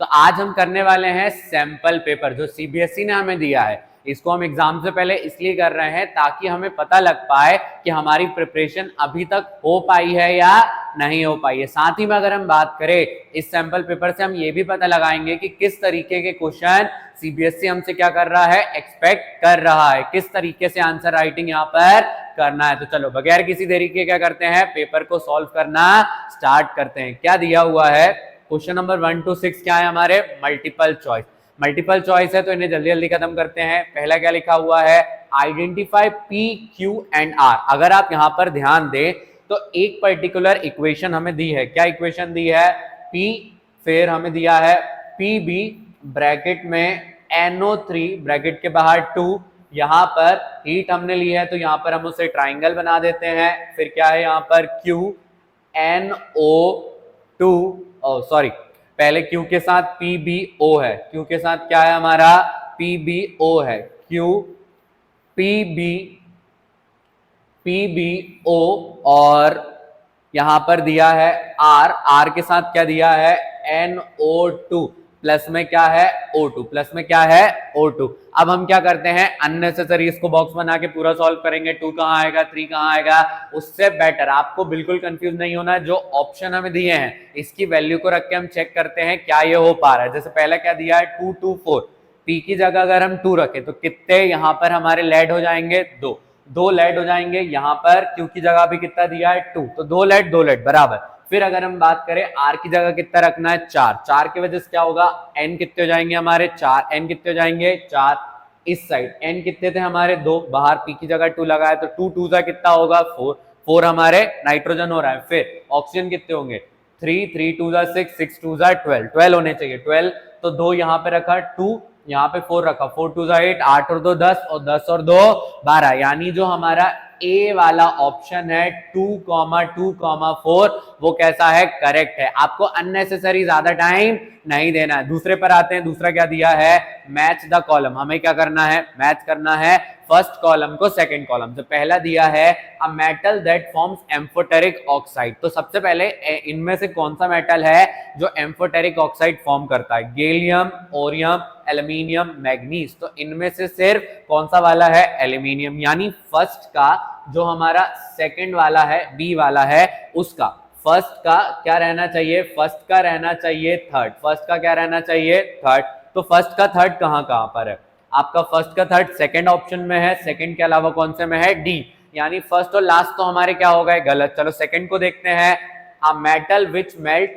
तो आज हम करने वाले हैं सैंपल पेपर जो सीबीएसई ने हमें दिया है। इसको हम एग्जाम से पहले इसलिए कर रहे हैं ताकि हमें पता लग पाए कि हमारी प्रिपरेशन अभी तक हो पाई है या नहीं हो पाई है। साथ ही में अगर हम बात करें इस सैंपल पेपर से हम ये भी पता लगाएंगे कि किस तरीके के क्वेश्चन सीबीएसई हमसे क्या कर रहा है, एक्सपेक्ट कर रहा है, किस तरीके से आंसर राइटिंग यहाँ पर करना है। तो चलो बगैर किसी देरी के क्या करते हैं, पेपर को सॉल्व करना स्टार्ट करते हैं। क्या दिया हुआ है, क्वेश्चन नंबर 1 to 6 क्या है हमारे, मल्टीपल चॉइस। मल्टीपल चॉइस है तो इन्हें जल्दी जल्दी खत्म करते हैं। पहला क्या लिखा हुआ है, identify P Q and R. अगर आप यहां पर ध्यान दें तो एक पर्टिकुलर इक्वेशन हमें दी है। क्या इक्वेशन दी है, पी, फिर हमें दिया है पी बी ब्रैकेट में NO3 ब्रैकेट के बाहर 2, यहां पर हीट हमने ली है तो यहां पर हम उसे ट्राइंगल बना देते हैं। फिर क्या है यहाँ पर Q NO2, सॉरी पहले Q के साथ PbO है, Q के साथ क्या है हमारा PbO है, Q PbO और यहां पर दिया है R के साथ क्या दिया है NO2, प्लस में क्या है O2, प्लस में क्या है O2। अब हम क्या करते हैं, अननेसेसरी इसको बॉक्स बना के पूरा सॉल्व करेंगे। 2 कहाँ आएगा, 3 कहाँ आएगा, उससे बेटर आपको बिल्कुल कंफ्यूज नहीं होना है। जो ऑप्शन हमें दिए हैं इसकी वैल्यू को रख के हम चेक करते हैं क्या ये हो पा रहा है। जैसे पहले क्या दिया है 2 2 4, पी की जगह अगर हम 2 रखें तो कितने यहाँ पर हमारे लेड हो जाएंगे, 2 लेड हो जाएंगे। यहाँ पर क्यू की जगह भी कितना दिया है 2, तो 2 लेड बराबर। फिर अगर हम बात करें आर की जगह कितना रखना है 4 की वजह से क्या होगा, एन कितने हो जाएंगे हमारे 4, एन कितने हो जाएंगे 4। इस साइड एन कितने थे हमारे 2, बाहर पी की जगह 2 लगाए तो 2 2 का कितना होगा 4 हमारे नाइट्रोजन हो रहा है। फिर ऑक्सीजन कितने होंगे 3 3 2 6 6 2 12 होने चाहिए 12, तो 2 यहाँ पे रखा 2, यहाँ पे 4 रखा, 4 2 8, 8 और 2 10 और 10 और 2 12, यानी जो हमारा ए वाला ऑप्शन है 2,2,4 वो कैसा है, करेक्ट है। आपको अननेसेसरी ज्यादा टाइम नहीं देना है। दूसरे पर आते हैं, दूसरा क्या दिया है, मैच द कॉलम। हमें क्या करना है, मैच करना है फर्स्ट कॉलम को सेकंड कॉलम से। पहला दिया है a metal that forms amphoteric oxide. तो सबसे पहले इनमें से कौन सा मेटल है जो एम्फोटेरिक ऑक्साइड फॉर्म करता है, गैलियम, ओरियम, एल्यूमिनियम, मैग्नीज। तो इनमें से सिर्फ कौन सा वाला है, एल्यूमिनियम, यानी फर्स्ट का जो हमारा सेकंड वाला है बी वाला है उसका फर्स्ट का क्या रहना चाहिए, फर्स्ट का रहना चाहिए थर्ड, फर्स्ट का क्या रहना चाहिए थर्ड। तो फर्स्ट का थर्ड कहां कहां पर है, आपका फर्स्ट का थर्ड सेकंड ऑप्शन में है, सेकंड के अलावा कौन से में है, डी, यानी फर्स्ट और लास्ट तो हमारे क्या हो गए गलत। चलो सेकंड को देखते हैं, a metal which melt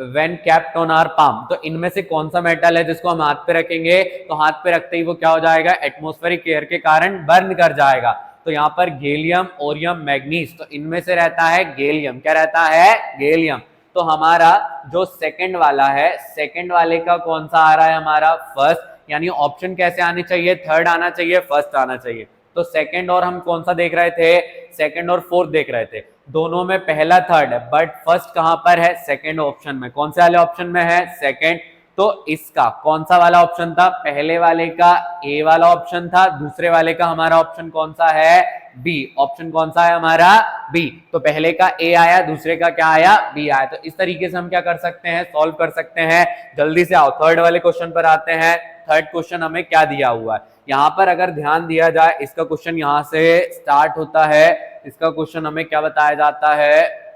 when kept on our palm. तो इनमें से कौन सा मेटल है जिसको हम हाथ पे रखेंगे तो हाथ पे रखते ही वो क्या हो जाएगा, एटमॉस्फेरिक एयर के कारण बर्न कर जाएगा। तो यहाँ पर गैलियम, ओरियम, मैग्नीज, तो इनमें से रहता है गैलियम। क्या रहता है, गैलियम। तो हमारा जो सेकंड वाला है, सेकंड वाले का कौन सा आ रहा है हमारा फर्स्ट, यानी ऑप्शन कैसे आने चाहिए, थर्ड आना चाहिए, फर्स्ट आना चाहिए। तो सेकंड और हम कौन सा देख रहे थे, सेकंड और फोर्थ देख रहे थे, दोनों में पहला थर्ड है, बट फर्स्ट कहां पर है, सेकंड ऑप्शन में। कौन से वाले ऑप्शन में है, सेकंड। तो इसका कौन सा वाला ऑप्शन था, पहले वाले का ए वाला ऑप्शन था, दूसरे वाले का हमारा ऑप्शन कौन सा है, बी। ऑप्शन कौन सा है हमारा, बी। तो पहले का ए आया, दूसरे का क्या आया, बी आया। तो इस तरीके से हम क्या कर सकते हैं, सॉल्व कर सकते हैं। जल्दी से आओ थर्ड वाले क्वेश्चन पर आते हैं। थर्ड क्वेश्चन हमें क्या दिया हुआ है, यहां पर अगर ध्यान दिया जाए इसका क्वेश्चन यहां से स्टार्ट होता है। इसका क्वेश्चन हमें क्या बताया जाता है,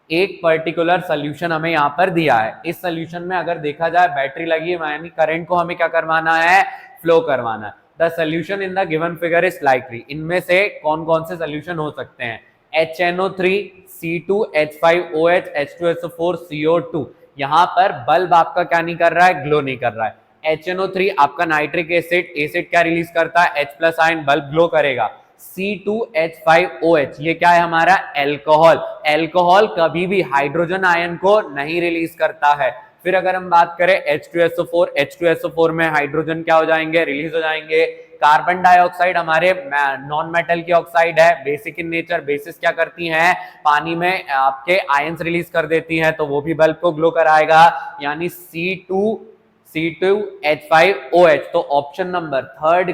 एक पर्टिकुलर सोल्यूशन हमें यहां पर दिया है। इस सोल्यूशन में अगर देखा जाए बैटरी लगी है, यानी करंट को हमें क्या करवाना है, फ्लो करवाना है। The solution in the given figure is likely. इनमें से कौन कौन से सोल्यूशन हो सकते हैं, HNO3, C2H5OH, H2SO4, CO2। यहां पर बल्ब आपका क्या नहीं कर रहा है, ग्लो नहीं कर रहा है। HNO3 आपका नाइट्रिक एसिड, एसिड क्या रिलीज करता है, H+ आयन, बल्ब ग्लो करेगा। C2H5OH ये क्या है हमारा, एल्कोहल। एल्कोहल कभी भी हाइड्रोजन आयन को नहीं रिलीज करता है। फिर अगर हम बात करें H2SO4, H2SO4 में हाइड्रोजन क्या हो जाएंगे, रिलीज हो जाएंगे। कार्बन डाइऑक्साइड हमारे नॉन मेटल की ऑक्साइड है, बेसिक इन नेचर। बेसिस क्या करती हैं, पानी में आपके आयंस रिलीज कर देती हैं, तो वो भी बल्ब को ग्लो कराएगा, यानी C2H5OH। तो ऑप्शन नंबर थर्ड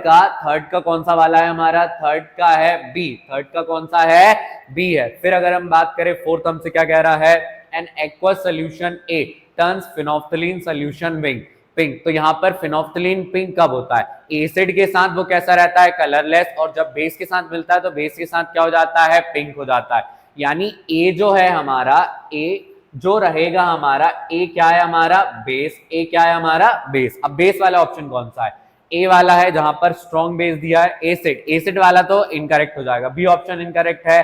का कौन सा वाला है हमारा, थर्ड का है बी। थर्ड का कौन सा है, बी है। फिर अगर हम बात करें फोर्थ, हमसे क्या कह रहा है, N aqueous solution A. Turns phenolphthalein solution pink. तो यहाँ पर फिनोल्फथालीन पिंक कब होता है? एसिड के साथ वो कैसा रहता है? कलरलेस, और जब बेस के साथ मिलता है तो बेस के साथ क्या हो जाता है? पिंक हो जाता है। यानी ए जो है हमारा, ए जो रहेगा हमारा, ए क्या है हमारा? बेस। ए क्या है हमारा? बेस। अब बेस वाला ऑप्शन कौन सा है? ए वाला है जहां पर स्ट्रॉन्ग बेस दिया है। एसिड, एसिड वाला तो इनकरेक्ट हो जाएगा, बी ऑप्शन इनकरेक्ट है।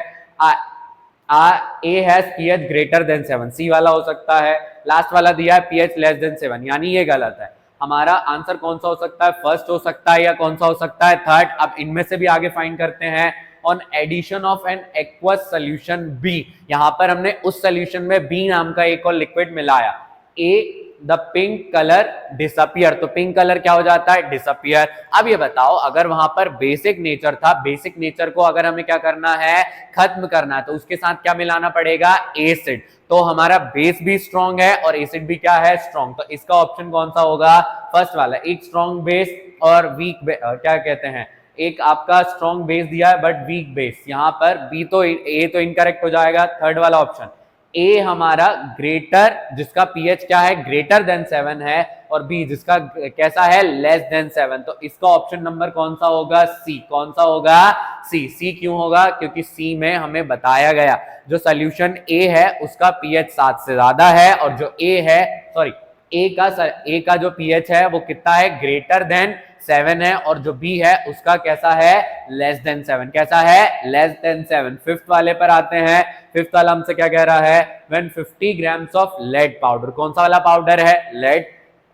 A has pH greater than 7, सी वाला हो सकता है। लास्ट वाला दिया है पीएच लेस देन 7, यानी ये गलत है। हमारा आंसर कौन सा हो सकता है? फर्स्ट हो सकता है या कौन सा हो सकता है? थर्ड। अब इनमें से भी आगे फाइंड करते हैं। On addition of an aqueous solution B, यहां पर हमने उस सोल्यूशन में बी नाम का एक और लिक्विड मिलाया, ए द पिंक कलर डिसअपियर, तो पिंक कलर क्या हो जाता है? डिसअपियर। अब ये बताओ, अगर वहां पर बेसिक नेचर था, बेसिक नेचर को अगर हमें क्या करना है? खत्म करना है, तो उसके साथ क्या मिलाना पड़ेगा? एसिड। तो हमारा बेस भी स्ट्रॉन्ग है और एसिड भी क्या है? स्ट्रॉन्ग। तो इसका ऑप्शन कौन सा होगा? फर्स्ट वाला। एक स्ट्रॉन्ग बेस और वीक क्या कहते हैं, एक आपका स्ट्रॉन्ग बेस दिया है बट वीक बेस, यहां पर बी तो ए तो इनकरेक्ट हो जाएगा। थर्ड वाला ऑप्शन ए हमारा ग्रेटर, जिसका पीएच क्या है? ग्रेटर देन 7 है, और बी जिसका कैसा है? Less than 7। तो इसका ऑप्शन नंबर कौन सा होगा? सी। कौन सा होगा? सी। सी क्यों होगा? क्योंकि सी में हमें बताया गया जो सोल्यूशन ए है उसका पीएच 7 से ज्यादा है, और जो ए है, सॉरी, ए का जो पीएच है वो कितना है? ग्रेटर देन 7 है, और जो बी है उसका कैसा है? Less than 7। कैसा है? Less than 7। फिफ्थ वाले पर आते हैं। फिफ्थ वाला हमसे क्या कह रहा है? When 50 grams of lead powder, कौन सा वाला पाउडर है? Lead,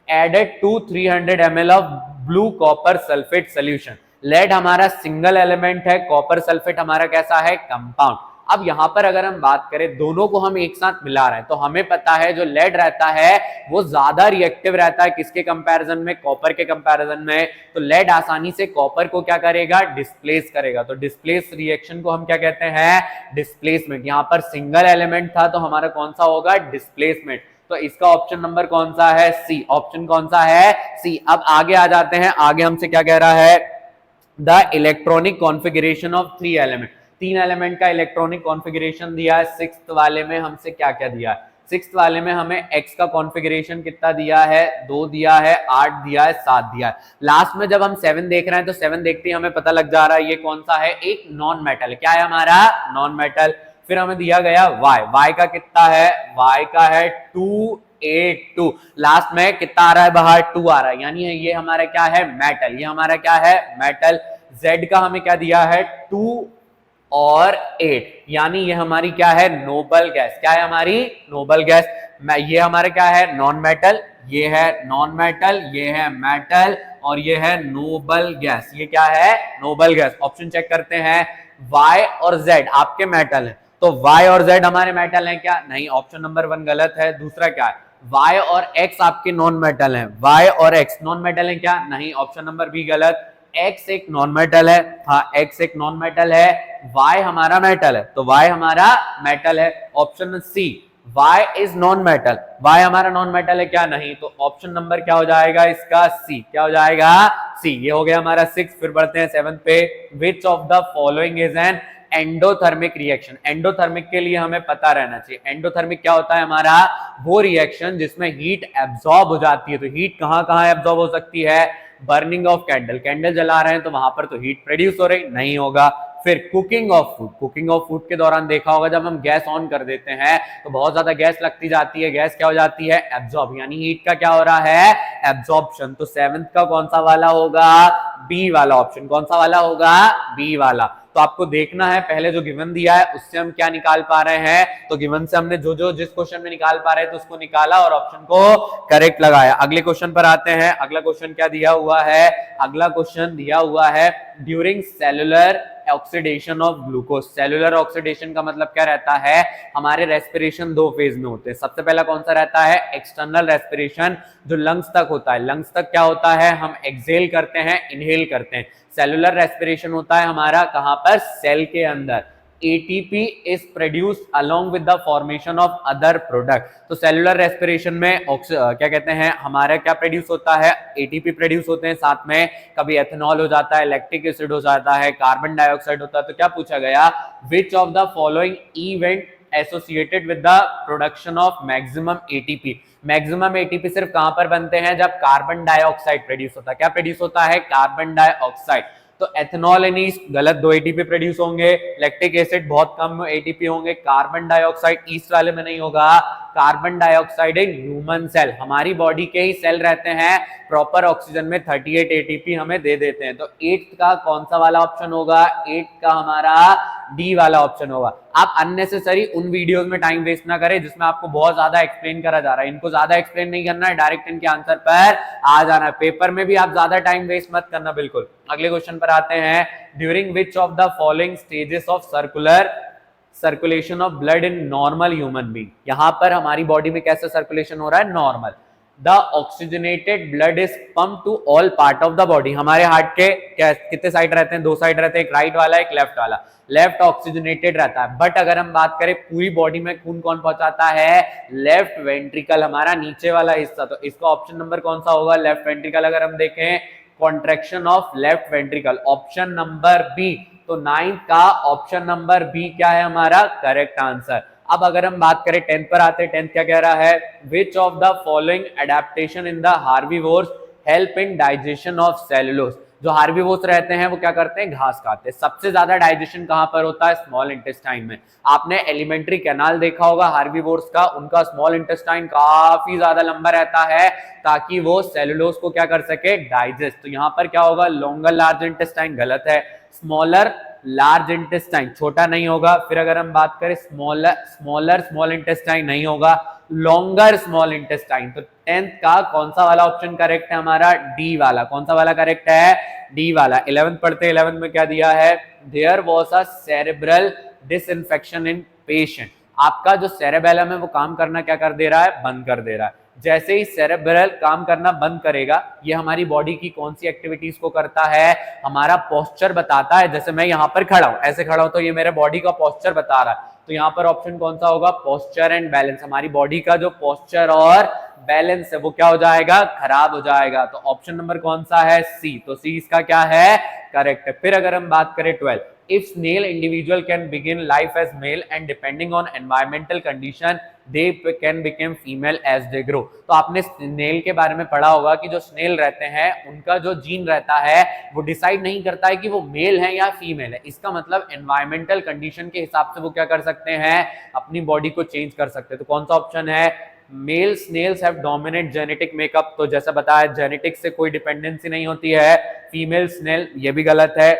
added to 300 ml of blue copper sulphate solution. Lead हमारा सिंगल एलिमेंट है, कॉपर सल्फेट हमारा कैसा है? कंपाउंड। अब यहां पर अगर हम बात करें, दोनों को हम एक साथ मिला रहे हैं, तो हमें पता है जो लेड रहता है वो ज्यादा रिएक्टिव रहता है किसके कंपैरिजन में? कॉपर के कंपैरिजन में। तो लेड आसानी से कॉपर को क्या करेगा? डिस्प्लेस करेगा। तो डिस्प्लेस रिएक्शन को हम क्या कहते हैं? डिस्प्लेसमेंट। यहां पर सिंगल एलिमेंट था तो हमारा कौन सा होगा? डिस्प्लेसमेंट। तो इसका ऑप्शन नंबर कौन सा है? सी। ऑप्शन कौन सा है? सी। अब आगे आ जाते हैं। आगे हमसे क्या कह रहा है? The electronic configuration of 3 element, 3 element का इलेक्ट्रॉनिक कॉन्फ़िगरेशन दिया है। सिक्स्थ वाले में हमसे क्या क्या दिया है? सिक्स्थ वाले में हमें एक्स का कॉन्फ़िगरेशन कितना दिया है? 2 दिया है, 8 दिया है, 7 दिया है। लास्ट में जब हम 7 देख रहे हैं तो 7 देखते ही हमें पता लग जा रहा है ये कौन सा है? एक नॉन मेटल। क्या है हमारा? Non metal. फिर हमें दिया गया वाई, वाई का कितना है? वाई का है 282। लास्ट में कितना आ रहा है बाहर? 2 आ रहा है, यानी ये हमारा क्या है? मेटल। ये हमारा क्या है? मेटल। जेड का हमें क्या दिया है? 2 और 8, यानी ये हमारी क्या है? Noble gas. क्या है हमारी? Noble gas. ये हमारे क्या है? Non metal. ये है नॉन मेटल, ये है मेटल, और ये है नोबल गैस। ये क्या है? Noble gas. ऑप्शन चेक करते हैं। Y और Z आपके मेटल है, तो Y और Z हमारे मेटल हैं क्या? नहीं, ऑप्शन नंबर 1 गलत है। दूसरा क्या है? Y और X आपके नॉन मेटल हैं। Y और X नॉन मेटल हैं क्या? नहीं, ऑप्शन नंबर बी गलत। X एक नॉन मेटल है, हाँ X एक नॉन मेटल है। Y हमारा मेटल है, तो Y हमारा मेटल है। Option C, Y is non metal. Y हमारा नॉन मेटल है क्या? नहीं, तो ऑप्शन नंबर क्या हो जाएगा इसका? सी। क्या हो जाएगा? सी। ये हो गया हमारा 6। फिर बढ़ते हैं 7 पे। विच of the following is an endothermic reaction? Endothermic के लिए हमें पता रहना चाहिए। एंडोथर्मिक क्या होता है हमारा? वो रिएक्शन जिसमें हीट एब्जॉर्ब हो जाती है। तो हीट कहां कहां एब्जॉर्ब हो सकती है? बर्निंग ऑफ कैंडल, कैंडल जला रहे हैं तो वहां पर तो हीट प्रोड्यूस हो रही नहीं होगा। फिर cooking of food, cooking of food के दौरान देखा होगा जब हम गैस ऑन कर देते हैं तो बहुत ज्यादा गैस लगती जाती है, गैस क्या हो जाती है? एब्जॉर्ब, यानी हीट का क्या हो रहा है? एब्जॉर्प्शन। तो 7th का कौन सा वाला होगा? बी वाला ऑप्शन। कौन सा वाला होगा? बी वाला। तो आपको देखना है पहले जो गिवन दिया है उससे हम क्या निकाल पा रहे हैं, तो गिवन से हमने जो जो जिस क्वेश्चन में निकाल पा रहे थे उसको निकाला और ऑप्शन को करेक्ट लगाया। अगले क्वेश्चन पर आते हैं। अगला क्वेश्चन क्या दिया हुआ है? अगला क्वेश्चन दिया हुआ है during cellular oxidation of glucose. Cellular oxidation का मतलब क्या रहता है? हमारे रेस्पिरेशन 2 फेज में होते हैं। सबसे पहला कौन सा रहता है? एक्सटर्नल रेस्पिरेशन, जो लंग्स तक होता है। लंग्स तक क्या होता है? हम एक्सहेल करते हैं, इनहेल करते हैं। सेलुलर रेस्पिरेशन होता है हमारा कहां पर? सेल के अंदर। ATP is produced along with the formation of other product। तो सेलुलर रेस्पिरेशन में क्या कहते हैं हमारा क्या प्रोड्यूस होता है? ATP प्रोड्यूस होते हैं, साथ में कभी एथेनॉल हो जाता है, लैक्टिक एसिड हो जाता है, कार्बन डाइऑक्साइड होता है। तो क्या पूछा गया? विच of the following event associated with the production of maximum ATP? Maximum ATP सिर्फ कहां पर बनते हैं, जब कार्बन डाइऑक्साइड प्रोड्यूस होता है। क्या प्रोड्यूस होता है, कार्बन डाइऑक्साइड। तो एथेनॉल एंड ईस्ट गलत, 2 एटीपी प्रोड्यूस होंगे। लैक्टिक एसिड बहुत कम एटीपी होंगे। कार्बन डाइऑक्साइड ईस्ट वाले में नहीं होगा। Carbon dioxide in human cell, हमारी बॉडी के ही सेल रहते हैं, प्रॉपर ऑक्सीजन में 38 एटीपी हमें दे देते हैं। तो 8 का कौन सा वाला ऑप्शन होगा, 8 का हमारा डी वाला ऑप्शन होगा। आप अननेसेसरी उन वीडियोस में टाइम वेस्ट ना करें जिसमें आपको बहुत ज्यादा एक्सप्लेन करा जा रहा है। इनको ज्यादा एक्सप्लेन नहीं करना है, डायरेक्ट इनके आंसर पर आ जाना है। पेपर में भी आप ज्यादा टाइम वेस्ट मत करना बिल्कुल। अगले क्वेश्चन पर आते हैं। During which of the following stages of circulation of blood in normal human being, यहां पर हमारी बॉडी में कैसा सर्कुलेशन हो रहा है, normal. The oxygenated blood is pump to all part of the body. हमारे हार्ट के कितने साइड रहते हैं, 2 साइड रहते हैं, एक राइट वाला एक लेफ्ट वाला। लेफ्ट ऑक्सीजनेटेड रहता है, बट अगर हम बात करें पूरी बॉडी में खून कौन पहुंचाता है, लेफ्ट वेंट्रिकल, हमारा नीचे वाला हिस्सा। तो इसका ऑप्शन नंबर कौन सा होगा, लेफ्ट वेंट्रिकल। अगर हम देखें contraction of left ventricle, option number B. तो 9 का ऑप्शन नंबर बी क्या है हमारा करेक्ट आंसर। अब अगर हम बात करें 10th पर आते हैं। 10th क्या कह रहा है, विच of the following adaptation in the herbivores help in digestion of cellulose. जो हार्बीवोर्स रहते हैं वो क्या करते हैं, घास खाते हैं। सबसे ज्यादा डाइजेशन कहां पर होता है, स्मॉल इंटेस्टाइन में। आपने एलिमेंट्री कैनाल देखा होगा हार्बीवोर्स का, उनका स्मॉल इंटेस्टाइन काफी ज्यादा लंबा रहता है ताकि वो सेलुलोज को क्या कर सके, डाइजेस्ट। तो यहां पर क्या होगा, लॉन्गर लार्ज इंटेस्टाइन गलत है, स्मॉलर लार्ज इंटेस्टाइन छोटा नहीं होगा। फिर अगर हम बात करें स्मॉलर स्मॉल इंटेस्टाइन नहीं होगा, लॉन्गर स्मॉल इंटेस्टाइन। तो 10th का कौन सा वाला ऑप्शन करेक्ट है हमारा, डी वाला। कौन सा वाला करेक्ट है, डी वाला। 11th पढ़ते, 11th में क्या दिया है, there was a cerebral disinfection in patient. आपका जो सेरेबेलम है वो काम करना क्या कर दे रहा है, बंद कर दे रहा है। जैसे ही सेरेब्रल काम करना बंद करेगा, ये हमारी बॉडी की कौन सी एक्टिविटीज को करता है, हमारा पोस्चर बताता है। जैसे मैं यहाँ पर खड़ा हूं, ऐसे खड़ा हूं, तो ये मेरे बॉडी का पोस्चर बता रहा है। तो यहाँ पर ऑप्शन कौन सा होगा, पोस्चर एंड बैलेंस। हमारी बॉडी का जो पोस्चर और बैलेंस है वो क्या हो जाएगा, खराब हो जाएगा। तो ऑप्शन नंबर कौन सा है, सी। तो सी इसका क्या है, करेक्ट है। फिर अगर हम बात करें 12, if snail individual can begin life as male and depending on environmental condition they can become female as they grow। तो आपने स्नेल के बारे में पढ़ा होगा कि जो स्नेल रहते हैं उनका जो जीन रहता है वो डिसाइड नहीं करता है कि वो मेल है या फीमेल है। इसका मतलब एनवायरमेंटल कंडीशन के हिसाब से वो क्या कर सकते हैं, अपनी बॉडी को चेंज कर सकते हैं। तो कौन सा ऑप्शन है, male snails have dominant genetic makeup. तो जैसा बताया जेनेटिक्स से कोई डिपेंडेंसी नहीं होती है। फीमेल स्नेल, ये भी गलत है।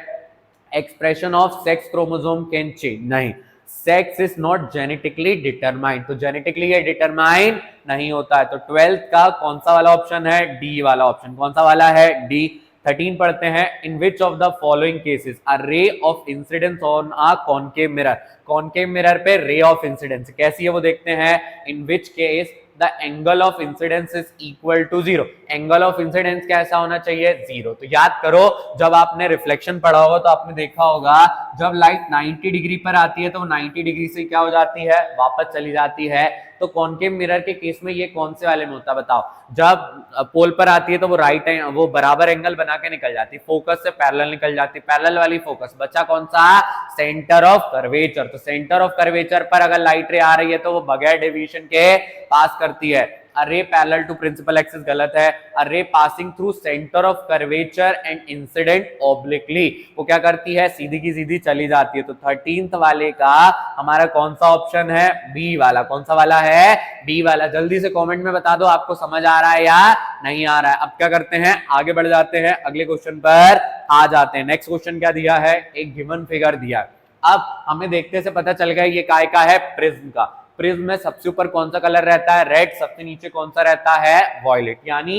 Expression of sex chromosome can change, नहीं। Sex is not genetically determined, तो जेनेटिकली ये डिटरमाइन नहीं होता है। तो 12th का कौन सा वाला ऑप्शन है, डी वाला ऑप्शन। कौन सा वाला है, डी। 13 पढ़ते हैं। In which of the following cases a ray of incidence on a concave mirror. Concave mirror पे रे ऑफ इंसिडेंस कैसी है वो देखते हैं। In which case the angle of incidence is equal to 0। Angle of incidence कैसा होना चाहिए, 0। तो याद करो, जब आपने रिफ्लेक्शन पढ़ा होगा तो आपने देखा होगा जब लाइट 90 डिग्री पर आती है तो 90 डिग्री से क्या हो जाती है, वापस चली जाती है। तो कॉनकेव मिरर के केस में ये कौन से वाले में होता है बताओ, जब पोल पर आती है तो वो बराबर एंगल बना के निकल जाती है, फोकस से पैरेलल निकल जाती है, पैरेलल वाली फोकस। बचा कौन सा, सेंटर ऑफ कर्वेचर। तो सेंटर ऑफ कर्वेचर पर अगर लाइट रे आ रही है तो वो बगैर डेविएशन के पास करती है। A ray parallel to principal axis गलत है। A ray passing through center of curvature and incident obliquely, वो क्या करती है, सीधी की सीधी चली जाती है। तो 13th वाले का हमारा कौन सा ऑप्शन है, बी वाला। कौन सा वाला है, बी वाला। जल्दी से कमेंट में बता दो आपको समझ आ रहा है या नहीं आ रहा है। अब क्या करते हैं, आगे बढ़ जाते हैं, अगले क्वेश्चन पर आ जाते हैं। नेक्स्ट क्वेश्चन क्या दिया है, एक गिवन फिगर दिया है। अब हमें देखते से पता चल गया ये काय का है, प्रिज्म का। प्रिज्म में सबसे ऊपर कौन सा कलर रहता है, रेड। सबसे नीचे कौन सा रहता है, वॉयलेट। यानी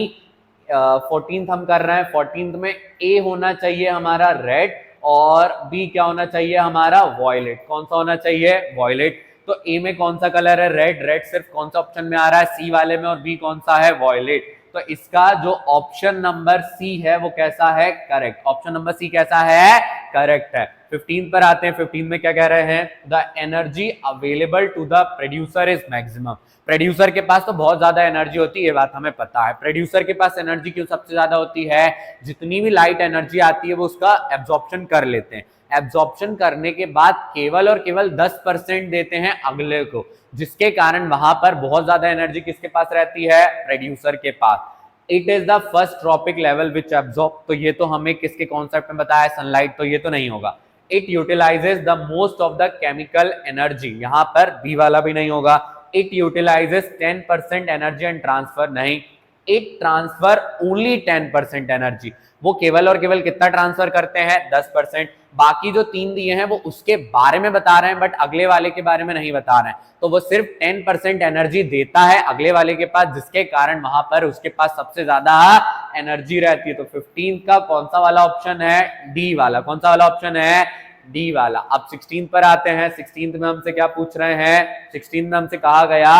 14th हम कर रहे हैं, 14th में ए होना चाहिए हमारा रेड और बी क्या होना चाहिए हमारा, वॉयलेट। कौन सा होना चाहिए, वॉयलेट। तो ए में कौन सा कलर है, रेड। रेड सिर्फ कौन सा ऑप्शन में आ रहा है, सी वाले में। और बी कौन सा है, वॉयलेट। तो इसका जो ऑप्शन नंबर सी है वो कैसा है, करेक्ट। ऑप्शन नंबर सी कैसा है, करेक्ट है। 15 पर आते हैं, 15 में क्या कह रहे हैं, the energy available to the producer is maximum. Producer के पास तो बहुत ज्यादा एनर्जी होती है, ये बात हमें पता है। प्रोड्यूसर के पास एनर्जी क्यों सबसे ज्यादा होती है, जितनी भी लाइट एनर्जी आती है वो उसका एब्जॉर्प्शन कर लेते हैं, एब्जॉर्प्शन करने के बाद केवल और केवल 10% देते हैं अगले को, जिसके कारण वहां पर बहुत ज्यादा एनर्जी किसके पास रहती है, प्रोड्यूसर के पास। It is the first trophic level which absorb, तो ये तो हमें किसके कॉन्सेप्ट में बताया, सनलाइट, तो ये तो नहीं होगा। It utilises the most of the chemical energy, यहां पर बी वाला भी नहीं होगा। It utilises 10% energy and transfer, नहीं। इट ट्रांसफर ओनली 10% एनर्जी, वो केवल और केवल कितना ट्रांसफर करते हैं, 10%। बाकी जो 3 दिए हैं वो उसके बारे में बता रहे हैं, बट अगले वाले के बारे में नहीं बता रहे हैं, तो वो सिर्फ 10% एनर्जी देता है अगले वाले के पास, जिसके कारण वहां पर उसके पास सबसे ज्यादा एनर्जी रहती है। तो 15 का कौन सा वाला ऑप्शन है, डी वाला। कौन सा वाला ऑप्शन है, डी वाला। अब 16 पर आते हैं, 16 में हमसे क्या पूछ रहे हैं, 16 में हमसे कहा गया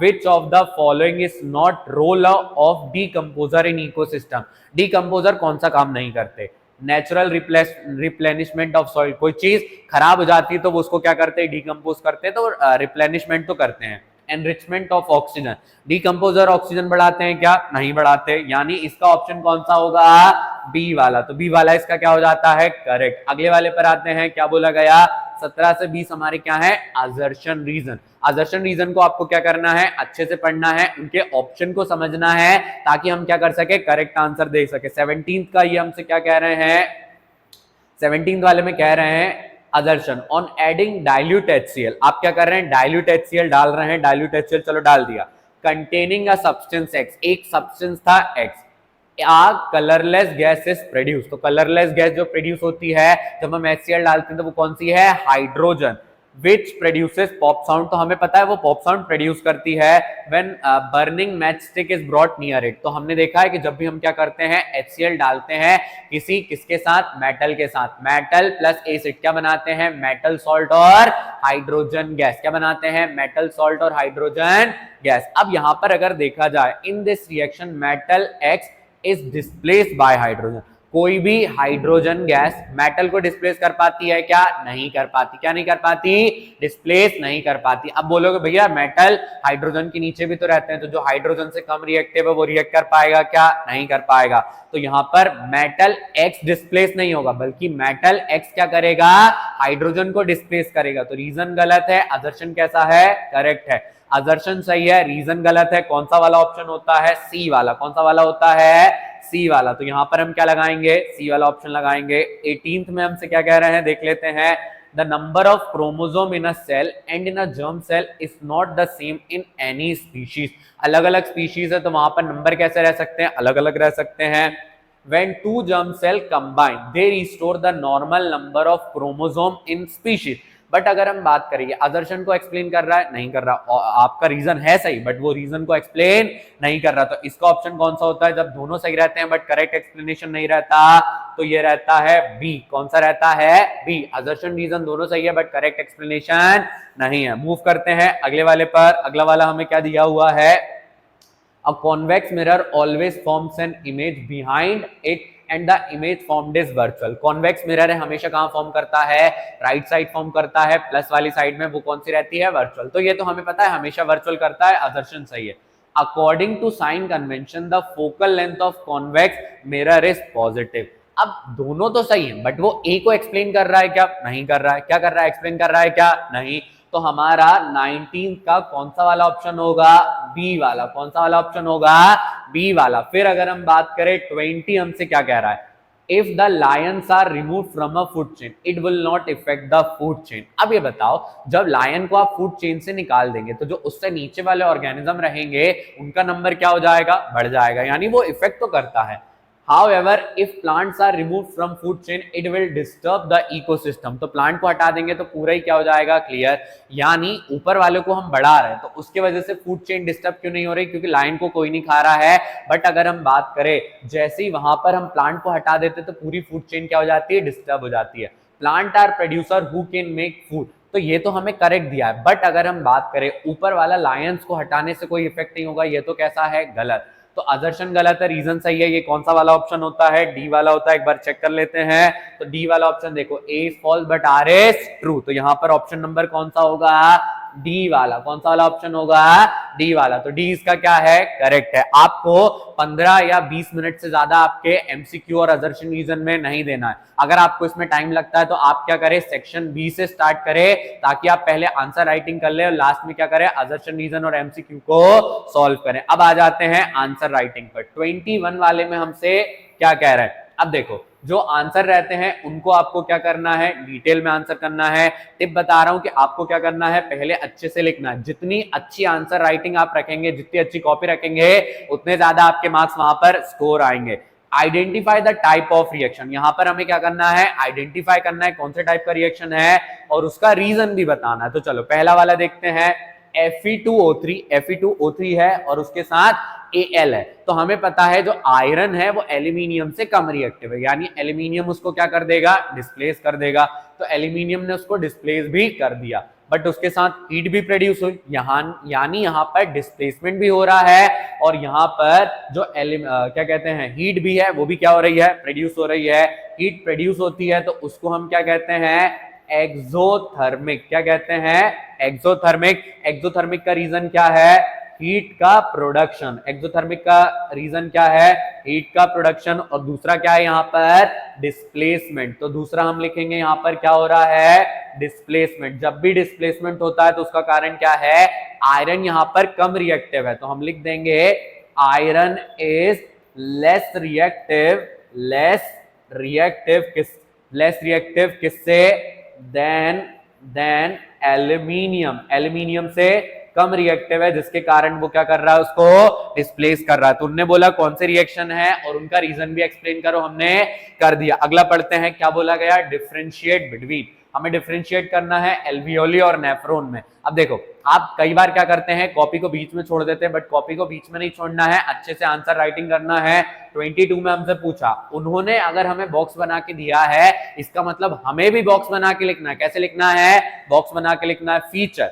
which of the following is not role of decomposer in ecosystem। decomposer कौन सा काम नहीं करते, नेचुरल रिप्लेनिशमेंट ऑफ सॉइल, कोई चीज खराब हो जाती है तो वो उसको क्या करते हैं, डिकम्पोज करते हैं, तो रिप्लेनिशमेंट तो करते हैं। Enrichment of oxygen, decomposer oxygen बढ़ाते हैं क्या, नहीं बढ़ाते, यानी इसका ऑप्शन कौन सा होगा, बी वाला। तो बी वाला इसका क्या हो जाता है, करेक्ट। अगले वाले पर आते हैं, क्या बोला गया, 17 से 20 हमारे क्या है, असर्शन रीजन। असर्शन रीजन को आपको क्या करना है, अच्छे से पढ़ना है, उनके ऑप्शन को समझना है, ताकि हम क्या कर सके, करेक्ट आंसर दे सके। 17 का ये हमसे क्या कह रहे हैं, 17 वाले में कह रहे हैं assertion on adding dilute HCl। आप क्या कर रहे हैं, डाइल्यूट HCl डाल रहे हैं, डाइल्यूट HCl चलो डाल दिया, कंटेनिंग अ सब्सटेंस X, एक सब्सटेंस था X, colourless gas is produce. तो कलरलेस गैस जो प्रोड्यूस होती है जब हम HCl डालते हैं तो वो कौन सी है, hydrogen. Which produces pop sound, तो हमें पता है वो पॉप साउंड प्रोड्यूस करती है when burning match stick is brought near it. तो हमने देखा है कि जब भी हम क्या करते हैं, HCl डालते हैं किसके साथ, मेटल के साथ, मेटल प्लस एसिड क्या बनाते हैं, मेटल सॉल्ट और हाइड्रोजन गैस। क्या बनाते हैं, मेटल सॉल्ट और हाइड्रोजन गैस। अब यहां पर अगर देखा जाए, in this reaction metal X is displaced by hydrogen. कोई भी हाइड्रोजन गैस मेटल को डिस्प्लेस कर पाती है क्या, नहीं कर पाती। क्या नहीं कर पाती, डिस्प्लेस नहीं कर पाती। अब बोलोगे भैया मेटल हाइड्रोजन के नीचे भी तो रहते हैं, तो जो हाइड्रोजन से कम रिएक्टिव है वो रिएक्ट कर पाएगा क्या, नहीं कर पाएगा। तो यहां पर मेटल X डिस्प्लेस नहीं होगा, बल्कि मेटल X क्या करेगा, हाइड्रोजन को डिस्प्लेस करेगा। तो रीजन गलत है, असर्शन कैसा है, करेक्ट है। असर्शन सही है, रीजन गलत है। कौन सा वाला ऑप्शन होता है, सी वाला। कौन सा वाला होता है, सी वाला। तो यहां पर हम क्या लगाएंगे, सी वाला ऑप्शन लगाएंगे। 18th में हमसे क्या कह रहे हैं, देख लेते हैं। The number of chromosome in a cell and in a germ cell is not the same in any species. अलग अलग स्पीशीज है तो वहां पर नंबर कैसे रह सकते हैं, अलग अलग रह सकते हैं। When two germ cell combine, they restore the normal number of chromosome in species। But अगर हम बात करेंगे, असर्शन को एक्सप्लेन कर रहा है, नहीं कर रहा। आपका रीजन है सही, बट वो रीजन को एक्सप्लेन नहीं कर रहा। तो इसका ऑप्शन कौन सा होता है, जब दोनों सही रहते हैं बट करेक्ट एक्सप्लेनेशन नहीं रहता, तो ये रहता है बी। कौन सा रहता है, बी। असर्शन रीजन दोनों सही है बट करेक्ट एक्सप्लेनेशन नहीं है। मूव करते हैं अगले वाले पर। अगला वाला हमें क्या दिया हुआ है, A convex mirror always forms an image behind it and the image formed is virtual। convex mirror है, हमेशा कहाँ फॉर्म करता है, राइट साइड फॉर्म करता है, प्लस वाली साइड में वो कौन सी रहती है, वर्चुअल। तो ये तो हमें पता है, हमेशा वर्चुअल करता है, असर्शन सही है। According to sign convention the focal length of convex mirror is positive. अब दोनों तो सही है बट वो ए को एक्सप्लेन कर रहा है क्या, नहीं कर रहा है। क्या कर रहा है, एक्सप्लेन कर रहा है क्या, नहीं। तो हमारा 19 का कौन सा वाला ऑप्शन होगा, बी वाला। कौन सा वाला ऑप्शन होगा, बी वाला। फिर अगर हम बात करें 20 हमसे क्या कह रहा है, if the lions are remove from a food chain it will not affect the food chain. अब ये बताओ, जब लायन को आप फूड चेन से निकाल देंगे तो जो उससे नीचे वाले ऑर्गेनिज्म रहेंगे उनका नंबर क्या हो जाएगा, बढ़ जाएगा, यानी वो इफेक्ट तो करता है। However, if plants are removed from food chain, it will disturb the ecosystem। तो प्लांट को हटा देंगे तो पूरा ही क्या हो जाएगा, क्लियर। यानी ऊपर वाले को हम बढ़ा रहे हैं तो उसके वजह से फूड चेन डिस्टर्ब क्यों नहीं हो रही, क्योंकि लाइन को कोई नहीं खा रहा है। बट अगर हम बात करें जैसे ही वहां पर हम प्लांट को हटा देते तो पूरी फूड चेन क्या हो जाती है, डिस्टर्ब हो जाती है। Plant are producer who can make food, तो ये तो हमें करेक्ट दिया है। बट अगर हम बात करें ऊपर वाला लायंस को हटाने से कोई इफेक्ट नहीं होगा, ये तो कैसा है, गलत। तो तो असर्शन गलत है, रीजन सही है। ये कौन सा वाला ऑप्शन होता है? डी वाला होता है। एक बार चेक कर लेते हैं। तो डी वाला ऑप्शन देखो, A is false but R is true. तो यहां पर ऑप्शन नंबर कौन सा होगा? डी वाला। कौन सा वाला ऑप्शन होगा? डी वाला। तो डी इसका क्या है? करेक्ट है। आपको 15 या 20 मिनट से ज्यादा आपके एमसीक्यू और असर्शन रीजन में नहीं देना है। अगर आपको इसमें टाइम लगता है तो आप क्या करें, सेक्शन बी से स्टार्ट करें, ताकि आप पहले आंसर राइटिंग कर ले और लास्ट में क्या करें, असर्शन रीजन और एमसीक्यू को सॉल्व करें। अब आ जाते हैं आंसर राइटिंग पर। 21 वाले में हमसे क्या कह रहे हैं? अब देखो, जो आंसर रहते हैं उनको आपको क्या करना है, डिटेल में आंसर करना है। टिप बता रहा हूं कि आपको क्या करना है, पहले अच्छे से लिखना है। जितनी अच्छी आंसर राइटिंग आप रखेंगे, जितनी अच्छी कॉपी रखेंगे, उतने ज्यादा आपके मार्क्स वहां पर स्कोर आएंगे। Identify the type of reaction, यहां पर हमें क्या करना है, आइडेंटिफाई करना है कौन से टाइप का रिएक्शन है और उसका रीजन भी बताना है। तो चलो पहला वाला देखते हैं। Fe2O3 है और उसके साथ Al है। तो हमें पता है जो आयरन है वो एल्यूमिनियम से कम रिएक्टिव है, यानी एल्यूमिनियम उसको क्या कर देगा, डिस्प्लेस कर देगा। तो एल्यूमिनियम ने उसको डिस्प्लेस भी कर दिया, बट उसके साथ हीट भी प्रोड्यूस हुई, यानी यहाँ पर डिस्प्लेसमेंट भी हो रहा है और यहाँ पर जो क्या कहते हैं, हीट भी है, वो भी क्या हो रही है, प्रोड्यूस हो रही है। हीट प्रोड्यूस होती है तो उसको हम क्या कहते हैं, एक्सोथर्मिक। क्या कहते हैं, एक्सोथर्मिक। एक्सोथर्मिक का रीजन क्या है, हीट का प्रोडक्शन। एक्सोथर्मिक का रीजन क्या है, हीट का प्रोडक्शन। और दूसरा क्या है यहाँ पर, डिस्प्लेसमेंट। तो दूसरा हम लिखेंगे यहाँ पर क्या हो रहा है, डिस्प्लेसमेंट। जब भी डिस्प्लेसमेंट होता है तो उसका कारण क्या है, आयरन यहाँ पर कम रिएक्टिव है। तो हम लिख देंगे iron is less reactive. Less reactive किससे, देन एल्यूमिनियम। एल्यूमिनियम से कम रिएक्टिव है, जिसके कारण वो क्या कर रहा है, उसको डिस्प्लेस कर रहा है। तो उन्होंने बोला कौन से रिएक्शन है और उनका रीजन भी एक्सप्लेन करो, हमने कर दिया। अगला पढ़ते हैं, क्या बोला गया, डिफरेंशिएट बिटवीन। हमें डिफरेंशिएट करना है एल्वियोली और नेफ्रॉन में। अब देखो, आप कई बार क्या करते हैं, कॉपी को बीच में छोड़ देते हैं, बट कॉपी को बीच में नहीं छोड़ना है, अच्छे से आंसर राइटिंग करना है। 22 में हमसे पूछा, उन्होंने अगर हमें बॉक्स बना के दिया है, इसका मतलब हमें भी बॉक्स बना के लिखना है। कैसे लिखना है, बॉक्स बना के लिखना है। फीचर,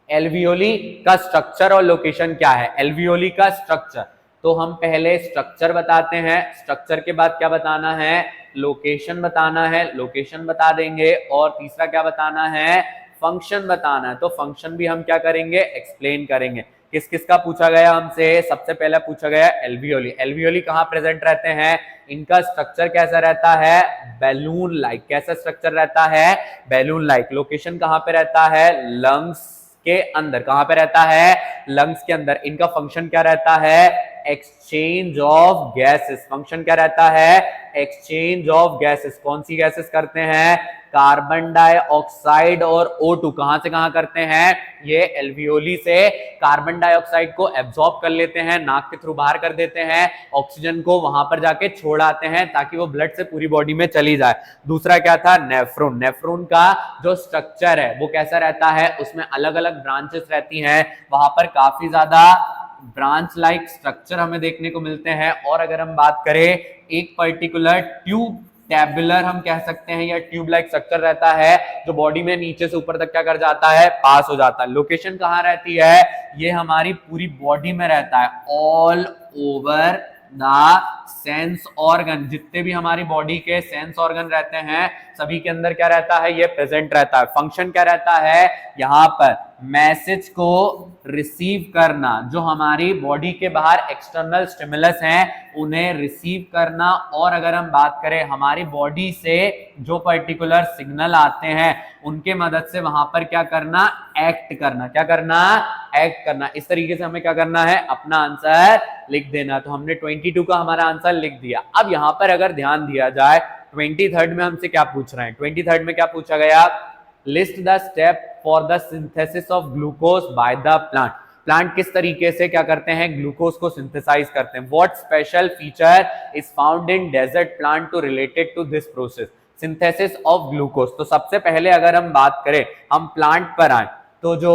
एल्वियोली का स्ट्रक्चर और लोकेशन क्या है, एल्वियोली का स्ट्रक्चर। तो हम पहले स्ट्रक्चर बताते हैं, स्ट्रक्चर के बाद क्या बताना है, लोकेशन बताना है, लोकेशन बता देंगे। और तीसरा क्या बताना है, फंक्शन बताना है। तो फंक्शन भी हम क्या करेंगे, एक्सप्लेन करेंगे। किस किस का पूछा गया हमसे, सबसे पहले पूछा गया एल्वियोली। एल्वियोली कहाँ प्रेजेंट रहते हैं, इनका स्ट्रक्चर कैसा रहता है, बैलून लाइक। कैसा स्ट्रक्चर रहता है, बैलून लाइक। लोकेशन कहाँ पे रहता है, लंग्स के अंदर। कहां पे रहता है, लंग्स के अंदर। इनका फंक्शन क्या रहता है, एक्सचेंज ऑफ गैसेस। फंक्शन क्या रहता है, एक्सचेंज ऑफ गैसेस। कौन सी गैसेस करते हैं, कार्बन डाइऑक्साइड और O2। कहां से कहां करते हैं, ये एल्वियोली से कार्बन डाइऑक्साइड को एब्जॉर्ब कर लेते हैं, नाक के थ्रू बाहर कर देते हैं, ऑक्सीजन को वहां पर जाके छोड़ आते हैं ताकि वो ब्लड से पूरी बॉडी में चली जाए। दूसरा क्या था, नेफ्रॉन। नेफ्रॉन का जो स्ट्रक्चर है वो कैसा रहता है, उसमें अलग अलग ब्रांचेस रहती हैं, वहां पर काफी ज्यादा ब्रांच लाइक स्ट्रक्चर हमें देखने को मिलते हैं। और अगर हम बात करें, एक पर्टिकुलर ट्यूब टैबुलर हम कह सकते हैं, या ट्यूब लाइक स्ट्रक्चर रहता है जो बॉडी में नीचे से ऊपर तक क्या कर जाता है, पास हो जाता है। लोकेशन कहां रहती है, ये हमारी पूरी बॉडी में रहता है, all over the sense organ. जितने भी हमारी बॉडी के सेंस ऑर्गन रहते हैं, सभी के अंदर क्या रहता है, ये प्रेजेंट रहता है। फंक्शन क्या रहता है, यहां पर मैसेज को रिसीव करना, जो हमारी बॉडी के बाहर एक्सटर्नल स्टिमुलस हैं उन्हें रिसीव करना। और अगर हम बात करें, हमारी बॉडी से जो पर्टिकुलर सिग्नल आते हैं उनके मदद से वहां पर क्या करना, एक्ट करना। क्या करना, एक्ट करना। इस तरीके से हमें क्या करना है, अपना आंसर लिख देना। तो हमने 22 का हमारा आंसर लिख दिया। अब यहां पर अगर ध्यान दिया जाए, 23rd में हमसे क्या पूछ रहे हैं, 23rd में क्या पूछा गया, list the step for the synthesis of glucose by the plant. Plant किस तरीके से क्या करते हैं, ग्लूकोज को सिंथेसाइज करते हैं। What special feature is found in desert plant to related to this process, synthesis of glucose. तो सबसे पहले अगर हम बात करें, हम प्लांट पर आए, तो जो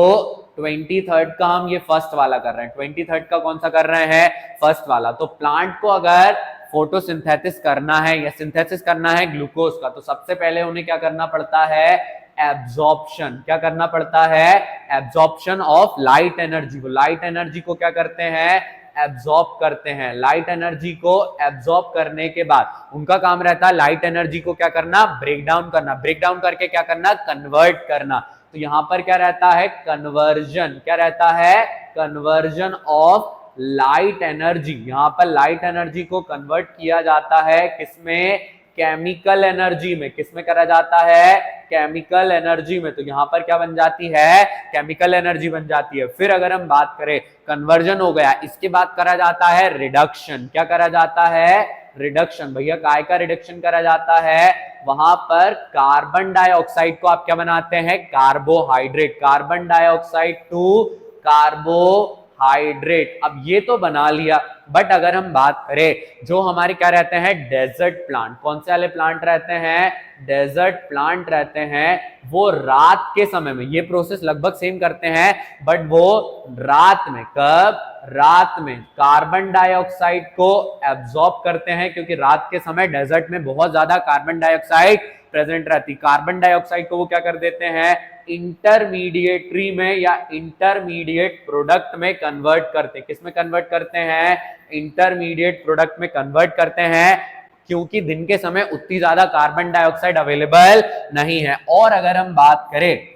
23rd का हम ये फर्स्ट वाला कर रहे हैं, 23rd का कौन सा कर रहे हैं, फर्स्ट वाला। तो प्लांट को अगर फोटोसिंथेसिस करना है या सिंथेसिस करना है ग्लूकोज का, तो सबसे पहले उन्हें क्या करना पड़ता है, एब्जॉर्प्शन। क्या करना पड़ता है, एब्जॉर्प्शन ऑफ लाइट एनर्जी। वो लाइट एनर्जी को क्या करते हैं, एब्जॉर्ब करते हैं। लाइट एनर्जी को एब्जॉर्ब करने के बाद उनका काम रहता है लाइट एनर्जी को क्या करना, ब्रेक डाउन करना, ब्रेक डाउन करके क्या करना, कन्वर्ट करना। तो यहां पर क्या रहता है, कन्वर्जन। क्या रहता है, कन्वर्जन ऑफ लाइट एनर्जी। यहां पर लाइट एनर्जी को कन्वर्ट किया जाता है किसमें, केमिकल एनर्जी में। किसमें करा जाता है, केमिकल एनर्जी में। तो यहां पर क्या बन जाती है, केमिकल एनर्जी बन जाती है। फिर अगर हम बात करें, कन्वर्जन हो गया, इसके बाद करा जाता है रिडक्शन। क्या करा जाता है, रिडक्शन। भैया काय का रिडक्शन करा जाता है, वहां पर कार्बन डाइऑक्साइड को आप क्या बनाते हैं, carbohydrate. Carbon dioxide to carbohydrate. अब ये तो बना लिया, बट अगर हम बात करें जो हमारे क्या रहते हैं, डेजर्ट प्लांट। कौन से वाले प्लांट रहते हैं, डेजर्ट प्लांट रहते हैं, वो रात के समय में ये प्रोसेस लगभग सेम करते हैं, बट वो रात में, कब, रात में कार्बन डाइऑक्साइड को एब्जॉर्ब करते हैं, क्योंकि रात के समय डेजर्ट में बहुत ज्यादा कार्बन डाइऑक्साइड प्रेजेंट रहती। कार्बन डाइऑक्साइड को वो क्या कर देते हैं, इंटरमीडिएटरी में या इंटरमीडिएट प्रोडक्ट में कन्वर्ट करते। किस में कन्वर्ट करते हैं, इंटरमीडिएट प्रोडक्ट में कन्वर्ट करते हैं, क्योंकि दिन के समय उतनी ज्यादा कार्बन डाइऑक्साइड अवेलेबल नहीं है। और अगर हम बात करें,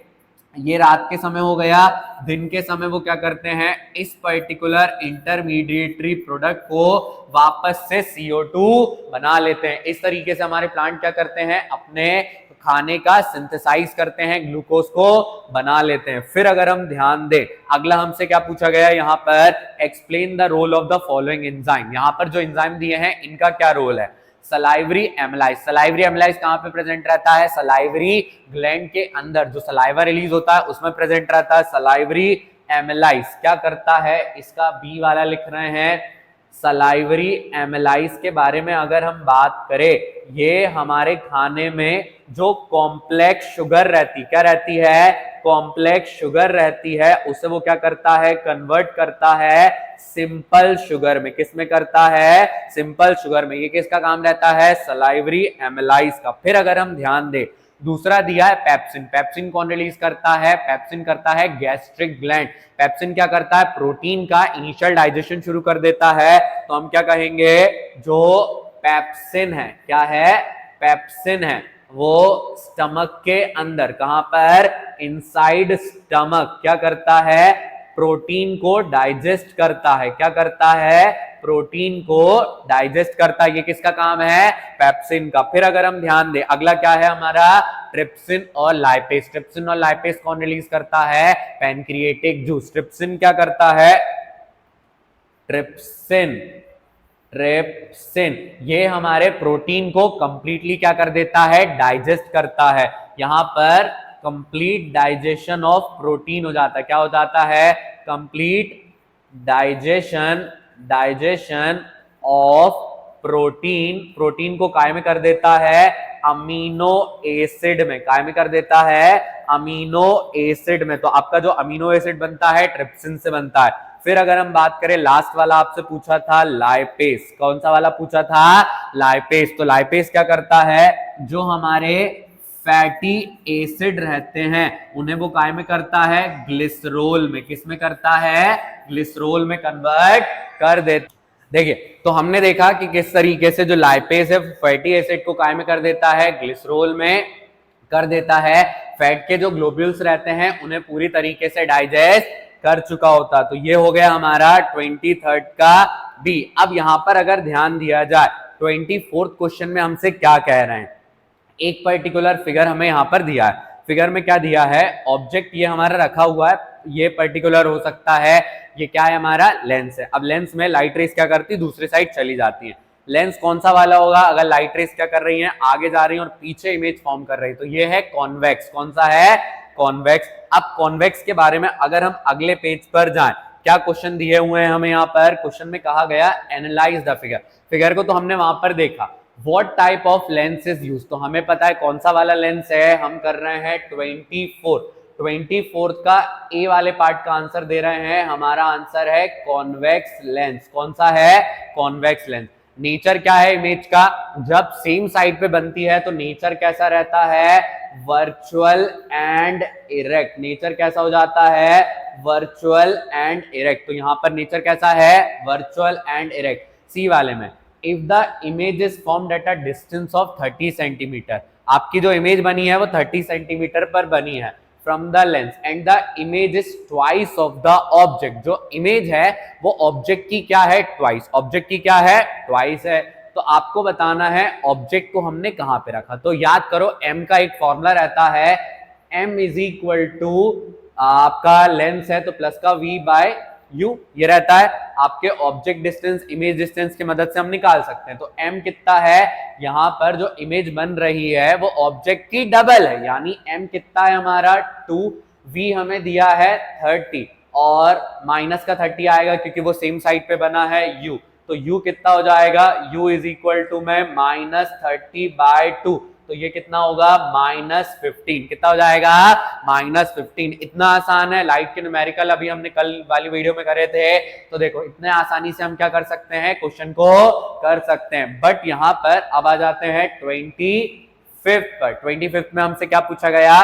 ये रात के समय हो गया, दिन के समय वो क्या करते हैं, इस पर्टिकुलर इंटरमीडिएटरी प्रोडक्ट को वापस से CO2 बना लेते हैं। इस तरीके से हमारे प्लांट क्या करते हैं, अपने खाने का सिंथेसाइज करते हैं, ग्लूकोज को बना लेते हैं। फिर अगर हम ध्यान दें, अगला हमसे क्या पूछा गया यहाँ पर, explain the role of the following enzyme. यहाँ पर जो एंजाइम दिए हैं इनका क्या रोल है, सलाइवरी एमिलाइज। सलाइवरी एमिलाइज कहां पे प्रेजेंट रहता है, सलाइवरी ग्लैंड के अंदर जो सलाइवा रिलीज होता है उसमें प्रेजेंट रहता है सलाइवरी एमिलाइज। क्या करता है, इसका बी वाला लिख रहे हैं, सलाइवरी एमिलाइज के बारे में अगर हम बात करें, ये हमारे खाने में जो कॉम्प्लेक्स शुगर रहती, क्या रहती है, कॉम्प्लेक्स शुगर रहती है, उसे वो क्या करता है, कन्वर्ट करता है सिंपल शुगर में। किस में करता है, सिंपल शुगर में। ये किसका काम रहता है, सलाइवरी एमिलाइज का। फिर अगर हम ध्यान दें, दूसरा दिया है पेप्सिन। पेप्सिन कौन रिलीज करता है, पेप्सिन करता है गैस्ट्रिक ग्लैंड। पेप्सिन क्या करता है, प्रोटीन का इनिशियल डाइजेशन शुरू कर देता है। तो हम क्या कहेंगे, जो पेप्सिन है, क्या है, पेप्सिन है, वो स्टमक के अंदर, कहां पर, इनसाइड स्टमक, क्या करता है, प्रोटीन को डाइजेस्ट करता है। क्या करता है, प्रोटीन को डाइजेस्ट करता है। ये किसका काम है, पेप्सिन का। फिर अगर हम ध्यान दें, अगला क्या है हमारा, ट्रिप्सिन और लाइपेज। ट्रिप्सिन और लाइपेज कौन रिलीज करता है, पैनक्रिएटिक जूस। ट्रिप्सिन क्या करता है, ट्रिप्सिन, ट्रिप्सिन ये हमारे प्रोटीन को कंप्लीटली क्या कर देता है, डाइजेस्ट करता है। यहां पर कंप्लीट डाइजेशन ऑफ प्रोटीन हो जाता है। क्या हो जाता है, complete digestion, digestion of protein. Protein को काय में कर देता है, अमीनो एसिड में। काय में कर देता है, अमीनो एसिड में। तो आपका जो अमीनो एसिड बनता है ट्रिप्सिन से बनता है। फिर अगर हम बात करें, लास्ट वाला आपसे पूछा था लाइपेज। कौन सा वाला पूछा था, लाइपेज। तो लाइपेज क्या करता है, जो हमारे फैटी एसिड रहते हैं उन्हें वो काय में करता है, ग्लिसरोल में। किस में करता है, ग्लिसरोल में कन्वर्ट कर देता। देखिए, तो हमने देखा कि किस तरीके से जो लाइपेज है फैटी एसिड को काय में कर देता है, ग्लिसरोल में कर देता है। फैट के जो ग्लोब्यूल्स रहते हैं उन्हें पूरी तरीके से डाइजेस्ट कर चुका होता। तो ये हो गया हमारा 23rd का बी। अब यहां पर अगर ध्यान दिया जाए, 24th क्वेश्चन में हमसे क्या कह रहे हैं, एक पर्टिकुलर फिगर हमें यहां पर दिया है। फिगर में क्या दिया है, ऑब्जेक्ट ये हमारा रखा हुआ है, ये पर्टिकुलर हो सकता है, ये क्या है हमारा, लेंस है। अब लेंस में लाइट रेस क्या करती है, दूसरी साइड चली जाती है। लेंस कौन सा वाला होगा, अगर लाइट रेस क्या कर रही है, आगे जा रही है और पीछे इमेज फॉर्म कर रही है, तो ये है कॉन्वेक्स। कौन सा है, कॉन्वेक्स। अब कॉन्वेक्स के बारे में अगर हम अगले पेज पर जाएं, क्या क्वेश्चन दिए हुए हैं हमें यहाँ पर, क्वेश्चन में कहा गया एनालाइज द फिगर। फिगर को तो हमने वहां पर देखा, what type of lens is use, तो हमें पता है कौन सा वाला लेंस है, हम कर रहे हैं 24th का ए वाले पार्ट का आंसर दे रहे हैं। हमारा आंसर है कॉन्वेक्स लेंस। कौन सा है, कॉन्वेक्स लेंस। नेचर क्या है इमेज का, जब सेम साइड पे बनती है तो नेचर कैसा रहता है, वर्चुअल एंड इरेक्ट। नेचर कैसा हो जाता है, वर्चुअल एंड इरेक्ट। तो यहाँ पर नेचर कैसा है, वर्चुअल एंड इरेक्ट। सी वाले में if the image is formed at a distance of 30 centimetre, आपकी जो इमेज बनी है वो 30 सेंटीमीटर पर बनी है from the lens and the image is twice of the object, जो इमेज है वो ऑब्जेक्ट की क्या है, ट्वाइस, ऑब्जेक्ट की क्या है, ट्वाइस है। तो आपको बताना है ऑब्जेक्ट को हमने कहां पे रखा। तो याद करो m का एक फॉर्मूला रहता है, m इज इक्वल टू आपका लेंस है तो प्लस का v बाय u, ये रहता है। आपके ऑब्जेक्ट डिस्टेंस इमेज डिस्टेंस की मदद से हम निकाल सकते हैं। तो m कितना है, यहां पर जो इमेज बन रही है वो ऑब्जेक्ट की डबल है, यानी m कितना है हमारा 2, v हमें दिया है 30 और माइनस का 30 आएगा क्योंकि वो सेम साइड पे बना है u। तो u कितना हो जाएगा, u इज इक्वल टू में -30/2, तो ये कितना होगा -15, कितना हो जाएगा -15। इतना आसान है, लाइट के न्यूमेरिकल अभी हमने कल वाली वीडियो में करे थे। तो देखो इतने आसानी से हम क्या कर सकते हैं, क्वेश्चन को कर सकते हैं। बट यहाँ पर अब आ जाते हैं 25th पर। 25th में हमसे क्या पूछा गया,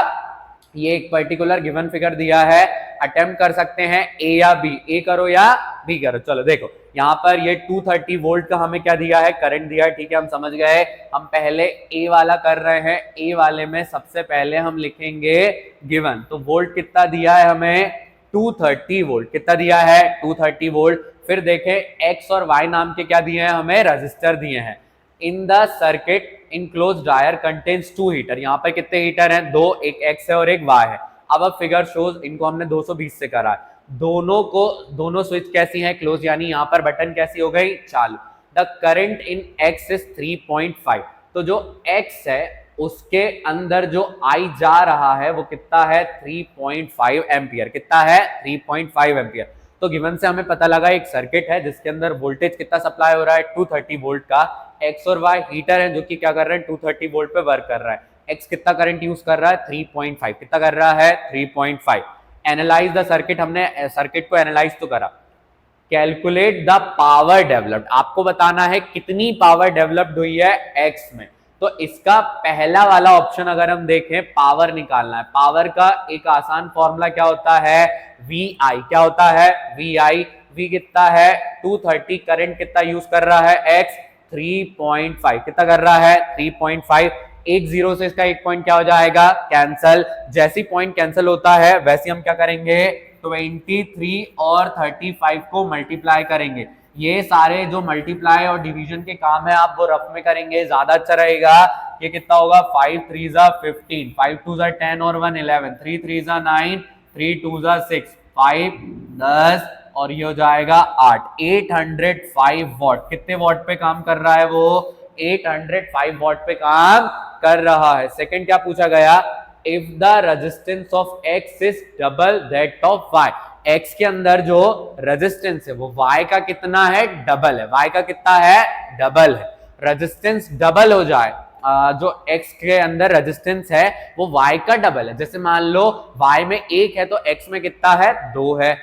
ये एक पर्टिकुलर गिवन फिगर दिया है, अटेम्प्ट कर सकते हैं ए या बी, ए करो या बी करो। चलो देखो यहाँ पर ये 230 वोल्ट का हमें क्या दिया है, करंट दिया है, ठीक है हम समझ गए। हम पहले ए वाला कर रहे हैं, ए वाले में सबसे पहले हम लिखेंगे गिवन। तो वोल्ट कितना दिया है हमें, 230 वोल्ट, कितना दिया है 230 वोल्ट। फिर देखें एक्स और वाई नाम के क्या दिए हैं हमें, रजिस्टर दिए हैं। In the circuit enclosed wire contains 2 heater, यहाँ पर कितने हीटर हैं, 2, एक एक्स है और एक वाई है। अब फिगर शोज, इनको हमने 220 से करा है, दोनों स्विच कैसी हैं, क्लोज, यानी यहाँ पर बटन कैसी हो गई, चालू। The current in x is 3.5, तो जो एक्स है उसके अंदर जो आई जा रहा है वो कितना है 3.5 एम्पियर, कितना है 3.5 एम्पियर। तो गिवन से हमें पता लगा एक सर्किट है जिसके अंदर वोल्टेज कितना सप्लाई हो रहा है 230 वोल्ट का। एक्स और वाई हीटर है जो कि क्या कर रहे हैं 230 वोल्ट पे वर्क कर रहा है। एक्स कितना करंट यूज कर रहा है 3.5, कितना कर रहा है 3.5। एनालाइज द सर्किट, हमने सर्किट को एनालाइज तो करा। कैलकुलेट द पावर डेवलप्ड, आपको बताना है कितनी पावर डेवलप्ड हुई है एक्स में। तो इसका पहला वाला ऑप्शन अगर हम देखें, पावर निकालना है। पावर का एक आसान फॉर्मूला क्या होता है, वी आई, क्या होता है वी आई। वी कितना है 230, करंट कितना यूज कर रहा है एक्स 3.5, कितना कर रहा है 3.5। एक जीरो से इसका एक पॉइंट क्या हो जाएगा, कैंसल। जैसी पॉइंट कैंसल होता है वैसे हम क्या करेंगे 23 और 35 को मल्टीप्लाई करेंगे। ये सारे जो मल्टीप्लाई और डिवीजन के काम है आप वो रफ में करेंगे, ज्यादा अच्छा रहेगा। ये कितना होगा 5 3 15, 5 2 10 और 1 11, 3 3 9, 3 2 6, 5 10 और ये हो जाएगा 8। 805 वॉट, कितने वॉट पे काम कर रहा है वो, 805 वॉट पे काम कर रहा है। सेकंड क्या पूछा गया, if the resistance of X is double that of Y, X के अंदर जो रेजिस्टेंस है वो वाई का कितना है, डबल है। वाई का कितना है, डबल है। रेजिस्टेंस डबल हो जाए, जो एक्स के अंदर रेजिस्टेंस है वो वाई का डबल है। जैसे मान लो वाई में 1 है तो एक्स में कितना है 2 है।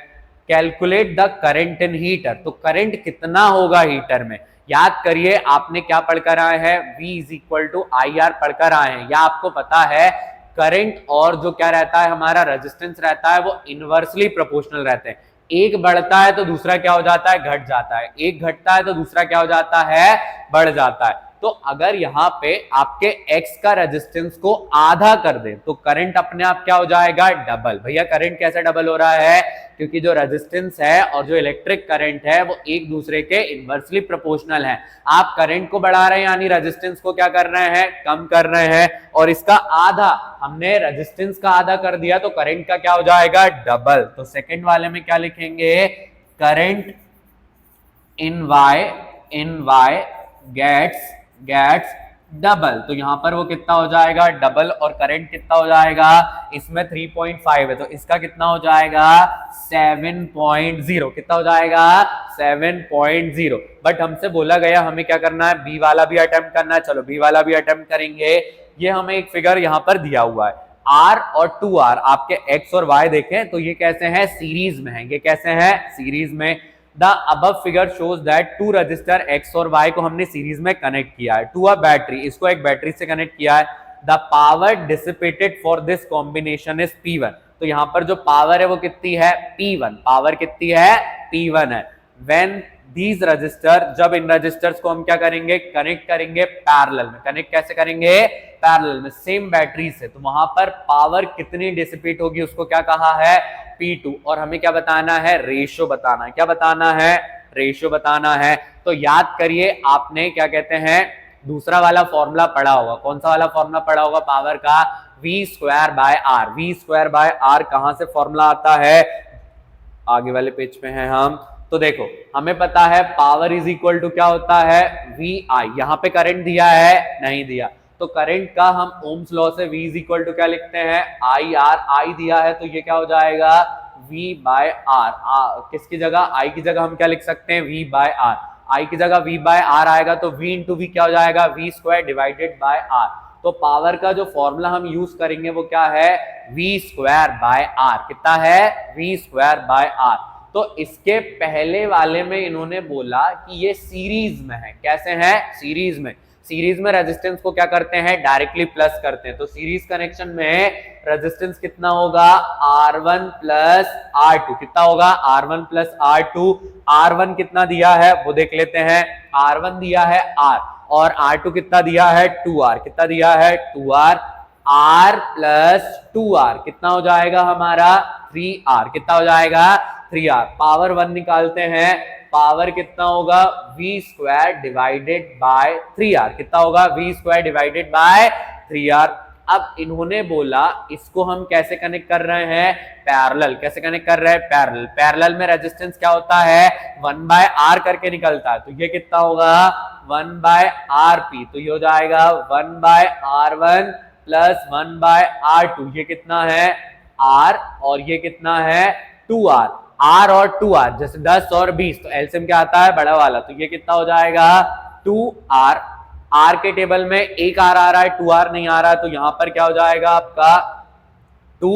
Calculate the current in heater, तो करंट कितना होगा हीटर में। याद करिए आपने क्या पढ़कर आए हैं, V is equal to I R पढ़कर आए हैं, या आपको पता है करंट और जो क्या रहता है हमारा रेजिस्टेंस रहता है वो इनवर्सली प्रोपोर्शनल रहते हैं। एक बढ़ता है तो दूसरा क्या हो जाता है, घट जाता है। एक घटता है तो दूसरा क्या हो जाता है, बढ़ जाता है। तो अगर यहाँ पे आपके x का रेजिस्टेंस को आधा कर दे तो करंट अपने आप क्या हो जाएगा, डबल। भैया करंट कैसे डबल हो रहा है, क्योंकि जो रेजिस्टेंस है और जो इलेक्ट्रिक करंट है वो एक दूसरे के इनवर्सली प्रोपोर्शनल है। आप करंट को बढ़ा रहे हैं यानी रेजिस्टेंस को क्या कर रहे हैं, कम कर रहे हैं, और इसका आधा हमने रेजिस्टेंस का आधा कर दिया तो करंट का क्या हो जाएगा, डबल। तो सेकंड वाले में क्या लिखेंगे, current in Y gets double. तो यहां पर वो कितना हो जाएगा, डबल, और करंट कितना हो जाएगा, इसमें 3.5 है तो इसका कितना हो जाएगा 7.0, कितना हो जाएगा 7.0। बट हमसे बोला गया हमें क्या करना है, बी वाला भी अटेम्प्ट करना है। चलो बी वाला भी अटेम्प्ट करेंगे। ये हमें एक फिगर यहां पर दिया हुआ है, R और 2R, आपके X और Y देखें तो ये कैसे हैं, सीरीज में है। ये कैसे हैं, सीरीज में। The above figure shows that two register X और Y को हमने सीरीज में कनेक्ट किया है टू अ बैटरी, इसको एक बैटरी से कनेक्ट किया है। The power dissipated for this combination is P1, तो यहाँ पर जो पावर है वो कितनी है, P1, पावर कितनी है, P1 है। व्हेन दीज रजिस्टर, जब इन रजिस्टर्स को हम क्या करेंगे, कनेक्ट करेंगे पैरेलल में। कनेक्ट कैसे करेंगे, पैरेलल में, सेम बैटरी से, तो वहां पर पावर कितनी डिसिपेट होगी उसको क्या कहा है, P2। और हमें क्या बताना है, रेशियो बताना है। क्या बताना है, रेशियो बताना है। तो याद करिए आपने क्या कहते हैं दूसरा वाला फॉर्मूला पढ़ा होगा। कौन सा वाला फॉर्मूला पढ़ा होगा पावर का, V²/R। V²/R कहां से फॉर्मूला आता है, आगे वाले पेज पे हैं हम। तो देखो हमें पता है पावर इज इक्वल टू क्या होता है, VI। यहां पे करंट दिया है, नहीं दिया, तो करंट का हम ओम्स लॉ से V इज इक्वल टू क्या लिखते हैं, IR। I दिया है तो ये क्या हो जाएगा, V/R। किसकी जगह, I की जगह हम क्या लिख सकते हैं, V/R। I की जगह V/R आएगा तो V इंटू वी क्या हो जाएगा, V²/R। तो पावर का जो फॉर्मूला हम यूज करेंगे वो क्या है, V²/R। कितना है, V²/R। तो इसके पहले वाले में इन्होंने बोला कि ये सीरीज में है। कैसे है, सीरीज में। सीरीज में रेजिस्टेंस को क्या करते हैं, डायरेक्टली प्लस करते हैं। तो सीरीज कनेक्शन में रेजिस्टेंस कितना होगा, R1 प्लस R2। कितना होगा, R1 प्लस R2। R1 कितना दिया है वो देख लेते हैं, R1 दिया है R, और R2 कितना दिया है, 2R। कितना दिया है, 2R। R प्लस 2R कितना हो जाएगा हमारा, 3R। कितना हो जाएगा, 3R। पावर 1 निकालते हैं, पावर कितना होगा, V² डिवाइडेड बाय 3R। कितना होगा, V² डिवाइडेड बाय 3R। अब इन्होंने बोला इसको हम कैसे कनेक्ट कर रहे हैं, पैरेलल। कैसे कनेक्ट कर रहे हैं, पैरेलल। पैरेलल में रेजिस्टेंस क्या होता है, 1/R करके निकलता है। तो ये कितना होगा, 1/RP। तो ये हो जाएगा 1/R1 प्लस 1/R2। ये कितना है, R, और ये कितना है, 2R। R और 2R जैसे 10 और 20, तो एलसीएम क्या आता है, बड़ा वाला। तो ये कितना हो जाएगा, 2R। R के टेबल में एक R आ रहा है, 2R नहीं आ रहा है, तो यहां पर क्या हो जाएगा आपका 2,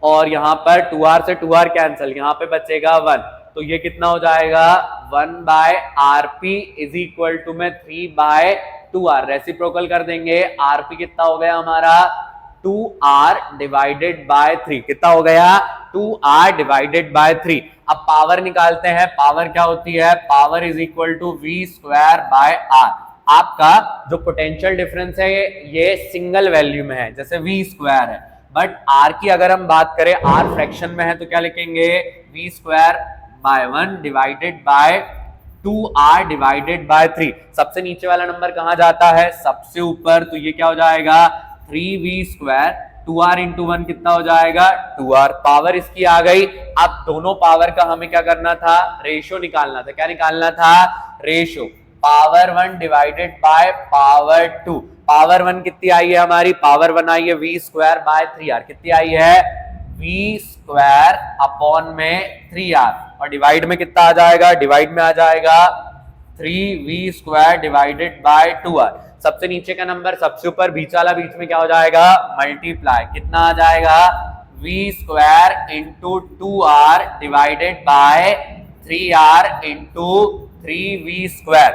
और यहां पर 2R से 2R कैंसिल, यहां पे बचेगा 1। तो ये कितना हो जाएगा, 1/RP इज इक्वल टू में 3/2R। रेसिप्रोकल कर देंगे, RP कितना हो गया हमारा, 2R डिवाइडेड बाय 3। कितना हो गया, 2R डिवाइडेड बाय 3। अब पावर निकालते हैं, पावर क्या होती है, power is equal to V²/R। आपका जो पोटेंशियल डिफरेंस है ये सिंगल वैल्यू में है, जैसे V² है, बट R की अगर हम बात करें, R फ्रैक्शन में है, तो क्या लिखेंगे, V²/1 divided by 2R divided by 3। सबसे नीचे वाला नंबर कहां जाता है, सबसे ऊपर। तो ये क्या हो जाएगा, 3V²। 2R इंटू 1 कितना हो जाएगा, 2R। पावर इसकी आ गई। अब दोनों पावर का हमें क्या करना था, रेशियो निकालना था। क्या निकालना था, ratio. Power 1 divided by power 2। Power 1 कितनी आई है हमारी, पावर 1 आई है V²/3R। कितनी आई है, V² अपॉन में 3R, और डिवाइड में कितना आ जाएगा, डिवाइड में आ जाएगा 3V² डिवाइडेड बाय 2R। सबसे नीचे का नंबर सबसे ऊपर, बीच वाला बीच में क्या हो जाएगा, मल्टीप्लाई। कितना आ जाएगा, V² into 2R divided by 3R into 3V²।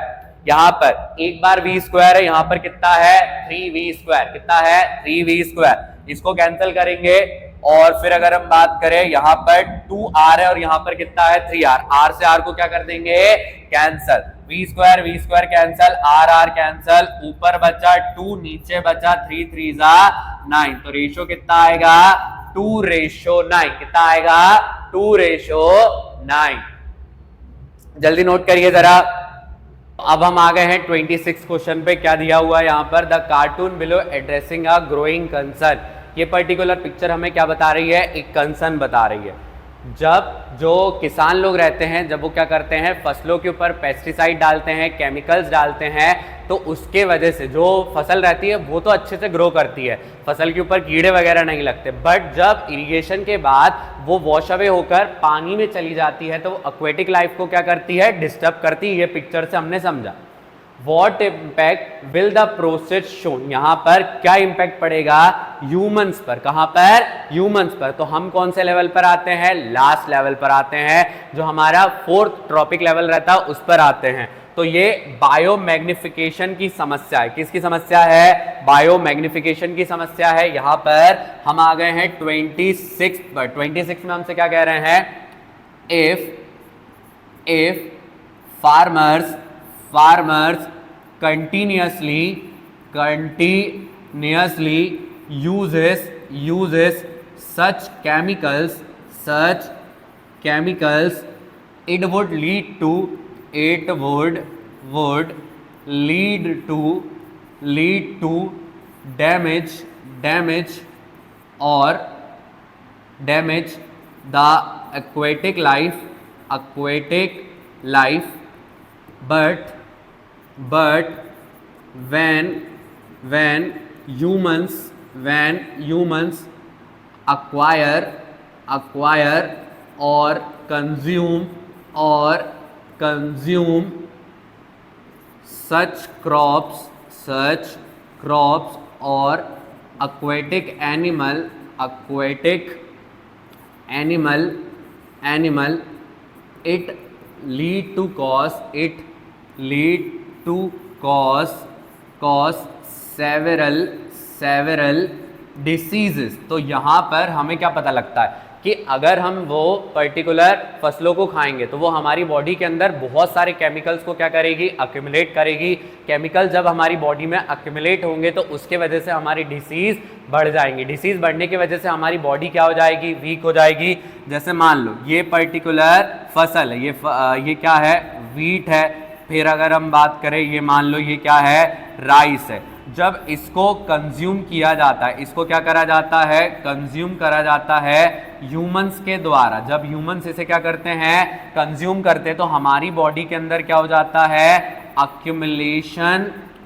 यहां पर एक बार V² है, यहां पर कितना है, 3V²। कितना है, 3V²। इसको कैंसिल करेंगे, और फिर अगर हम बात करें यहां पर 2R है और यहां पर कितना है, 3R। R से R को क्या कर देंगे, cancel. V² cancel, R cancel, ऊपर बचा 2, नीचे बचा 3, 3 जा 9। तो रेशियो कितना आएगा, 2:9। कितना आएगा, 2:9। जल्दी नोट करिए जरा। अब हम आ गए हैं 26 क्वेश्चन पे। क्या दिया हुआ है यहाँ पर, the cartoon below addressing a growing concern. ये पर्टिकुलर पिक्चर हमें क्या बता रही है, एक कंसर्न बता रही है। जब जो किसान लोग रहते हैं, जब वो क्या करते हैं, फसलों के ऊपर पेस्टिसाइड डालते हैं, केमिकल्स डालते हैं, तो उसके वजह से जो फसल रहती है वो तो अच्छे से ग्रो करती है, फसल के ऊपर कीड़े वगैरह नहीं लगते। बट जब इरिगेशन के बाद वो वॉश अवे होकर पानी में चली जाती है, तो वो एक्वेटिक लाइफ को क्या करती है, डिस्टर्ब करती है। ये पिक्चर से हमने समझा। What impact will the process shown? यहां पर क्या इंपैक्ट पड़ेगा, ह्यूमंस पर। कहां पर, ह्यूमंस पर। तो हम कौन से लेवल पर आते हैं, लास्ट लेवल पर आते हैं, जो हमारा 4th ट्रॉपिक लेवल रहता है उस पर आते हैं। तो ये बायोमैग्निफिकेशन की समस्या है। किसकी समस्या है? बायोमैग्निफिकेशन की समस्या है। यहां पर हम आ गए हैं 26 पर। 26 में हमसे क्या कह रहे हैं? If farmers continuously uses such chemicals, it would lead to damage the aquatic life, but when humans acquire or consume such crops or aquatic animal, it lead to cause several diseases। तो यहां पर हमें क्या पता लगता है कि अगर हम वो पर्टिकुलर फसलों को खाएंगे तो वो हमारी बॉडी के अंदर बहुत सारे केमिकल्स को क्या करेगी? अक्यूमुलेट करेगी। केमिकल जब हमारी बॉडी में अक्यूमुलेट होंगे तो उसके वजह से हमारी डिसीज बढ़ जाएंगी। डिसीज बढ़ने की वजह से हमारी बॉडी क्या हो जाएगी? वीक हो जाएगी। जैसे मान लो ये पर्टिकुलर फसल है, ये क्या है? वीट है। फिर अगर हम बात करें, ये मान लो ये क्या है? राइस है। जब इसको कंज्यूम किया जाता है, इसको क्या करा जाता है? कंज्यूम करा जाता है ह्यूमंस के द्वारा। जब ह्यूमंस इसे क्या करते हैं? कंज्यूम करते हैं, तो हमारी बॉडी के अंदर क्या हो जाता है?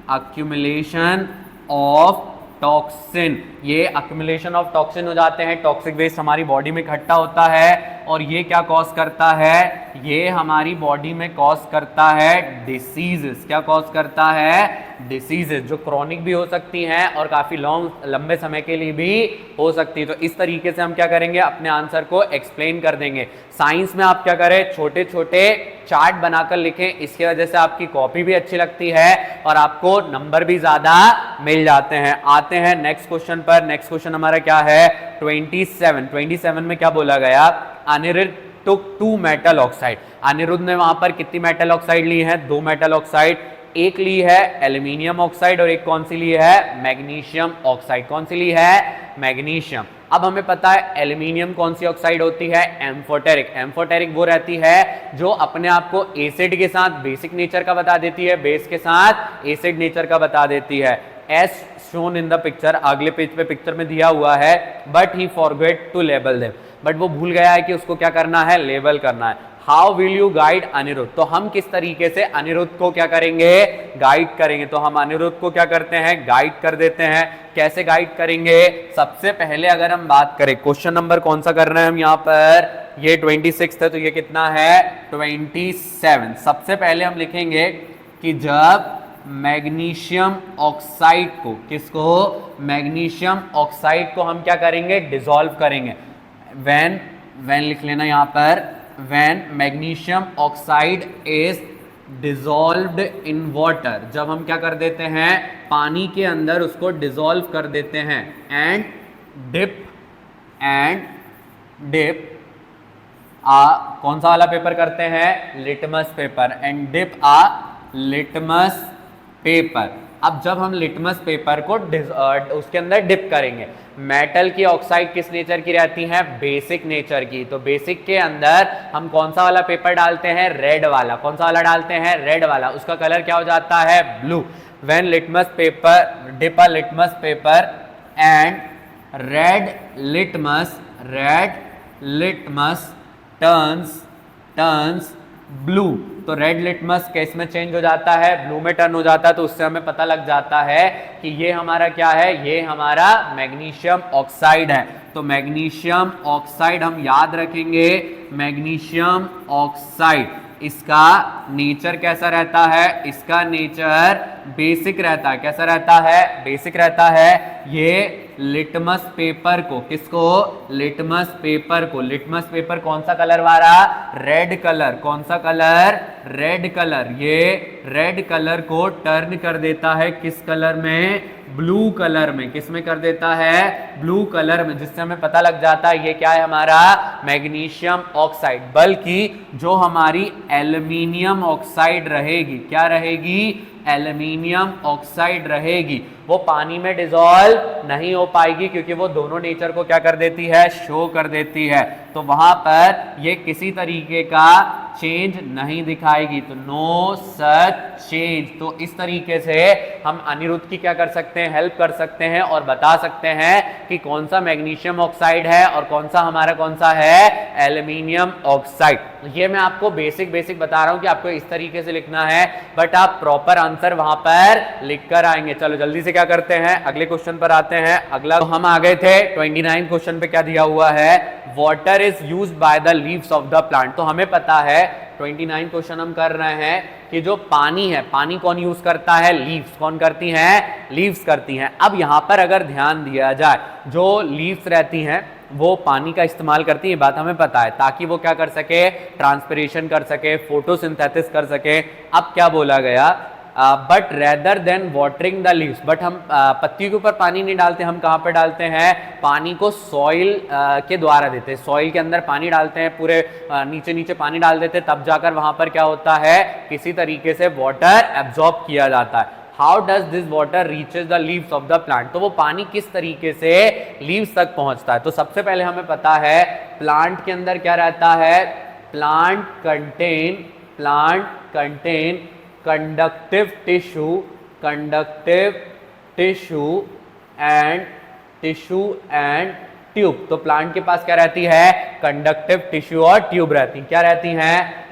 Accumulation of toxin. ये अक्यूमुलेशन ऑफ टॉक्सिन हो जाते हैं। टॉक्सिक वेस्ट हमारी बॉडी में इकट्ठा होता है और ये क्या कॉज करता है? ये हमारी बॉडी में कॉज करता है डिसीजेस। क्या कॉज करता है? डिसीजेस, जो क्रॉनिक भी हो सकती हैं और काफी लंबे समय के लिए भी हो सकती है। तो इस तरीके से हम क्या करेंगे? अपने आंसर को एक्सप्लेन कर देंगे। साइंस में आप क्या करें? छोटे छोटे चार्ट बनाकर लिखें। इसकी वजह से आपकी कॉपी भी अच्छी लगती है और आपको नंबर भी ज्यादा मिल जाते हैं। आते हैं नेक्स्ट क्वेश्चन पर। नेक्स्ट क्वेश्चन हमारा क्या है? 27 में क्या बोला गया? Anirudh took 2 metal oxide. Anirudh ने वहां पर कितनी मेटल ऑक्साइड ली है? 2 मेटल ऑक्साइड। एक ली है एल्यूमिनियम ऑक्साइड और एक कौन सी ली है? Magnesium oxide. कौन सी ली है? मैग्नीशियम। अब हमें पता है एल्यूमिनियम कौन सी ऑक्साइड होती है? एम्फोटेरिक। एम्फोटेरिक वो रहती है जो अपने आप को एसिड के साथ बेसिक नेचर का बता देती है, बेस के साथ एसिड नेचर का बता देती है। As shown in the picture, अगले पेज पे पिक्चर में दिया हुआ है, but he forget to label them. But वो भूल गया है कि उसको क्या करना है? लेबल करना है। How will you guide Anirudh? तो हम किस तरीके से अनिरुद्ध को क्या करेंगे? गाइड करेंगे। तो हम अनिरुद्ध को क्या करते हैं? गाइड कर देते हैं। कैसे गाइड करेंगे? सबसे पहले अगर हम बात करें, क्वेश्चन नंबर कौन सा कर रहे हैं हम यहाँ पर? ये 26 है, तो ये कितना है? 27। सबसे पहले हम लिखेंगे कि जब मैग्नीशियम ऑक्साइड को, किसको? मैग्नीशियम ऑक्साइड को हम क्या करेंगे? डिसॉल्व करेंगे। व्हेन लिख लेना यहाँ पर, when magnesium oxide is dissolved in water. जब हम क्या कर देते हैं? पानी के अंदर उसको डिसॉल्व कर देते हैं। एंड डिप कौन सा वाला पेपर करते हैं? Litmus paper. And dip litmus paper. अब जब हम लिटमस पेपर को उसके अंदर डिप करेंगे, मेटल की ऑक्साइड किस नेचर की रहती है? बेसिक नेचर की। तो बेसिक के अंदर हम कौन सा वाला पेपर डालते हैं? रेड वाला। कौन सा वाला डालते हैं? रेड वाला। उसका कलर क्या हो जाता है? Blue. When litmus paper, dip a litmus paper and red litmus turns blue. तो रेड लिटमस किस में चेंज हो जाता है? ब्लू में टर्न हो जाता है। तो उससे हमें पता लग जाता है कि ये हमारा क्या है? ये हमारा मैग्नीशियम ऑक्साइड है। तो मैग्नीशियम ऑक्साइड हम याद रखेंगे। मैग्नीशियम ऑक्साइड, इसका नेचर कैसा रहता है? इसका नेचर बेसिक रहता है। कैसा रहता है? बेसिक रहता है। ये लिटमस पेपर को, किसको? लिटमस पेपर को। लिटमस पेपर कौन सा कलर वाला? Red colour. कौन सा कलर? Red colour. ये रेड कलर को टर्न कर देता है किस कलर में? ब्लू कलर में। किस में कर देता है? ब्लू कलर में, जिससे हमें पता लग जाता है ये क्या है हमारा? Magnesium oxide. बल्कि जो हमारी एल्युमिनियम ऑक्साइड रहेगी, क्या रहेगी? एल्युमिनियम ऑक्साइड रहेगी, वो पानी में डिसॉल्व नहीं हो पाएगी, क्योंकि वो दोनों नेचर को क्या कर देती है? शो कर देती है। तो वहां पर ये किसी तरीके का चेंज नहीं दिखाएगी। तो नो सच चेंज। तो इस तरीके से हम अनिरुद्ध की क्या कर सकते हैं? हेल्प कर सकते हैं और बता सकते हैं कि कौन सा मैग्नीशियम ऑक्साइड है और कौन सा हमारा कौन सा है? Aluminium oxide. ये मैं आपको बेसिक बता रहा हूं कि आपको इस तरीके से लिखना है, बट आप प्रॉपर आंसर वहां पर लिख कर आएंगे। चलो जल्दी से क्या करते हैं, अगले क्वेश्चन पर आते हैं। अगला तो हम आ गए थे 29 क्वेश्चन पे। क्या दिया हुआ है? Water is use by the leaves of the plant. तो हमें पता है 29 क्वेश्चन हम कर रहे हैं कि जो पानी है, पानी कौन यूज करता है? लीव्स। कौन करती हैं? लीव्स करती हैं। अब यहां पर अगर ध्यान दिया जाए, जो लीव्स रहती हैं वो पानी का इस्तेमाल करती है, बात हमें पता है, ताकि वो क्या कर सके? ट्रांसपिरेशन कर सके, फोटोसिंथेसिस कर सके। अब क्या बोला गया? But rather than watering the leaves, but हम पत्ती के ऊपर पानी नहीं डालते, हम कहाँ पर डालते हैं? पानी को सॉइल के द्वारा देते हैं। सॉइल के अंदर पानी डालते हैं, पूरे नीचे नीचे पानी डाल देते हैं, तब जाकर वहां पर क्या होता है? किसी तरीके से वाटर एब्जॉर्ब किया जाता है। How does this water reaches the leaves of the plant? तो वो पानी किस तरीके से लीव्स तक पहुंचता है? तो सबसे पहले हमें पता है प्लांट के अंदर क्या रहता है? Plant contain conductive tissue and tube. तो प्लांट के पास क्या रहती है? कंडक्टिव टिश्यू और ट्यूब रहती। क्या रहती हैं?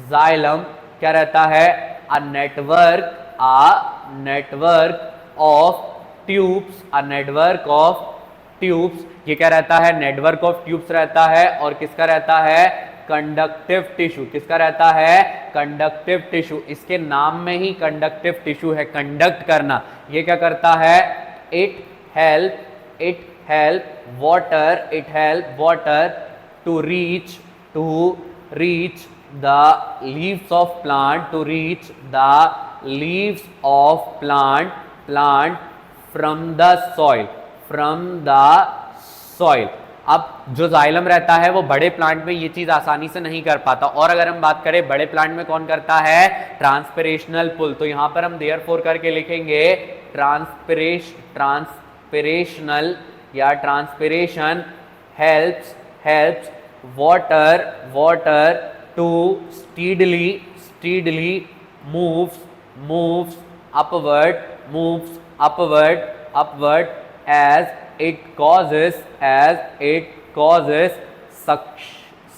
जाइलम क्या रहता है? a network of tubes। ये क्या रहता है? नेटवर्क ऑफ ट्यूब्स रहता है। और किसका रहता है? Conductive tissue. किसका रहता है? Conductive tissue. इसके नाम में ही कंडक्टिव टिश्यू है, कंडक्ट करना। ये क्या करता है? It help water to reach the leaves of plant from the soil। अब जो जाइलम रहता है वो बड़े प्लांट में ये चीज आसानी से नहीं कर पाता। और अगर हम बात करें बड़े प्लांट में कौन करता है? ट्रांसपिरेशनल पुल। तो यहां पर हम देयरफॉर करके लिखेंगे ट्रांसपिरेशनल या transpiration helps water to steadily moves upward as it causes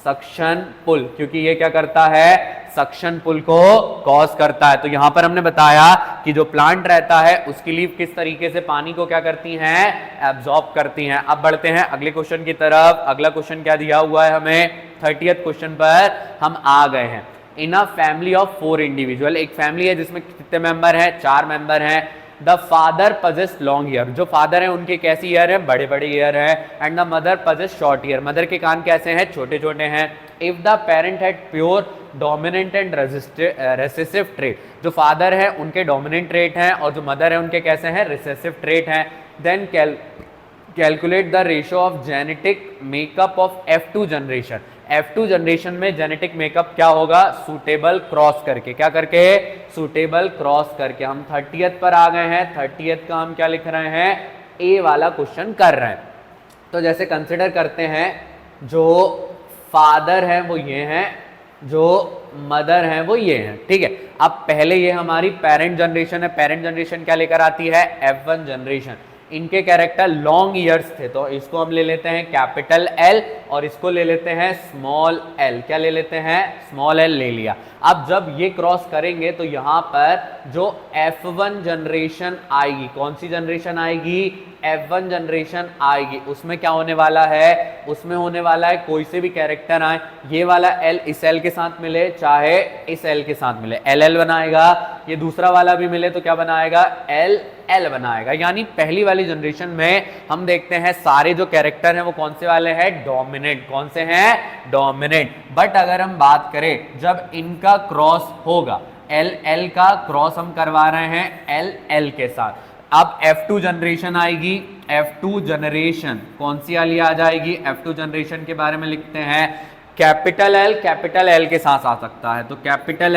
suction pull। क्योंकि ये क्या करता है? सक्शन पुल को कॉज करता है। तो यहां पर हमने बताया कि जो प्लांट रहता है उसकी लीफ किस तरीके से पानी को क्या करती हैं? एब्जॉर्ब करती हैं। अब बढ़ते हैं अगले क्वेश्चन की तरफ। अगला क्वेश्चन क्या दिया हुआ है हमें? 30th क्वेश्चन पर हम आ गए हैं। इन अ फैमिली ऑफ 4 इंडिविजुअल, एक फैमिली है जिसमें कितने मेंबर हैं? 4 मेंबर हैं। The father possess long year. जो फादर है उनके कैसे ईयर है? बड़े बड़े ईयर है। And the mother possess short year. Mother के कान कैसे हैं? छोटे छोटे हैं। If the parent had pure dominant and recessive trait, जो फादर है उनके डोमिनेंट ट्रेट हैं और जो मदर है उनके कैसे हैं? रिसेसिव ट्रेट हैं। Then calculate the ratio of genetic makeup of F2 generation. F2 generation में जेनेटिक मेकअप क्या होगा? सूटेबल क्रॉस करके। क्या करके? सूटेबल क्रॉस करके। हम 30th पर आ गए हैं। 30th का हम क्या लिख रहे हैं? ए वाला क्वेश्चन कर रहे हैं। तो जैसे कंसिडर करते हैं, जो फादर है वो ये हैं, जो मदर है वो ये हैं। ठीक है। अब पहले ये हमारी पेरेंट जनरेशन है। पेरेंट जनरेशन क्या लेकर आती है? F1 generation. इनके कैरेक्टर लॉन्ग ईयर्स थे, तो इसको हम ले लेते हैं कैपिटल L और इसको ले लेते हैं स्मॉल l। क्या ले लेते हैं? स्मॉल l ले लिया। अब जब ये क्रॉस करेंगे तो यहां पर जो F1 जनरेशन आएगी, कौन सी जनरेशन आएगी? F1 जनरेशन आएगी उसमें क्या होने वाला है, उसमें होने वाला है कोई से भी कैरेक्टर आए, ये वाला L इस L के साथ मिले चाहे इस L के साथ मिले, LL बनाएगा, ये दूसरा वाला भी मिले तो क्या बनाएगा, LL बनाएगा। यानी पहली वाली जनरेशन में हम देखते हैं सारे जो कैरेक्टर हैं वो कौन से वाले हैं, डोमिनेंट। कौन से हैं, डोमिनेंट। बट अगर हम बात करें जब इनका क्रॉस होगा, LL का क्रॉस हम करवा रहे हैं LL के साथ, अब F2 जनरेशन आएगी, F2 जनरेशन कौन सी वाली आ जाएगी, F2 जनरेशन के बारे में लिखते हैं कैपिटल L के साथ आ सकता है, तो कैपिटल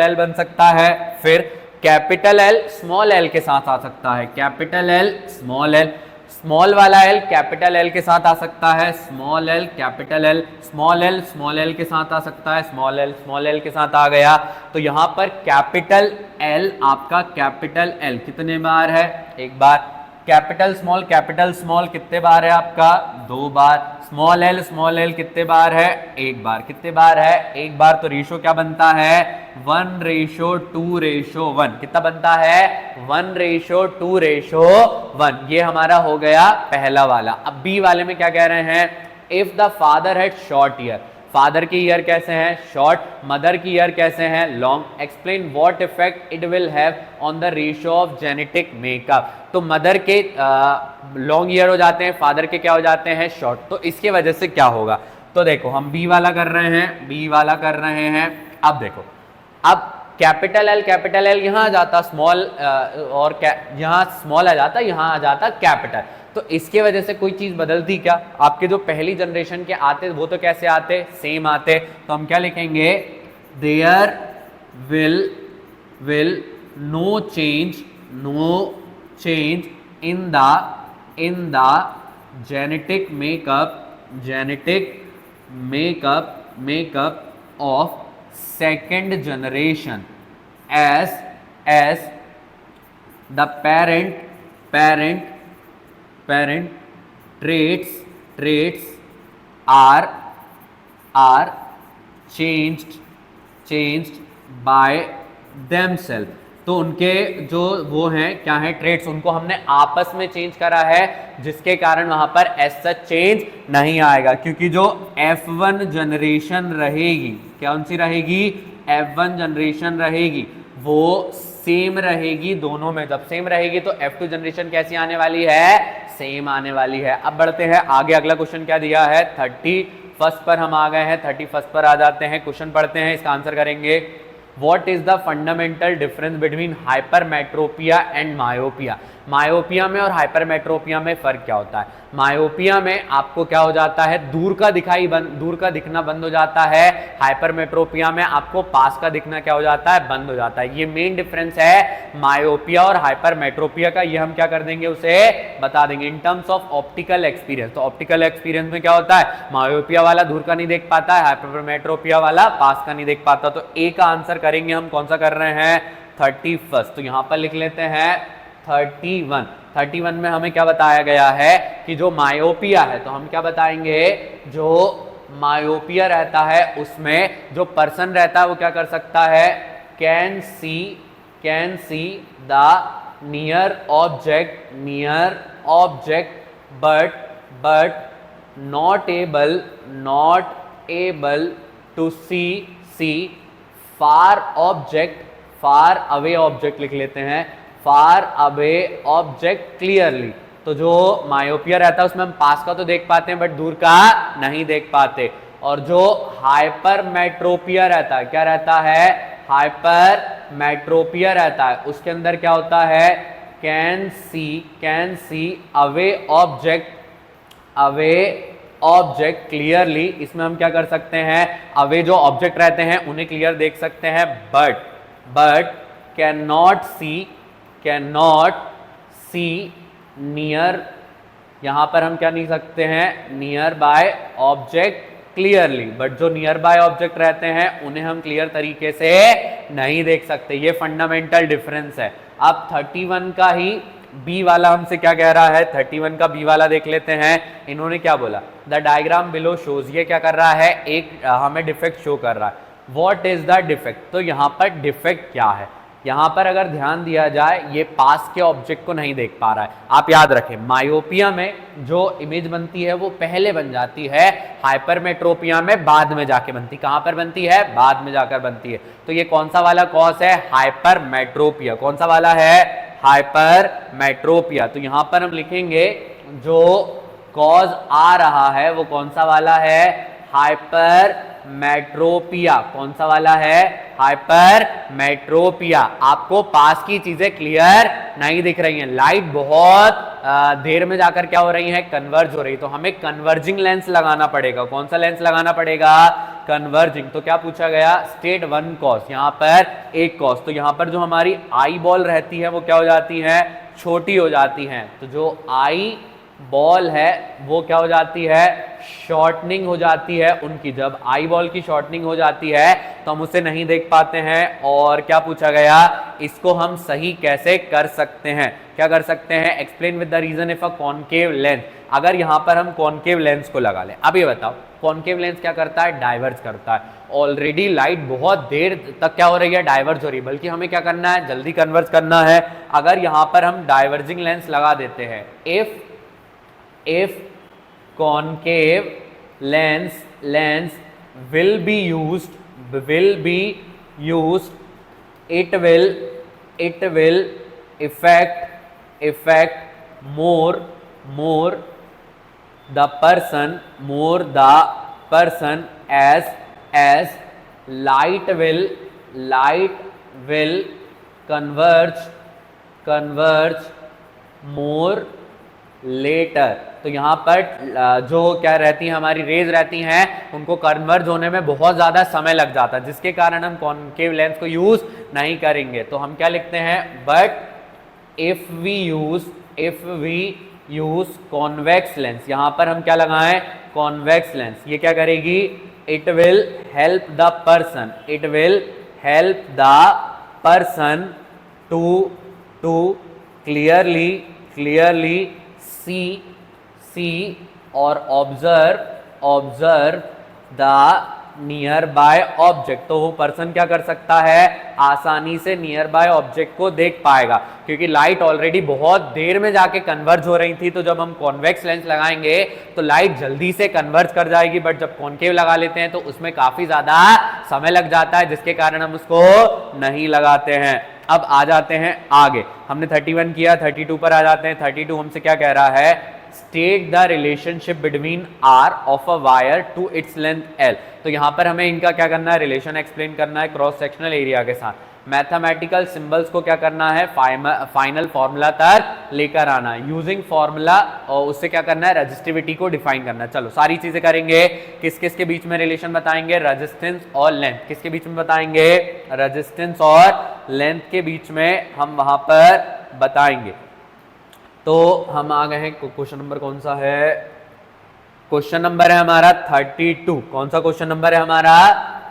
L बन सकता है, फिर कैपिटल L स्मॉल l के साथ आ सकता है, capital L small l, small वाला L कैपिटल L के साथ आ सकता है, small l capital L, small l small l के साथ आ सकता है, स्मॉल l स्मॉल l के साथ आ गया। तो यहां पर कैपिटल L आपका कैपिटल L कितने बार है, एक बार, कैपिटल स्मॉल कितने बार है आपका, दो बार, स्मॉल l कितने बार है, एक बार, कितने बार है, एक बार। तो रेशो क्या बनता है, 1:2:1, कितना बनता है, 1:2:1। ये हमारा हो गया पहला वाला। अब बी वाले में क्या कह रहे हैं, if the father had short year, father की ईयर कैसे हैं, शॉर्ट, मदर की ईयर कैसे हैं, long, explain what effect it will have on the ratio of genetic makeup. तो मदर के लॉन्ग ईयर हो जाते हैं, फादर के क्या हो जाते हैं, शॉर्ट, तो इसके वजह से क्या होगा। तो देखो हम बी वाला कर रहे हैं, अब देखो, अब कैपिटल L यहां आ जाता स्मॉल, और यहां स्मॉल आ जाता, यहां आ जाता कैपिटल, तो इसके वजह से कोई चीज बदलती क्या, आपके जो पहली जनरेशन के आते वो तो कैसे आते, सेम आते, तो हम क्या लिखेंगे, there will no change in the genetic makeup of second generation as the parent traits are changed by themselves। तो उनके जो वो हैं क्या है, ट्रेड्स, उनको हमने आपस में चेंज करा है, जिसके कारण वहां पर एज सच चेंज नहीं आएगा, क्योंकि जो F1 जनरेशन रहेगी, कौन सी रहेगी, F1 जनरेशन रहेगी, वो सेम रहेगी दोनों में। जब सेम रहेगी तो F2 जनरेशन कैसी आने वाली है, सेम आने वाली है। अब बढ़ते हैं आगे, अगला क्वेश्चन क्या दिया है, 31 पर हम आ गए हैं, 31 पर आ जाते हैं, क्वेश्चन पढ़ते हैं, इसका आंसर करेंगे। What is the fundamental difference between hypermetropia and myopia? Myopia में और हाइपरमेट्रोपिया में फर्क क्या होता है, मायोपिया में आपको क्या हो जाता है, दूर का दिखना बंद हो जाता है, हाइपरमेट्रोपिया में आपको पास का दिखना क्या हो जाता है, बंद हो जाता है। ये मेन डिफरेंस है मायोपिया और हाइपरमेट्रोपिया का, ये हम क्या कर देंगे, उसे बता देंगे in terms of optical experience. तो ऑप्टिकल एक्सपीरियंस में क्या होता है, मायोपिया वाला दूर का नहीं देख पाता है, हाइपरमेट्रोपिया वाला पास का नहीं देख पाता। तो ए का आंसर करेंगे हम, कौन सा कर रहे हैं, 31। तो यहां पर लिख लेते हैं 31 में हमें क्या बताया गया है कि जो मायोपिया है, तो हम क्या बताएंगे, जो मायोपिया रहता है उसमें जो पर्सन रहता है वो क्या कर सकता है, can see the near object but not able to see far away object लिख लेते हैं, फार अवे ऑब्जेक्ट क्लियरली। तो जो मायोपिया रहता है उसमें हम पास का तो देख पाते हैं बट दूर का नहीं देख पाते। और जो हाइपरमेट्रोपिया रहता है, क्या रहता है, हाइपरमेट्रोपिया रहता है, उसके अंदर क्या होता है, can C away object clearly. इसमें हम क्या कर सकते हैं, अवे जो ऑब्जेक्ट रहते हैं उन्हें क्लियर देख सकते हैं, but can not see near, यहां पर हम क्या नहीं सकते हैं, near by object clearly. But जो नियर बाय ऑब्जेक्ट रहते हैं उन्हें हम क्लियर तरीके से नहीं देख सकते। ये फंडामेंटल डिफरेंस है। अब 31 का ही बी वाला हमसे क्या कह रहा है, 31 का बी वाला देख लेते हैं। इन्होंने क्या बोला, द डायग्राम बिलो शोज, ये क्या कर रहा है, एक हमें डिफेक्ट शो कर रहा है। व्हाट इज द डिफेक्ट, तो यहां पर डिफेक्ट क्या है, यहां पर अगर ध्यान दिया जाए ये पास के ऑब्जेक्ट को नहीं देख पा रहा है। आप याद रखें मायोपिया में जो इमेज बनती है वो पहले बन जाती है, हाइपरमेट्रोपिया में बाद में जाके बनती। कहां पर बनती है? बाद में जाकर बनती है। तो ये कौन सा वाला कॉज है? हाइपरमेट्रोपिया। कौन सा वाला है? हाइपरमेट्रोपिया। तो यहां पर हम लिखेंगे जो कॉज आ रहा है वो कौन सा वाला है? हाइपरमेट्रोपिया। कौन सा वाला है? हाइपरमेट्रोपिया। आपको पास की चीजें क्लियर नहीं दिख रही हैं, लाइट बहुत देर में जाकर क्या हो रही है? कन्वर्ज हो रही। तो हमें कन्वर्जिंग लेंस लगाना पड़ेगा। कौन सा लेंस लगाना पड़ेगा? कन्वर्जिंग। तो क्या पूछा गया? स्टेट वन कॉस, यहां पर एक कॉस। तो यहां पर जो हमारी आई बॉल रहती है वो क्या हो जाती है? छोटी हो जाती है। तो जो आई बॉल है वो क्या हो जाती है? शॉर्टनिंग हो जाती है उनकी। जब आई बॉल की शॉर्टनिंग हो जाती है तो हम उसे नहीं देख पाते हैं। और क्या पूछा गया? इसको हम सही कैसे कर सकते हैं? क्या कर सकते हैं? Explain with the reason if a concave lens. अगर यहां पर हम कॉनकेव लेंस को लगा लें, अब ये बताओ कॉनकेव लेंस क्या करता है? डाइवर्ज करता है। ऑलरेडी लाइट बहुत देर तक क्या हो रही है? डाइवर्ज हो रही है, बल्कि हमें क्या करना है? जल्दी कन्वर्ज करना है। अगर यहां पर हम डाइवर्जिंग लेंस लगा देते हैं, if concave lens will be used, it will affect more the person as light will converge more later. तो यहां पर जो क्या रहती है हमारी रेज रहती हैं उनको कन्वर्ज होने में बहुत ज्यादा समय लग जाता है, जिसके कारण हम कॉनकेव लेंस को यूज नहीं करेंगे। तो हम क्या लिखते हैं? But if we use convex lens. यहां पर हम क्या लगाएं? Convex lens. ये क्या करेगी? It will help the person to clearly see और observe the nearby object। तो वो पर्सन क्या कर सकता है? आसानी से नियर बाय ऑब्जेक्ट को देख पाएगा, क्योंकि लाइट ऑलरेडी बहुत देर में जाके कन्वर्ज हो रही थी। तो जब हम कॉन्वेक्स लेंस लगाएंगे तो लाइट जल्दी से कन्वर्ज कर जाएगी, बट जब कॉनकेव लगा लेते हैं तो उसमें काफी ज्यादा समय लग जाता है, जिसके कारण हम उसको नहीं लगाते हैं। अब आ जाते हैं आगे। हमने 31 किया, 32 पर आ जाते हैं। 32 हमसे क्या कह रहा है? State the relationship between R of a wire to its length L. तो यहां पर हमें इनका क्या करना है? रिलेशन एक्सप्लेन करना है क्रॉस सेक्शनल एरिया के साथ। मैथमेटिकल सिंबल्स को क्या करना है? फाइनल फॉर्मूला तक लेकर आना है। यूजिंग फॉर्मूला और उससे क्या करना है? रेजिस्टिविटी को डिफाइन करना है। चलो सारी चीजें करेंगे। किस किस के बीच में रिलेशन बताएंगे? रेजिस्टेंस और लेंथ। किसके बीच में बताएंगे? रेजिस्टेंस और लेंथ के बीच में हम वहां पर बताएंगे। तो हम आ गए हैं, क्वेश्चन नंबर कौन सा है? क्वेश्चन नंबर है हमारा 32। कौन सा क्वेश्चन नंबर है हमारा?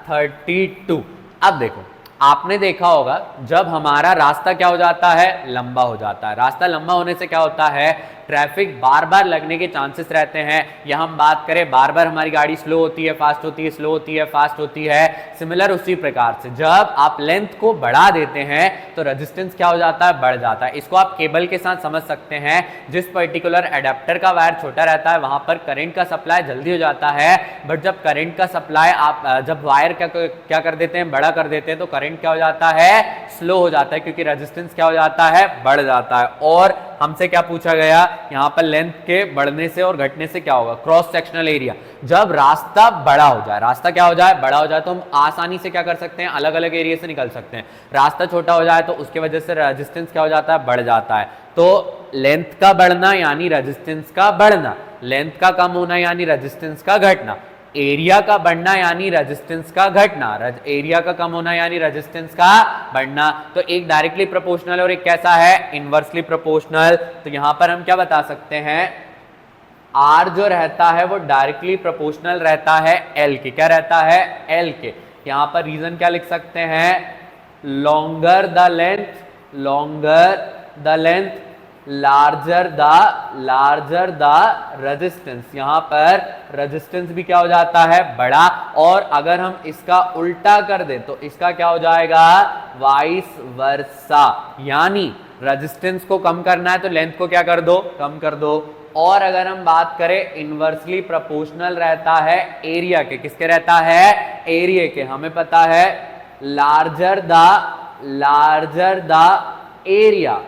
32। अब देखो, आपने देखा होगा जब हमारा रास्ता क्या हो जाता है? लंबा हो जाता है। रास्ता लंबा होने से क्या होता है? ट्रैफिक बार बार लगने के चांसेस रहते हैं। या हम बात करें बार बार हमारी गाड़ी स्लो होती है, फास्ट होती है, स्लो होती है, फास्ट होती है। सिमिलर उसी प्रकार से जब आप लेंथ को बढ़ा देते हैं तो रेजिस्टेंस क्या हो जाता है? बढ़ जाता है। इसको आप केबल के साथ समझ सकते हैं। जिस पर्टिकुलर एडेप्टर का वायर छोटा रहता है वहां पर करंट का सप्लाई जल्दी हो जाता है, बट जब करंट का सप्लाई आप जब वायर क्या कर देते हैं? बड़ा कर देते हैं, तो करंट क्या हो जाता है? स्लो हो जाता है, क्योंकि रेजिस्टेंस क्या हो जाता है? बढ़ जाता है। और हमसे क्या पूछा गया? यहां पर लेंथ के बढ़ने से और घटने से क्या होगा? Cross sectional area. जब रास्ता बड़ा हो जाए, रास्ता क्या हो जाए? बड़ा हो जाए, तो हम आसानी से क्या कर सकते हैं? अलग अलग एरिया से निकल सकते हैं। रास्ता छोटा हो जाए तो उसकी वजह से रेजिस्टेंस क्या हो जाता है? बढ़ जाता है। तो लेंथ का बढ़ना यानी रेजिस्टेंस का बढ़ना, लेंथ का कम होना यानी रेजिस्टेंस का घटना, एरिया का बढ़ना यानी रेजिस्टेंस का घटना, एरिया का कम होना यानी रेजिस्टेंस का बढ़ना। तो एक डायरेक्टली प्रोपोर्शनल और एक कैसा है? Inversely proportional. तो यहां पर हम क्या बता सकते हैं? आर जो रहता है वो डायरेक्टली प्रोपोर्शनल रहता है एल के। क्या रहता है? एल के। यहां पर रीजन क्या लिख सकते हैं? Longer the length larger the resistance, यहां पर रेजिस्टेंस भी क्या हो जाता है, बड़ा। और अगर हम इसका उल्टा कर दें तो इसका क्या हो जाएगा, वाइस वर्सा, यानी रेजिस्टेंस को कम करना है तो लेंथ को क्या कर दो, कम कर दो। और अगर हम बात करें इनवर्सली प्रोपोर्शनल रहता है एरिया के, किसके रहता है, एरिया के। हमें पता है larger the area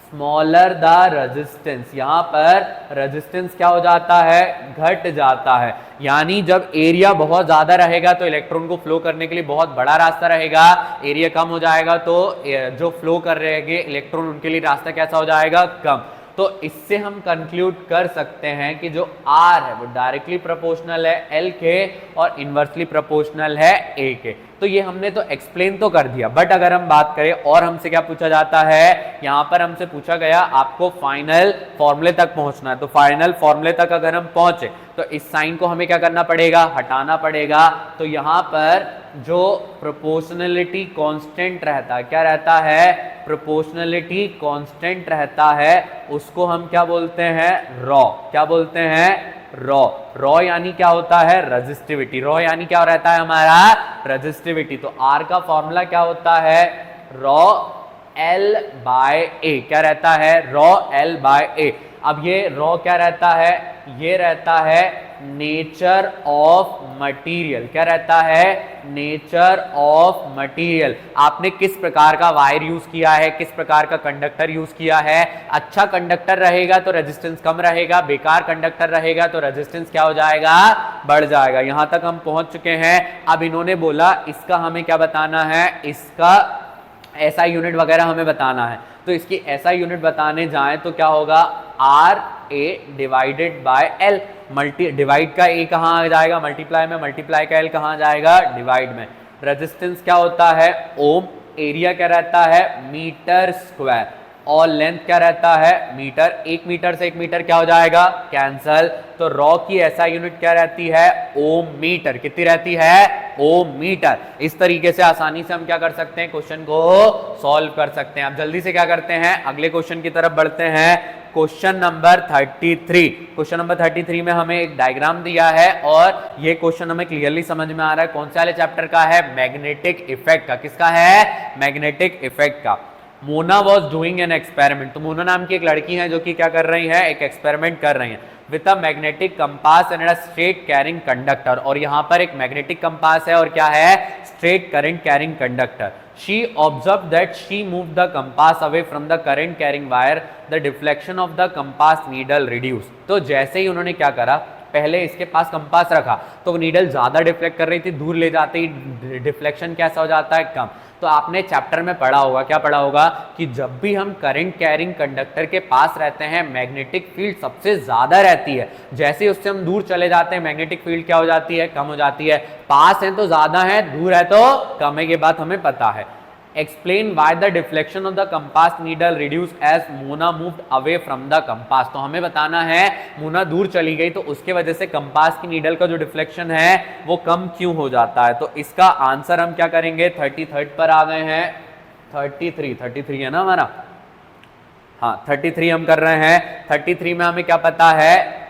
smaller the resistance, यहां पर रेजिस्टेंस क्या हो जाता है, घट जाता है। यानी जब एरिया बहुत ज्यादा रहेगा तो इलेक्ट्रॉन को फ्लो करने के लिए बहुत बड़ा रास्ता रहेगा, एरिया कम हो जाएगा तो जो फ्लो कर रहेंगे इलेक्ट्रॉन उनके लिए रास्ता कैसा हो जाएगा, कम। तो इससे हम कंक्लूड कर सकते हैं कि जो R है वो डायरेक्टली प्रोपोर्शनल है L के और इनवर्सली प्रोपोर्शनल है A के। तो ये हमने तो एक्सप्लेन तो कर दिया, बट अगर हम बात करें और हमसे क्या पूछा जाता है, यहां पर हमसे पूछा गया आपको फाइनल फॉर्मूले तक पहुंचना है। तो फाइनल फॉर्मूले तक अगर हम पहुंचे तो इस साइन को हमें क्या करना पड़ेगा, हटाना पड़ेगा। तो यहां पर जो प्रोपोर्शनलिटी कांस्टेंट रहता है, क्या रहता है, प्रोपोर्शनलिटी कांस्टेंट रहता है, उसको हम क्या बोलते हैं, रॉ। क्या बोलते हैं, रॉ यानी क्या होता है, रेजिस्टिविटी। रॉ यानी क्या रहता है हमारा, रेजिस्टिविटी। तो R का फॉर्मूला क्या होता है, रॉ L बाय A। क्या रहता है, रॉ L बाय A। अब ये रॉ क्या रहता है, ये रहता है नेचर ऑफ मटेरियल। क्या रहता है, नेचर ऑफ मटेरियल। आपने किस प्रकार का वायर यूज किया है, किस प्रकार का कंडक्टर यूज किया है। अच्छा कंडक्टर रहेगा तो रेजिस्टेंस कम रहेगा, बेकार कंडक्टर रहेगा तो रेजिस्टेंस क्या हो जाएगा, बढ़ जाएगा। यहां तक हम पहुंच चुके हैं। अब इन्होंने बोला इसका हमें क्या बताना है, इसका ऐसा यूनिट वगैरह हमें बताना है। तो इसकी ऐसा यूनिट बताने जाएं तो क्या होगा, R A divided by L. Divide का ए कहाँ आ जाएगा, मल्टीप्लाई में, मल्टीप्लाई का एल कहाँ जाएगा, डिवाइड में। रेजिस्टेंस क्या होता है, ओम। एरिया क्या रहता है, मीटर स्क्वायर। और लेंथ क्या रहता है, मीटर। 1 मीटर से 1 मीटर क्या हो जाएगा, कैंसल। तो रॉ की ऐसा यूनिट क्या रहती है, ओम मीटर। कितनी रहती है, ओम मीटर। इस तरीके से आसानी से हम क्या कर सकते हैं, क्वेश्चन को सॉल्व कर सकते हैं। अब जल्दी से क्या करते हैं, अगले क्वेश्चन की तरफ बढ़ते हैं। Question number 33। क्वेश्चन नंबर 33 में हमें एक डायग्राम दिया है और ये क्वेश्चन हमें क्लियरली समझ में आ रहा है कौन से वाले चैप्टर का है, मैग्नेटिक इफेक्ट का। किसका है, मैग्नेटिक इफेक्ट का। Mona was doing an experiment. तो मोना नाम की एक लड़की है जो कि क्या कर रही है, एक एक्सपेरिमेंट कर रही है with a magnetic compass and a straight carrying conductor. और यहाँ पर एक मैग्नेटिक कंपास है और क्या है, straight current carrying conductor. She observed that she moved the compass away from the current carrying wire, the deflection of the compass needle reduced। तो जैसे ही उन्होंने क्या करा, पहले इसके पास कंपास रखा तो नीडल ज्यादा डिफ्लेक्ट कर रही थी, दूर ले जाते ही डिफ्लेक्शन कैसा हो जाता है, कम। तो आपने चैप्टर में पढ़ा होगा, क्या पढ़ा होगा, कि जब भी हम करंट कैरिंग कंडक्टर के पास रहते हैं मैग्नेटिक फील्ड सबसे ज्यादा रहती है। जैसे उससे हम दूर चले जाते हैं मैग्नेटिक फील्ड क्या हो जाती है, कम हो जाती है। पास है तो ज्यादा है, दूर है तो कम है, ये बात हमें पता है। Explain why the deflection of the compass needle reduce as Mona moved away from the compass. तो हमें बताना है मोना दूर चली गई तो उसके वजह से कंपास की नीडल का जो डिफ्लेक्शन है वो कम क्यों हो जाता है। तो इसका आंसर हम क्या करेंगे, 33 पर आ गए हैं। 33 है ना हमारा, हाँ 33 हम कर रहे हैं। 33 में हमें क्या पता है,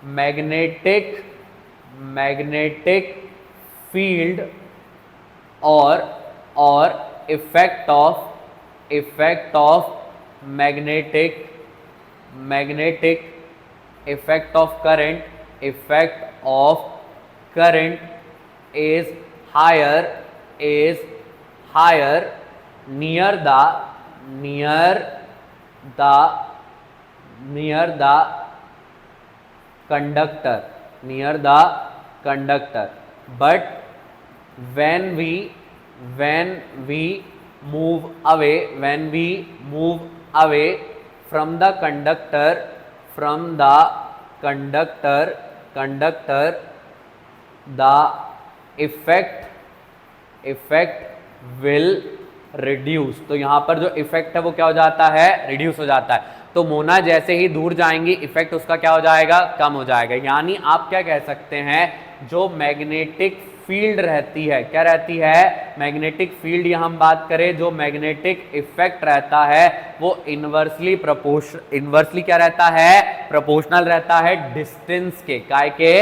मैग्नेटिक फील्ड और effect of magnetic effect of current is higher near the conductor but when we move away from the conductor the effect will reduce। तो यहां पर जो इफेक्ट है वो क्या हो जाता है, रिड्यूस हो जाता है। तो मोना जैसे ही दूर जाएंगी इफेक्ट उसका क्या हो जाएगा, कम हो जाएगा। यानी आप क्या कह सकते हैं, जो मैग्नेटिक फील्ड रहती है, क्या रहती है, मैग्नेटिक फील्ड। यहां हम बात करें जो मैग्नेटिक इफेक्ट रहता है वो इनवर्सली क्या रहता है, प्रोपोर्शनल रहता है डिस्टेंस के, काय के,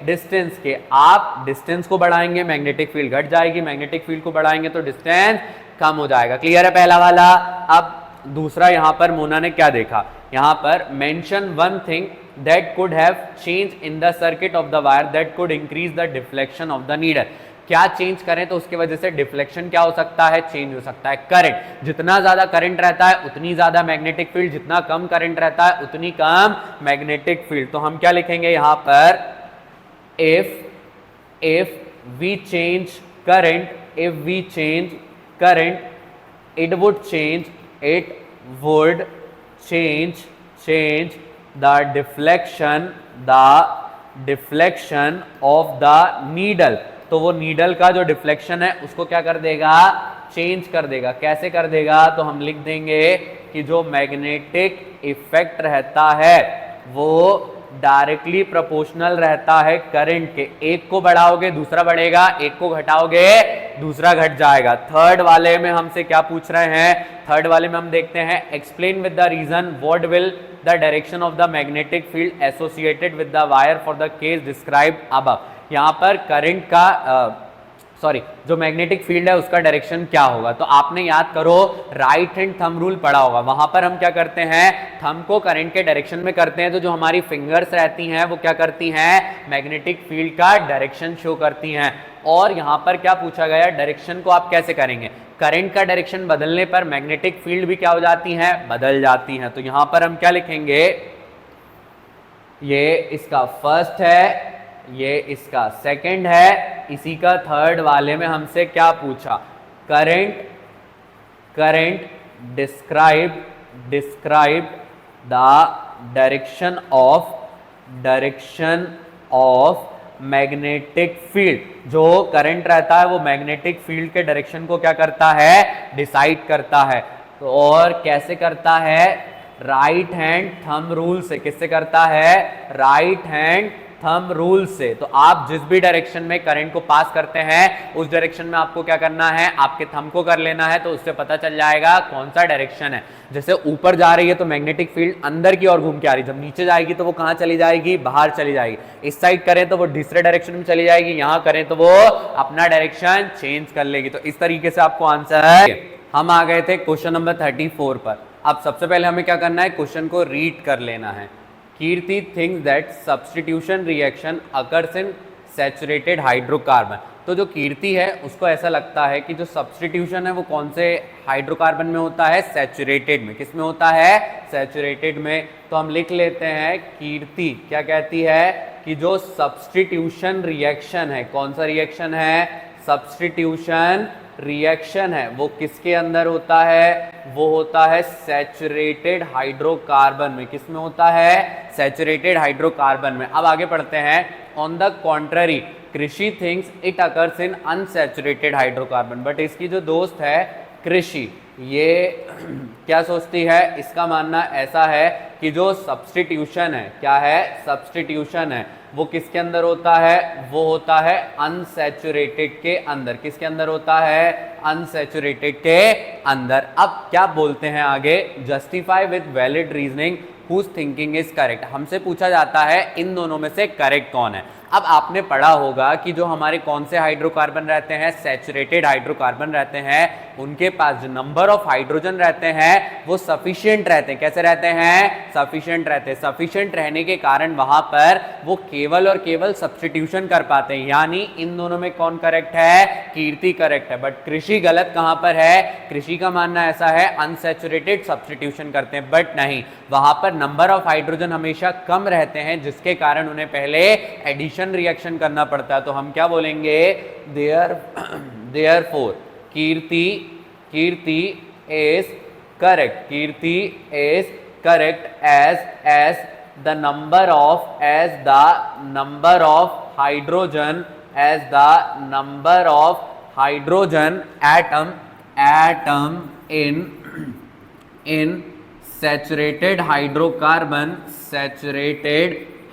डिस्टेंस के। आप डिस्टेंस को बढ़ाएंगे मैग्नेटिक फील्ड घट जाएगी, मैग्नेटिक फील्ड को बढ़ाएंगे तो डिस्टेंस कम हो जाएगा। क्लियर है पहला वाला। अब दूसरा यहां पर मोना ने क्या देखा, यहां पर mention one thing that could have changed in the circuit of the wire that could increase the deflection of the needle। क्या चेंज करें तो उसकी वजह से डिफ्लेक्शन क्या हो सकता है, चेंज हो सकता है। करंट, जितना ज्यादा करंट रहता है उतनी ज्यादा मैग्नेटिक फील्ड, जितना कम करंट रहता है उतनी कम मैग्नेटिक फील्ड। तो हम क्या लिखेंगे यहां पर, if we change current, it would change the deflection of the needle। तो वो नीडल का जो डिफ्लेक्शन है उसको क्या कर देगा, चेंज कर देगा। कैसे कर देगा, तो हम लिख देंगे कि जो मैग्नेटिक इफेक्ट रहता है वो डायरेक्टली प्रोपोर्शनल रहता है करंट के। एक को बढ़ाओगे दूसरा बढ़ेगा, एक को घटाओगे दूसरा घट जाएगा। थर्ड वाले में हमसे क्या पूछ रहे हैं, थर्ड वाले में हम देखते हैं explain with the reason what will the direction of the magnetic field associated with the wire for the case described above. यहां पर करंट का जो मैग्नेटिक फील्ड है उसका डायरेक्शन क्या होगा। तो आपने याद करो राइट हैंड थंब रूल पढ़ा होगा, वहां पर हम क्या करते हैं, थंब को करंट के डायरेक्शन में करते हैं, तो जो हमारी फिंगर्स रहती हैं वो क्या करती हैं, मैग्नेटिक फील्ड का डायरेक्शन शो करती हैं। और यहां पर क्या पूछा गया, डायरेक्शन को आप कैसे करेंगे, करंट का डायरेक्शन बदलने पर मैग्नेटिक फील्ड भी क्या हो जाती है, बदल जाती है। तो यहां पर हम क्या लिखेंगे, ये इसका फर्स्ट है, ये इसका सेकंड है, इसी का थर्ड वाले में हमसे क्या पूछा, current describe the direction of magnetic field. जो करंट रहता है वो मैग्नेटिक फील्ड के डायरेक्शन को क्या करता है, डिसाइड करता है। तो और कैसे करता है, राइट हैंड थंब रूल से। किससे करता है, राइट हैंड थंब रूल से। तो आप जिस भी डायरेक्शन में करंट को पास करते हैं उस डायरेक्शन में आपको क्या करना है, आपके थंब को कर लेना है, तो उससे पता चल जाएगा कौन सा डायरेक्शन है। जैसे ऊपर जा रही है तो मैग्नेटिक फील्ड अंदर की ओर घूम के आ रही है, जब नीचे जाएगी तो वो कहां चली जाएगी, बाहर चली जाएगी। इस साइड करें तो वो दूसरे डायरेक्शन में चली जाएगी, यहां करें तो वो अपना डायरेक्शन चेंज कर लेगी। तो इस तरीके से आपको आंसर, हम आ गए थे क्वेश्चन नंबर 34 पर। अब सबसे पहले हमें क्या करना है, क्वेश्चन को रीड कर लेना है। Kirti thinks that substitution reaction occurs in saturated hydrocarbon. तो जो कीर्ति है उसको ऐसा लगता है कि जो सब्स्टिट्यूशन है वो कौन से हाइड्रोकार्बन में होता है, सैचुरेटेड में। किस में होता है, सैचुरेटेड में। तो हम लिख लेते हैं कीर्ति क्या कहती है कि जो सब्स्टिट्यूशन रिएक्शन है, कौन सा रिएक्शन है, सब्स्टिट्यूशन रिएक्शन है, वो किसके अंदर होता है, वो होता है सैचुरेटेड हाइड्रोकार्बन में। किस में होता है, सैचुरेटेड हाइड्रोकार्बन में। अब आगे पढ़ते हैं, ऑन द कॉन्ट्ररी कृषि things it occurs in unsaturated hydrocarbon. But इसकी जो दोस्त है कृषि, ये क्या सोचती है, इसका मानना ऐसा है कि जो सब्स्टिट्यूशन है, क्या है, सब्स्टिट्यूशन है, वो किसके अंदर होता है, वो होता है अनसैचुरेटेड के अंदर। किसके अंदर होता है, अनसैचुरेटेड के अंदर। अब क्या बोलते हैं आगे, justify with valid reasoning whose thinking is correct. हमसे पूछा जाता है इन दोनों में से करेक्ट कौन है। अब आपने पढ़ा होगा कि जो हमारे कौन से हाइड्रोकार्बन रहते हैं, सैचुरेटेड हाइड्रोकार्बन रहते हैं, उनके पास जो नंबर ऑफ हाइड्रोजन रहते हैं वो सफिशिएंट रहते हैं। कैसे रहते हैं, सफिशिएंट रहते हैं। सफिशिएंट रहने के कारण वहां पर वो केवल और केवल सब्स्टिट्यूशन कर पाते हैं। यानी इन दोनों में कौन करेक्ट है, कीर्ति करेक्ट है। बट कृषि गलत कहां पर है, कृषि का मानना ऐसा है अनसैचुरेटेड सब्स्टिट्यूशन करते हैं, बट नहीं, वहां पर नंबर ऑफ हाइड्रोजन हमेशा कम रहते हैं जिसके कारण उन्हें पहले एडिशन रिएक्शन करना पड़ता है। तो हम क्या बोलेंगे, therefore Kirti is correct, Kirti is correct as the number of hydrogen atom in saturated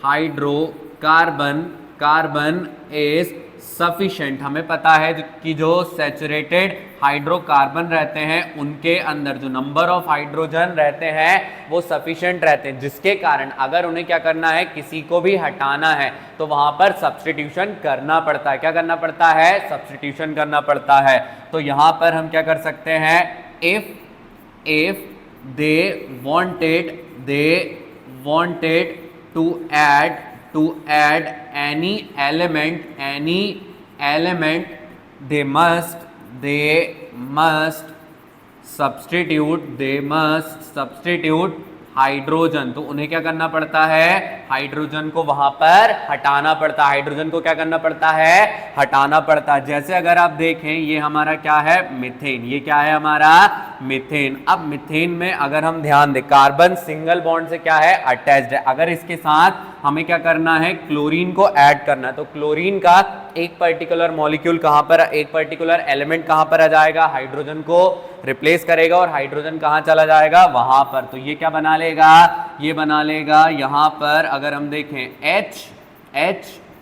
hydrocarbon is sufficient. हमें पता है कि जो सैचुरेटेड हाइड्रोकार्बन रहते हैं उनके अंदर जो नंबर ऑफ हाइड्रोजन रहते हैं वो सफिशिएंट रहते हैं, जिसके कारण अगर उन्हें क्या करना है, किसी को भी हटाना है तो वहां पर सब्स्टिट्यूशन करना पड़ता है। क्या करना पड़ता है? सब्स्टिट्यूशन करना पड़ता है। तो यहां पर हम क्या कर सकते हैं, if they wanted to add any element they must substitute hydrogen. तो उन्हें क्या करना पड़ता है, हाइड्रोजन को वहां पर हटाना पड़ता है। हाइड्रोजन को क्या करना पड़ता है, हटाना पड़ता है। जैसे अगर आप देखें ये हमारा क्या है, मीथेन। ये क्या है हमारा, मीथेन। अब मीथेन में अगर हम ध्यान दें, कार्बन सिंगल बॉन्ड से क्या है, अटैच्ड है। अगर इसके साथ हमें क्या करना है, क्लोरीन को ऐड करना है, तो क्लोरीन का एक पर्टिकुलर मॉलिक्यूल कहां पर, एक पर्टिकुलर एलिमेंट कहां पर आ जाएगा, हाइड्रोजन को रिप्लेस करेगा और हाइड्रोजन कहां चला जाएगा, वहां पर। तो ये क्या बना लेगा, ये बना लेगा यहां पर अगर हम देखें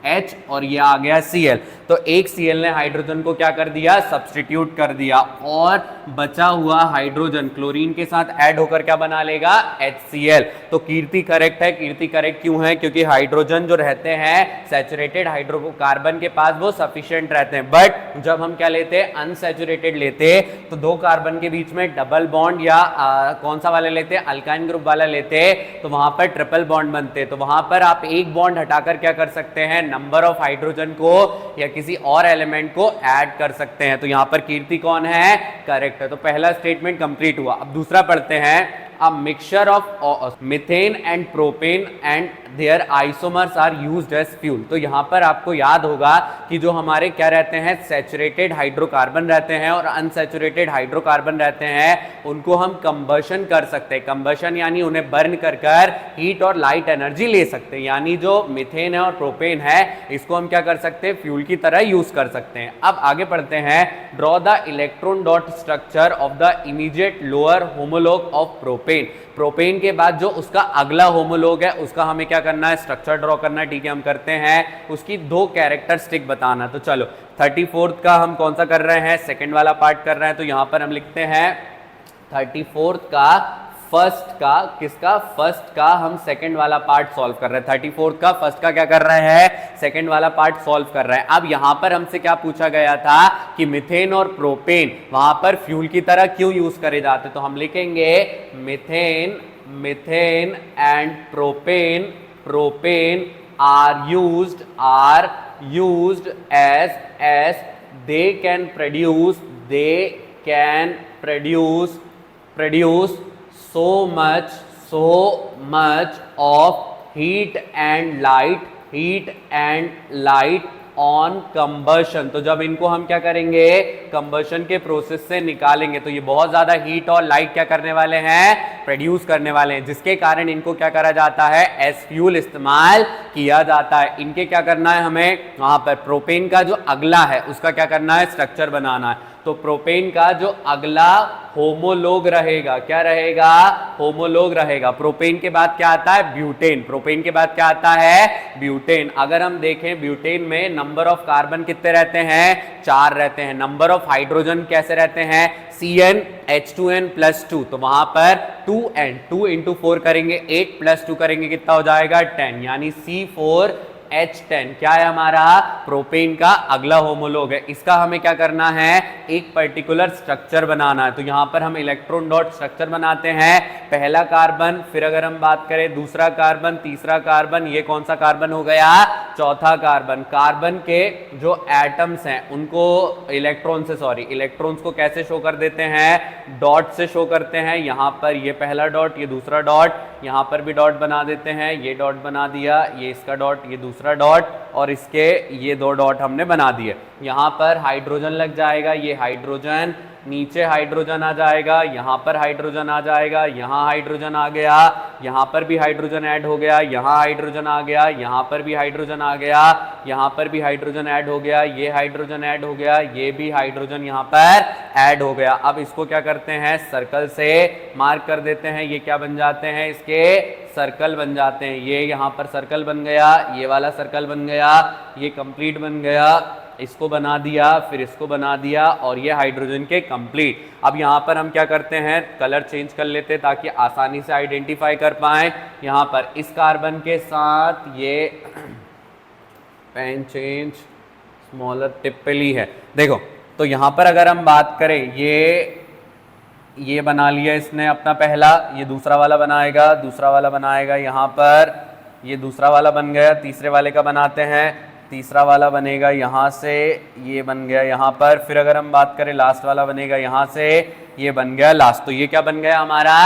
H और ये आ गया Cl। तो एक Cl ने हाइड्रोजन को क्या कर दिया, सब्स्टिट्यूट कर दिया, और बचा हुआ हाइड्रोजन क्लोरीन के साथ ऐड होकर क्या बना लेगा, HCl। तो कीर्ति करेक्ट है। कीर्ति करेक्ट क्यों है, क्योंकि हाइड्रोजन जो रहते हैं सैचुरेटेड हाइड्रोकार्बन के पास वो सफिशिएंट रहते हैं। बट जब हम क्या लेते हैं, अनसैचुरेटेड लेते तो दो कार्बन के बीच में डबल बॉन्ड या कौन सा वाला लेते, अल्काइन ग्रुप वाला लेते, तो वहां पर ट्रिपल बॉन्ड बनते। तो वहां पर आप एक बॉन्ड हटाकर क्या कर सकते हैं, नंबर ऑफ हाइड्रोजन को या किसी और एलिमेंट को ऐड कर सकते हैं। तो यहां पर कीर्ति कौन है, करेक्ट है। तो पहला स्टेटमेंट कंप्लीट हुआ। अब दूसरा पढ़ते हैं। A mixture of methane and propane and their isomers are used as fuel। तो यहां पर आपको याद होगा कि जो हमारे क्या रहते हैं, सैचुरेटेड हाइड्रोकार्बन रहते हैं और अनसैचुरेटेड हाइड्रोकार्बन रहते हैं, उनको हम कंबशन कर सकते हैं। कंबशन यानी उन्हें बर्न कर कर हीट और लाइट एनर्जी ले सकते हैं। यानी जो मीथेन है और प्रोपेन है, इसको हम क्या कर सकते हैं, फ्यूल की तरह यूज कर सकते हैं। अब आगे पढ़ते हैं। Draw the electron dot structure of the immediate lower homologue of propane. Propane के बाद जो उसका अगला होमोलॉग है उसका हमें क्या करना है, स्ट्रक्चर ड्रॉ करना है। ठीक है, हम करते हैं। उसकी दो कैरेक्टरिस्टिक बताना। तो चलो 34th का हम कौन सा कर रहे हैं, सेकंड वाला पार्ट कर रहे हैं। तो यहां पर हम लिखते हैं 34th का फर्स्ट का, किसका, फर्स्ट का हम सेकंड वाला पार्ट सॉल्व कर रहे हैं। 34th का फर्स्ट का क्या कर रहे हैं, सेकंड वाला पार्ट सॉल्व कर रहे हैं। अब यहां पर हमसे क्या पूछा गया था कि मीथेन और प्रोपेन वहां पर फ्यूल की तरह क्यों यूज करे जाते। तो हम लिखेंगे methane and propane are used as they can produce so much of heat and light on combustion। तो जब इनको हम क्या करेंगे, कंबशन के प्रोसेस से निकालेंगे, तो ये बहुत ज्यादा हीट और लाइट क्या करने वाले हैं, प्रोड्यूस करने वाले हैं, जिसके कारण इनको क्या करा जाता है, एज फ्यूल इस्तेमाल किया जाता है। इनके क्या करना है, हमें वहां पर प्रोपेन का जो अगला है उसका क्या करना है, स्ट्रक्चर बनाना है। तो प्रोपेन का जो अगला होमोलोग रहेगा, क्या रहेगा, होमोलोग रहेगा। प्रोपेन के बाद क्या आता है, ब्यूटेन। प्रोपेन के बाद क्या आता है, ब्यूटेन। अगर हम देखें ब्यूटेन में नंबर ऑफ कार्बन कितने रहते हैं, 4 रहते हैं। नंबर ऑफ हाइड्रोजन कैसे रहते हैं, CnH2n+2। तो वहां पर 2n, 2 × 4 करेंगे 8 + 2 करेंगे कितना हो जाएगा, 10, यानी C4H10 क्या है हमारा, प्रोपेन का अगला होमोलोग है। इसका हमें क्या करना है, एक पर्टिकुलर स्ट्रक्चर बनाना है। तो यहां पर हम इलेक्ट्रॉन डॉट स्ट्रक्चर बनाते हैं। पहला कार्बन, फिर अगर हम बात करें दूसरा कार्बन, तीसरा कार्बन, ये कौन सा कार्बन हो गया, चौथा कार्बन। कार्बन के जो एटम्स हैं उनको इलेक्ट्रॉन्स को कैसे शो कर देते हैं, डॉट से शो करते हैं। यहां पर ये पहला डॉट, ये दूसरा डॉट, यहां पर भी डॉट बना देते हैं। ये डॉट बना दिया, ये इसका डॉट, ये दूसरा डॉट, और इसके ये 2 डॉट हमने बना दिए। यहां पर हाइड्रोजन लग जाएगा, ये हाइड्रोजन, नीचे हाइड्रोजन आ जाएगा, यहां पर हाइड्रोजन आ जाएगा, यहां हाइड्रोजन आ गया, यहां पर भी हाइड्रोजन ऐड हो गया, यहां हाइड्रोजन आ गया, यहां पर भी हाइड्रोजन आ गया, यहां पर भी हाइड्रोजन ऐड हो गया, ये हाइड्रोजन ऐड हो गया, ये भी हाइड्रोजन यहां पर ऐड हो गया। अब इसको क्या करते हैं, सर्कल से मार्क कर देते हैं। ये क्या बन जाते हैं, इसके सर्कल बन जाते हैं। ये यहां पर सर्कल बन गया, ये वाला सर्कल बन गया, ये कंप्लीट बन गया, इसको बना दिया, फिर इसको बना दिया, और ये हाइड्रोजन के कंप्लीट। अब यहाँ पर हम क्या करते हैं, कलर चेंज कर लेते हैं ताकि आसानी से आइडेंटिफाई कर पाए। यहाँ पर इस कार्बन के साथ ये पेन चेंज स्मॉलर टिपिकली है। देखो तो यहाँ पर अगर हम बात करें, ये बना लिया इसने अपना पहला, ये दूसरा वाला बनाएगा, दूसरा वाला बनाएगा, यहाँ पर ये दूसरा वाला बन गया, तीसरे वाले का बनाते हैं, तीसरा वाला बनेगा यहाँ से, ये बन गया यहाँ पर, फिर अगर हम बात करें लास्ट वाला बनेगा यहाँ से, ये बन गया लास्ट। तो ये क्या बन गया हमारा,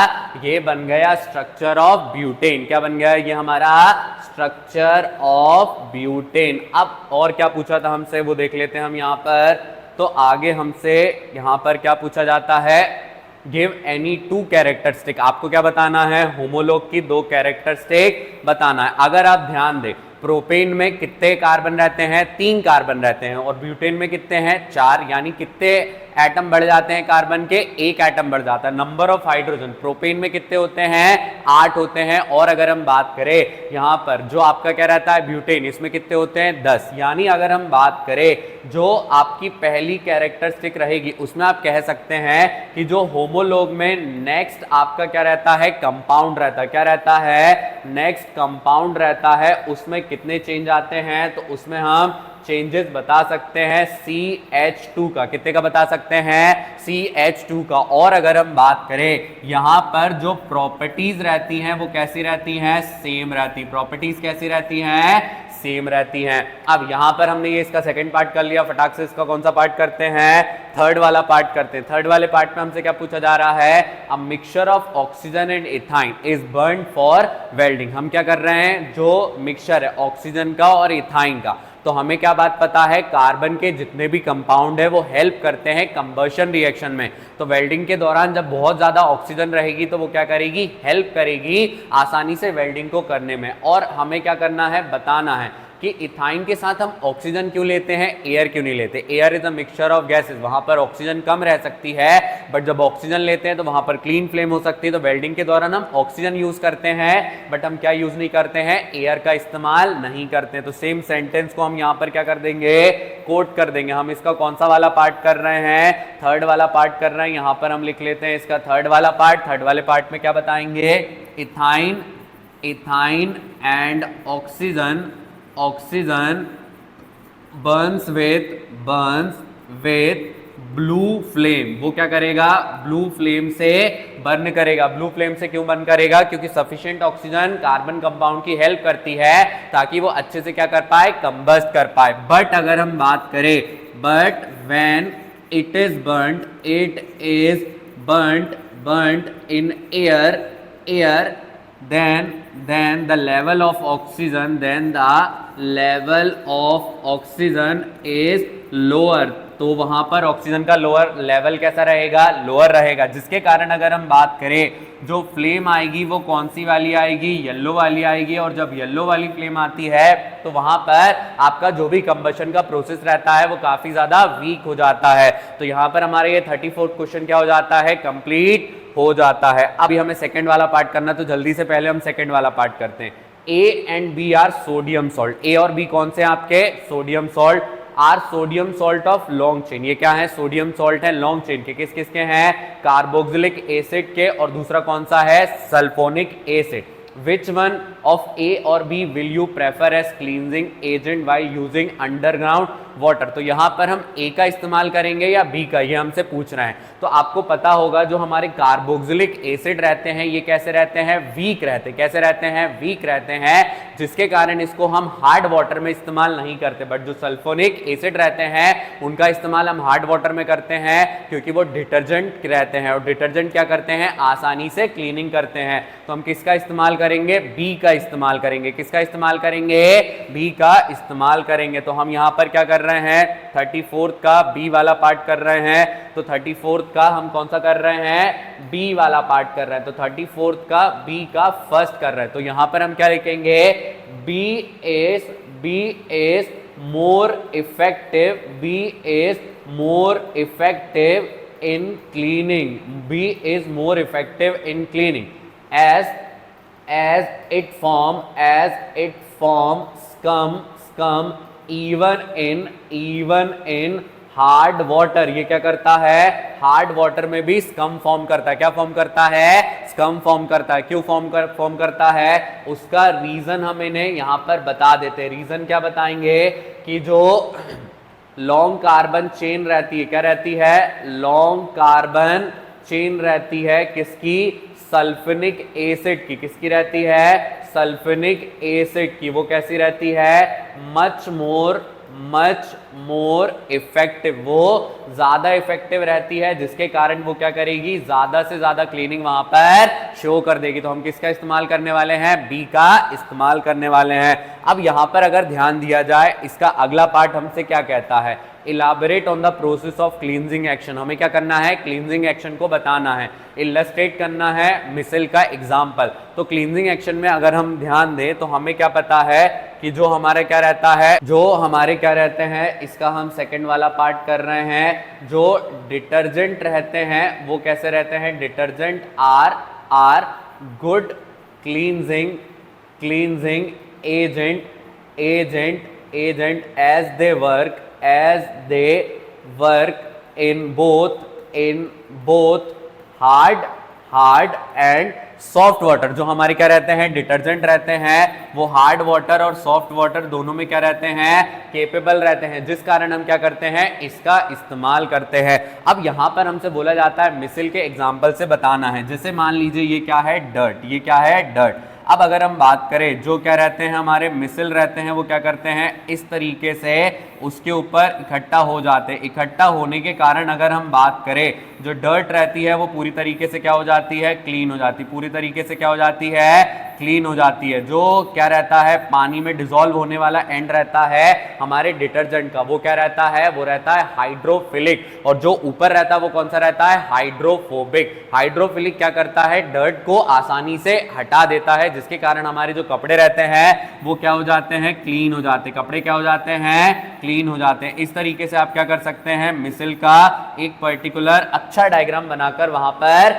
ये बन गया स्ट्रक्चर ऑफ ब्यूटेन। क्या बन गया ये हमारा, स्ट्रक्चर ऑफ ब्यूटेन। अब और क्या पूछा था हमसे वो देख लेते हैं हम यहाँ पर। तो आगे हमसे यहाँ पर क्या पूछा जाता है, गिव एनी टू कैरेक्टरिस्टिक। आपको क्या बताना है, होमोलॉग की दो कैरेक्टरिस्टिक बताना है। अगर आप ध्यान दें, प्रोपेन में कितने कार्बन रहते हैं, 3 कार्बन रहते हैं, और ब्यूटेन में कितने हैं, 4, यानी कितने एटम बढ़ जाते हैं कार्बन के, 1 एटम बढ़ जाता है। नंबर ऑफ हाइड्रोजन प्रोपेन में कितने होते हैं, 8 होते हैं। और अगर हम बात करें यहाँ पर जो आपका क्या रहता है ब्यूटेन, इसमें कितने होते हैं, 10। यानी अगर हम बात करें जो आपकी पहली कैरेक्टरिस्टिक रहेगी उसमें आप कह सकते हैं कि जो होमोलॉग में नेक्स्ट आपका क्या रहता है, कंपाउंड रहता है। क्या रहता है, नेक्स्ट कंपाउंड रहता है, उसमें कितने चेंज आते हैं, तो उसमें हम चेंजेस बता सकते हैं CH2 का। कितने का बता सकते हैं, CH2 का। और अगर हम बात करें यहाँ पर जो प्रॉपर्टीज रहती हैं वो कैसी रहती हैं, सेम रहती। प्रॉपर्टीज कैसी रहती हैं, सेम रहती हैं। अब यहाँ पर हमने ये इसका सेकंड पार्ट कर लिया, फटाक से इसका कौन सा पार्ट करते हैं, थर्ड वाला पार्ट करते हैं। थर्ड वाले पार्ट में हमसे क्या पूछा जा रहा है, a mixture of oxygen and ethyne is burn for welding. हम क्या कर रहे हैं, जो मिक्सचर है ऑक्सीजन का और इथाइन का, तो हमें क्या बात पता है, कार्बन के जितने भी कंपाउंड है वो हेल्प करते हैं कंबशन रिएक्शन में। तो वेल्डिंग के दौरान जब बहुत ज्यादा ऑक्सीजन रहेगी तो वो क्या करेगी, हेल्प करेगी आसानी से वेल्डिंग को करने में। और हमें क्या करना है, बताना है कि इथाइन के साथ हम ऑक्सीजन क्यों लेते हैं, एयर क्यों नहीं लेते। Air is a mixture of gases, वहां पर ऑक्सीजन कम रह सकती है, बट जब ऑक्सीजन लेते हैं तो वहां पर क्लीन फ्लेम हो सकती है। तो वेल्डिंग के दौरान हम ऑक्सीजन यूज करते हैं, बट हम क्या यूज नहीं करते हैं, एयर का इस्तेमाल नहीं करते। तो सेम सेंटेंस को हम यहाँ पर क्या कर देंगे, कोट कर देंगे। हम इसका कौन सा वाला पार्ट कर रहे हैं, थर्ड वाला पार्ट कर रहे हैं। यहाँ पर हम लिख लेते हैं इसका थर्ड वाला पार्ट। थर्ड वाले पार्ट में क्या बताएंगे, ethyne and oxygen Burns with blue flame. वो क्या करेगा, ब्लू फ्लेम से बर्न करेगा। ब्लू फ्लेम से क्यों बर्न करेगा, क्योंकि सफिशिएंट ऑक्सीजन कार्बन कंपाउंड की हेल्प करती है ताकि वो अच्छे से क्या कर पाए, कंबस्ट कर पाए। बट अगर हम बात करें, but when it is burnt in air, then the level of oxygen is lower। तो वहां पर ऑक्सीजन का लोअर लेवल कैसा रहेगा, लोअर रहेगा, जिसके कारण अगर हम बात करें जो फ्लेम आएगी वो कौन सी वाली आएगी, येलो वाली आएगी। और जब येलो वाली फ्लेम आती है तो वहां पर आपका जो भी कंबशन का प्रोसेस रहता है वो काफी ज्यादा वीक हो जाता है। तो यहाँ पर हमारे ये 34th क्वेश्चन क्या हो जाता है, कंप्लीट हो जाता है। अभी हमें सेकंड वाला पार्ट करना, तो जल्दी से पहले हम सेकंड वाला पार्ट करते हैं। A and B are sodium salt. A और बी कौन से आपके, sodium salt. Are sodium salt of long chain. ये क्या है, सोडियम सॉल्ट है लॉन्ग चेन के। किस किस के हैं, कार्बोक्सिलिक एसिड के। और दूसरा कौन सा है, sulphonic acid. Which one of A और B will you prefer as cleansing agent while using underground water? तो यहाँ पर हम A का इस्तेमाल करेंगे या B का, ये हमसे पूछ रहे हैं। तो आपको पता होगा जो हमारे कार्बोक्सिलिक एसिड रहते हैं ये कैसे रहते हैं, वीक रहते हैं। कैसे रहते हैं, वीक रहते हैं, जिसके कारण इसको हम हार्ड वाटर में इस्तेमाल नहीं करते। बट जो सल्फोनिक एसिड रहते हैं उनका इस्तेमाल हम हार्ड वाटर में करते हैं, क्योंकि वो डिटर्जेंट रहते हैं। और डिटर्जेंट क्या करते हैं, आसानी से क्लीनिंग करते हैं। तो हम किसका इस्तेमाल करेंगे, बी का इस्तेमाल करेंगे। किसका इस्तेमाल करेंगे, बी का इस्तेमाल करेंगे। तो हम यहां पर क्या कर रहे हैं, 34th का बी वाला पार्ट कर रहे हैं। तो 34th का हम कौन सा कर रहे हैं, बी वाला पार्ट कर रहे हैं। तो 34th का बी का फर्स्ट कर रहे हैं। तो यहां पर हम क्या लिखेंगे, B is more effective in cleaning. B is more effective in cleaning as it form scum even in hard water, ये क्या करता है, हार्ड वाटर में भी स्कम फॉर्म करता है। क्या फॉर्म करता है, स्कम फॉर्म करता है। क्यों फॉर्म करता है, उसका रीजन हम इन्हें यहां पर बता देते हैं। रीजन क्या बताएंगे कि जो लॉन्ग कार्बन चेन रहती है, क्या रहती है, लॉन्ग कार्बन चेन रहती है किसकी, सल्फोनिक एसिड की। किसकी रहती है, सल्फोनिक एसिड की। वो कैसी रहती है, मच मोर इफेक्टिव, वो ज्यादा इफेक्टिव रहती है, जिसके कारण वो क्या करेगी, ज्यादा से ज्यादा क्लीनिंग वहां पर शो कर देगी। तो हम किसका इस्तेमाल करने वाले हैं, बी का इस्तेमाल करने वाले हैं। अब यहां पर अगर ध्यान दिया जाए, इसका अगला पार्ट हमसे क्या कहता है, elaborate on the process of cleansing action. हमें क्या करना है, क्लींजिंग एक्शन को बताना है, इलस्ट्रेट करना है मिसल का एग्जाम्पल। तो क्लींजिंग एक्शन में अगर हम ध्यान दें तो हमें क्या पता है कि जो हमारे क्या रहता है, जो हमारे क्या रहते हैं, इसका हम सेकंड वाला पार्ट कर रहे हैं, जो डिटर्जेंट रहते हैं वो कैसे रहते हैं, detergent are good cleansing agent as they work in both hard and soft water. जो हमारे क्या रहते हैं, डिटर्जेंट रहते हैं, वो हार्ड वाटर और सॉफ्ट वाटर दोनों में क्या रहते हैं, केपेबल रहते हैं, जिस कारण हम क्या करते हैं, इसका इस्तेमाल करते हैं। अब यहां पर हमसे बोला जाता है मिसल के एग्जाम्पल से बताना है। जैसे मान लीजिए ये क्या है, डर्ट, ये क्या है, डर्ट। अब अगर हम बात करें, जो क्या रहते हैं हमारे मिसल रहते हैं, वो क्या करते हैं, इस तरीके से उसके ऊपर इकट्ठा हो जाते हैं। इकट्ठा होने के कारण अगर हम बात करें, जो डर्ट रहती है वो पूरी तरीके से क्या हो जाती है, क्लीन हो जाती है। पूरी तरीके से क्या हो जाती है, क्लीन हो जाती है। जो क्या रहता है, पानी में डिसॉल्व होने वाला एंड रहता है हमारे डिटर्जेंट का, वो क्या रहता है, वो रहता है हाइड्रोफिलिक। और जो ऊपर रहता है वो कौन सा रहता है, हाइड्रोफोबिक। हाइड्रोफिलिक क्या करता है, डर्ट को आसानी से हटा देता है, जिसके कारण हमारे जो कपड़े रहते हैं वो क्या हो जाते हैं, क्लीन हो जाते हैं। कपड़े क्या हो जाते हैं, क्लीन हो जाते हैं। इस तरीके से आप क्या कर सकते हैं, मिसल का एक पर्टिकुलर अच्छा डायग्राम बनाकर वहां पर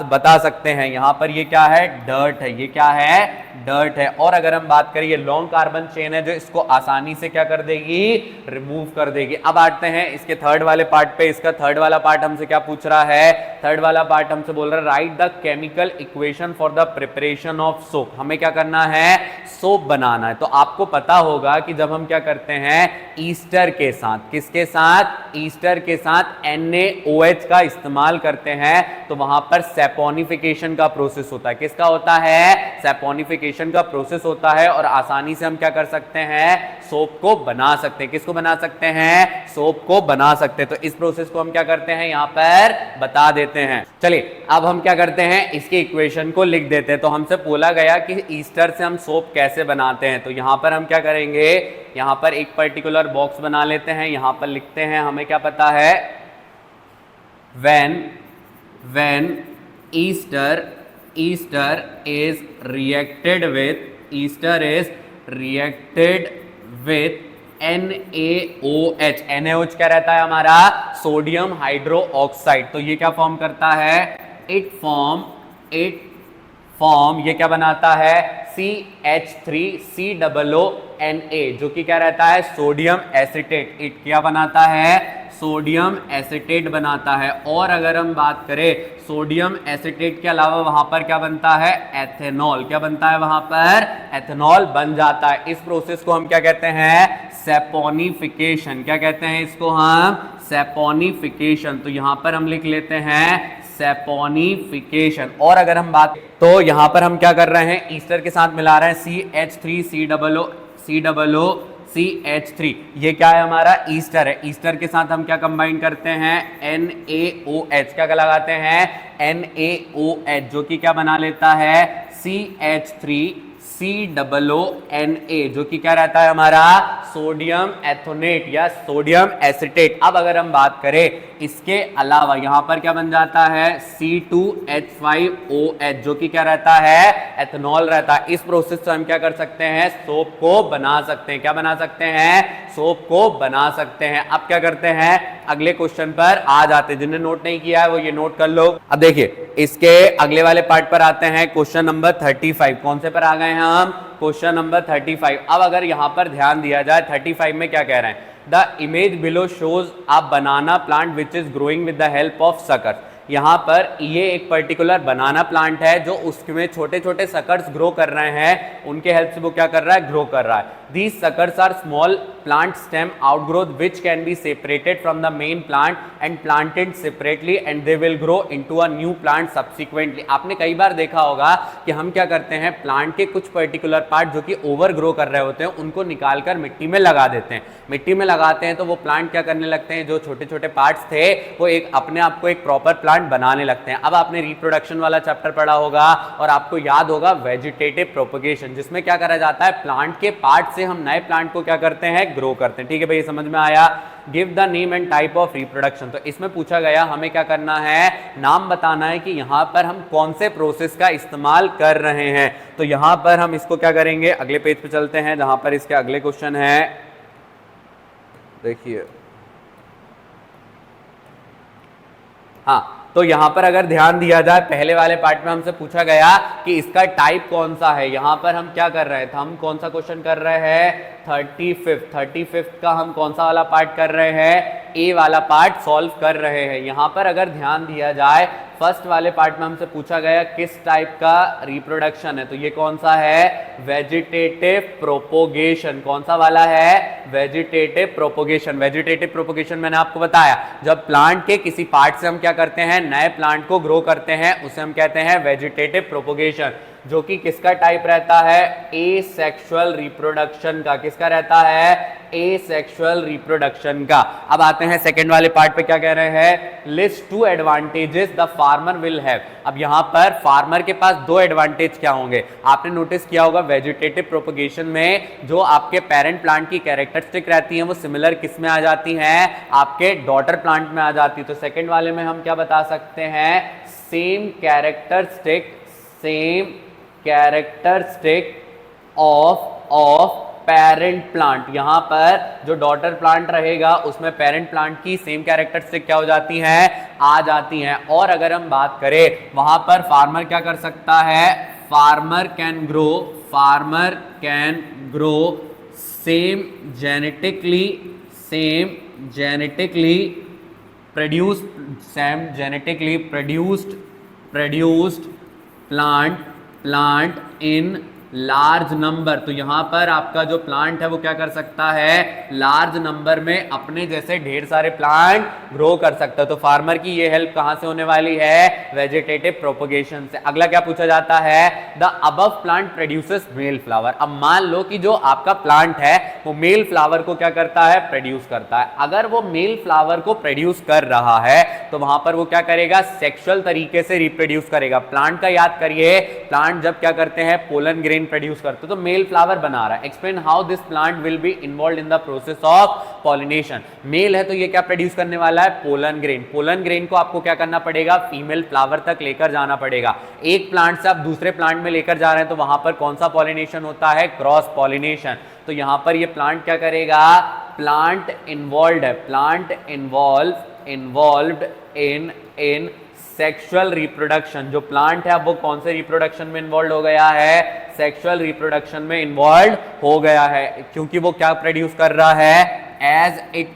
बता सकते हैं। यहां पर ये क्या है, डर्ट है, ये क्या है, डर्ट है। और अगर हम बात करें, ये लॉन्ग कार्बन चेन है जो इसको आसानी से क्या कर देगी, रिमूव कर देगी। अब आते हैं इसके थर्ड वाले पार्ट पे। इसका थर्ड वाला पार्ट हमसे क्या पूछ रहा है, थर्ड वाला पार्ट हमसे बोल रहा है right the chemical equation for the preparation of soap. हमें क्या करना है, सोप बनाना है। तो आपको पता होगा कि जब हम क्या करते हैं, ईस्टर के साथ, किसके साथ, ईस्टर के साथ NaOH का इस्तेमाल करते हैं, तो वहां पर सैपोनिफिकेशन का प्रोसेस होता है। किसका होता है, सैपोनिफिकेशन का प्रोसेस होता है। और आसानी से हम क्या कर सकते हैं, सोप को बना सकते हैं। किसको बना सकते हैं, सोप को बना सकते हैं। तो इस प्रोसेस को हम क्या करते हैं, यहां पर बता देते हैं। चलिए अब हम क्या करते हैं, इसके इक्वेशन को लिख देते हैं। तो हमसे बोला गया कि ईस्टर से हम सोप कैसे बनाते हैं। तो यहां पर हम क्या करेंगे, यहां पर एक पर्टिकुलर बॉक्स बना लेते हैं। यहां पर लिखते हैं, हमें क्या पता है, when Easter is reacted with NaOH। NaOH क्या रहता है हमारा, सोडियम हाइड्रो ऑक्साइड। तो ये क्या फॉर्म करता है, इट फॉर्म ये क्या बनाता है, CH3COONA, जो कि क्या रहता है, सोडियम एसिटेट। इट क्या बनाता है, सोडियम एसिटेट बनाता है। और अगर हम बात करें, सोडियम एसिटेट के अलावा वहां पर क्या बनता है, एथेनॉल। क्या बनता है वहां पर, एथेनॉल बन जाता है। इस प्रोसेस को हम क्या कहते हैं, सैपोनिफिकेशन। क्या कहते हैं इसको हम, सैपोनिफिकेशन। तो यहां पर हम लिख लेते हैं सैपोनिफिकेशन। और अगर हम बात, तो यहां पर हम क्या कर रहे हैं, ईस्टर के साथ मिला रहे हैं CH3COOCH3। ये क्या है हमारा, ईस्टर है। ईस्टर के साथ हम क्या कंबाइन करते हैं, NaOH। क्या लगाते हैं, NaOH, जो कि क्या बना लेता है, CH3COONA, जो कि क्या रहता है हमारा, सोडियम एथोनेट या सोडियम एसिटेट। अब अगर हम बात करें, इसके अलावा यहां पर क्या बन जाता है, C2H5OH, जो कि क्या रहता है, एथेनॉल रहता है। इस प्रोसेस से हम क्या कर सकते हैं, सोप को बना सकते हैं। क्या बना सकते हैं, सोप को बना सकते हैं। अब क्या करते हैं, अगले क्वेश्चन पर आ जाते हैं। जिन्हें नोट नहीं किया है वो ये नोट कर लो। अब देखिए इसके अगले वाले पार्ट पर आते हैं, क्वेश्चन नंबर 35। कौन से पर आ गए हैं हम, क्वेश्चन नंबर 35। अब अगर यहां पर ध्यान दिया जाए 35 में क्या कह रहे हैं, the image below shows a banana plant which is growing with the help of suckers. यहाँ पर ये एक पर्टिकुलर बनाना प्लांट है जो उसमें छोटे छोटे सकर्स ग्रो कर रहे हैं, उनके हेल्प से वो क्या कर रहा है, ग्रो कर रहा है। These suckers are small plant stem outgrowth which can be separated from the main plant and planted separately and they will grow into a new plant subsequently. आपने कई बार देखा होगा कि हम क्या करते हैं, प्लांट के कुछ पर्टिकुलर पार्ट जो कि ओवर ग्रो कर रहे होते हैं उनको निकालकर मिट्टी में लगा देते हैं। मिट्टी में लगाते हैं तो वो प्लांट क्या करने लगते हैं, जो छोटे छोटे पार्ट्स थे वो एक अपने आप को एक प्रॉपर प्लांट बनाने लगते हैं। अब आपने रिप्रोडक्शन वाला चैप्टर पढ़ा होगा और आपको याद होगा वेजिटेटिव प्रोपगेशन, जिसमें क्या करा जाता है, प्लांट के पार्ट से हम नए प्लांट को क्या करते हैं, ग्रो करते हैं। ठीक है भाई, समझ में आया। Give the name and type of reproduction, तो इसमें पूछा गया हमें क्या करना है, नाम बताना है कि यहां पर हम कौन से प्रोसेस का इस्तेमाल कर रहे हैं। तो यहां पर हम इसको क्या करेंगे, अगले पेज पे चलते हैं जहां पर इसके अगले क्वेश्चन है। देखिए हाँ, तो यहां पर अगर ध्यान दिया जाए पहले वाले पार्ट में हमसे पूछा गया कि इसका टाइप कौन सा है। यहां पर हम क्या कर रहे थे, हम कौन सा क्वेश्चन कर रहे हैं, 35 का हम कौन सा वाला पार्ट कर रहे हैं, ए वाला पार्ट सॉल्व कर रहे हैं। यहां पर अगर ध्यान दिया जाए फर्स्ट वाले पार्ट में हमसे पूछा गया किस टाइप का रिप्रोडक्शन है, तो ये कौन सा है, वेजिटेटिव प्रोपोगेशन। कौन सा वाला है, वेजिटेटिव प्रोपोगेशन। वेजिटेटिव प्रोपोगेशन मैंने आपको बताया, जब प्लांट के किसी पार्ट से हम क्या करते हैं, नए प्लांट को ग्रो करते हैं, उसे हम कहते हैं वेजिटेटिव प्रोपोगेशन, जो कि किसका टाइप रहता है, एसेक्सुअल रिप्रोडक्शन का। किसका रहता है, एसेक्सुअल रिप्रोडक्शन का। अब आते हैं सेकंड वाले पार्ट पे, क्या कह रहे हैं, list 2 advantages the farmer will have. अब यहां पर फार्मर के पास 2 एडवांटेज क्या होंगे, आपने नोटिस किया होगा वेजिटेटिव प्रोपगेशन में जो आपके पेरेंट प्लांट की कैरेक्टरिस्टिक रहती हैं वो सिमिलर किस में आ जाती हैं, आपके डॉटर प्लांट में आ जाती है। तो सेकंड वाले में हम क्या बता सकते हैं, same characteristic of parent plant. यहां पर जो डॉटर प्लांट रहेगा उसमें पेरेंट प्लांट की सेम कैरेक्टरिस्टिक क्या हो जाती हैं, आ जाती हैं। और अगर हम बात करें वहां पर फार्मर क्या कर सकता है, farmer can grow same genetically produced plant in large number. तो यहां पर आपका जो प्लांट है वो क्या कर सकता है, लार्ज नंबर में अपने जैसे ढेर सारे प्लांट ग्रो कर सकता है। तो फार्मर की ये हेल्प कहां से होने वाली है, वेजिटेटिव प्रोपगेशन से। अगला क्या पूछा जाता है, the above plant produces male flower. अब मान लो कि जो आपका प्लांट है वो मेल फ्लावर को क्या करता है, प्रोड्यूस करता है। अगर वो मेल फ्लावर को प्रोड्यूस कर रहा है तो वहां पर वो क्या करेगा, सेक्सुअल तरीके से रिप्रोड्यूस करेगा। प्लांट का याद करिए, प्लांट जब क्या करते हैं, पोलन ग्रेन प्रोड्यूस करते, तो मेल फ्लावर बना रहा है। Explain how this plant will be involved in the process of pollination. Male है तो ये क्या प्रोड्यूस करने वाला है, पोलन ग्रेन। पोलन ग्रेन को आपको क्या करना पड़ेगा, फीमेल फ्लावर तक लेकर जाना पड़ेगा। एक प्लांट से आप दूसरे प्लांट में लेकर जा रहे हैं तो वहां पर कौन सा पॉलिनेशन होता है, क्रॉस पॉलिनेशन। तो यहां पर ये प्लांट क्या करेगा, प्लांट इन्वॉल्व्ड है, plant involved in sexual reproduction. जो प्लांट है अब वो कौन से रिप्रोडक्शन में इन्वॉल्व हो गया है, सेक्सुअल रिप्रोडक्शन में इन्वॉल्व हो गया है, क्योंकि वो क्या प्रोड्यूस कर रहा है, as it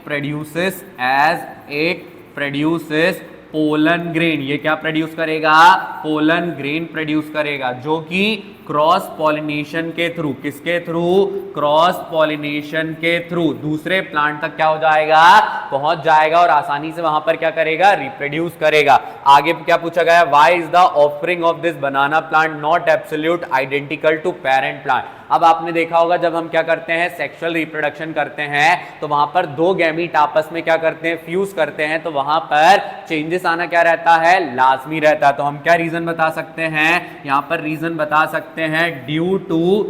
produces pollen grain. ये क्या प्रोड्यूस करेगा, पोलन ग्रेन प्रोड्यूस करेगा, जो कि क्रॉस पॉलिनेशन के थ्रू, किसके थ्रू, क्रॉस पॉलिनेशन के थ्रू दूसरे प्लांट तक क्या हो जाएगा, पहुंच जाएगा और आसानी से वहां पर क्या करेगा, रिप्रोड्यूस करेगा। आगे क्या पूछा गया, why is the offering of this banana plant not absolute identical to parent plant. अब आपने देखा होगा जब हम क्या करते हैं, सेक्सुअल रिप्रोडक्शन करते हैं तो वहां पर 2 गैमीट आपस में क्या करते हैं, फ्यूज करते हैं, तो वहां पर चेंजेस आना क्या रहता है, लाजमी रहता है। तो हम क्या रीजन बता सकते हैं, यहां पर रीजन बता सकते हैं ड्यू टू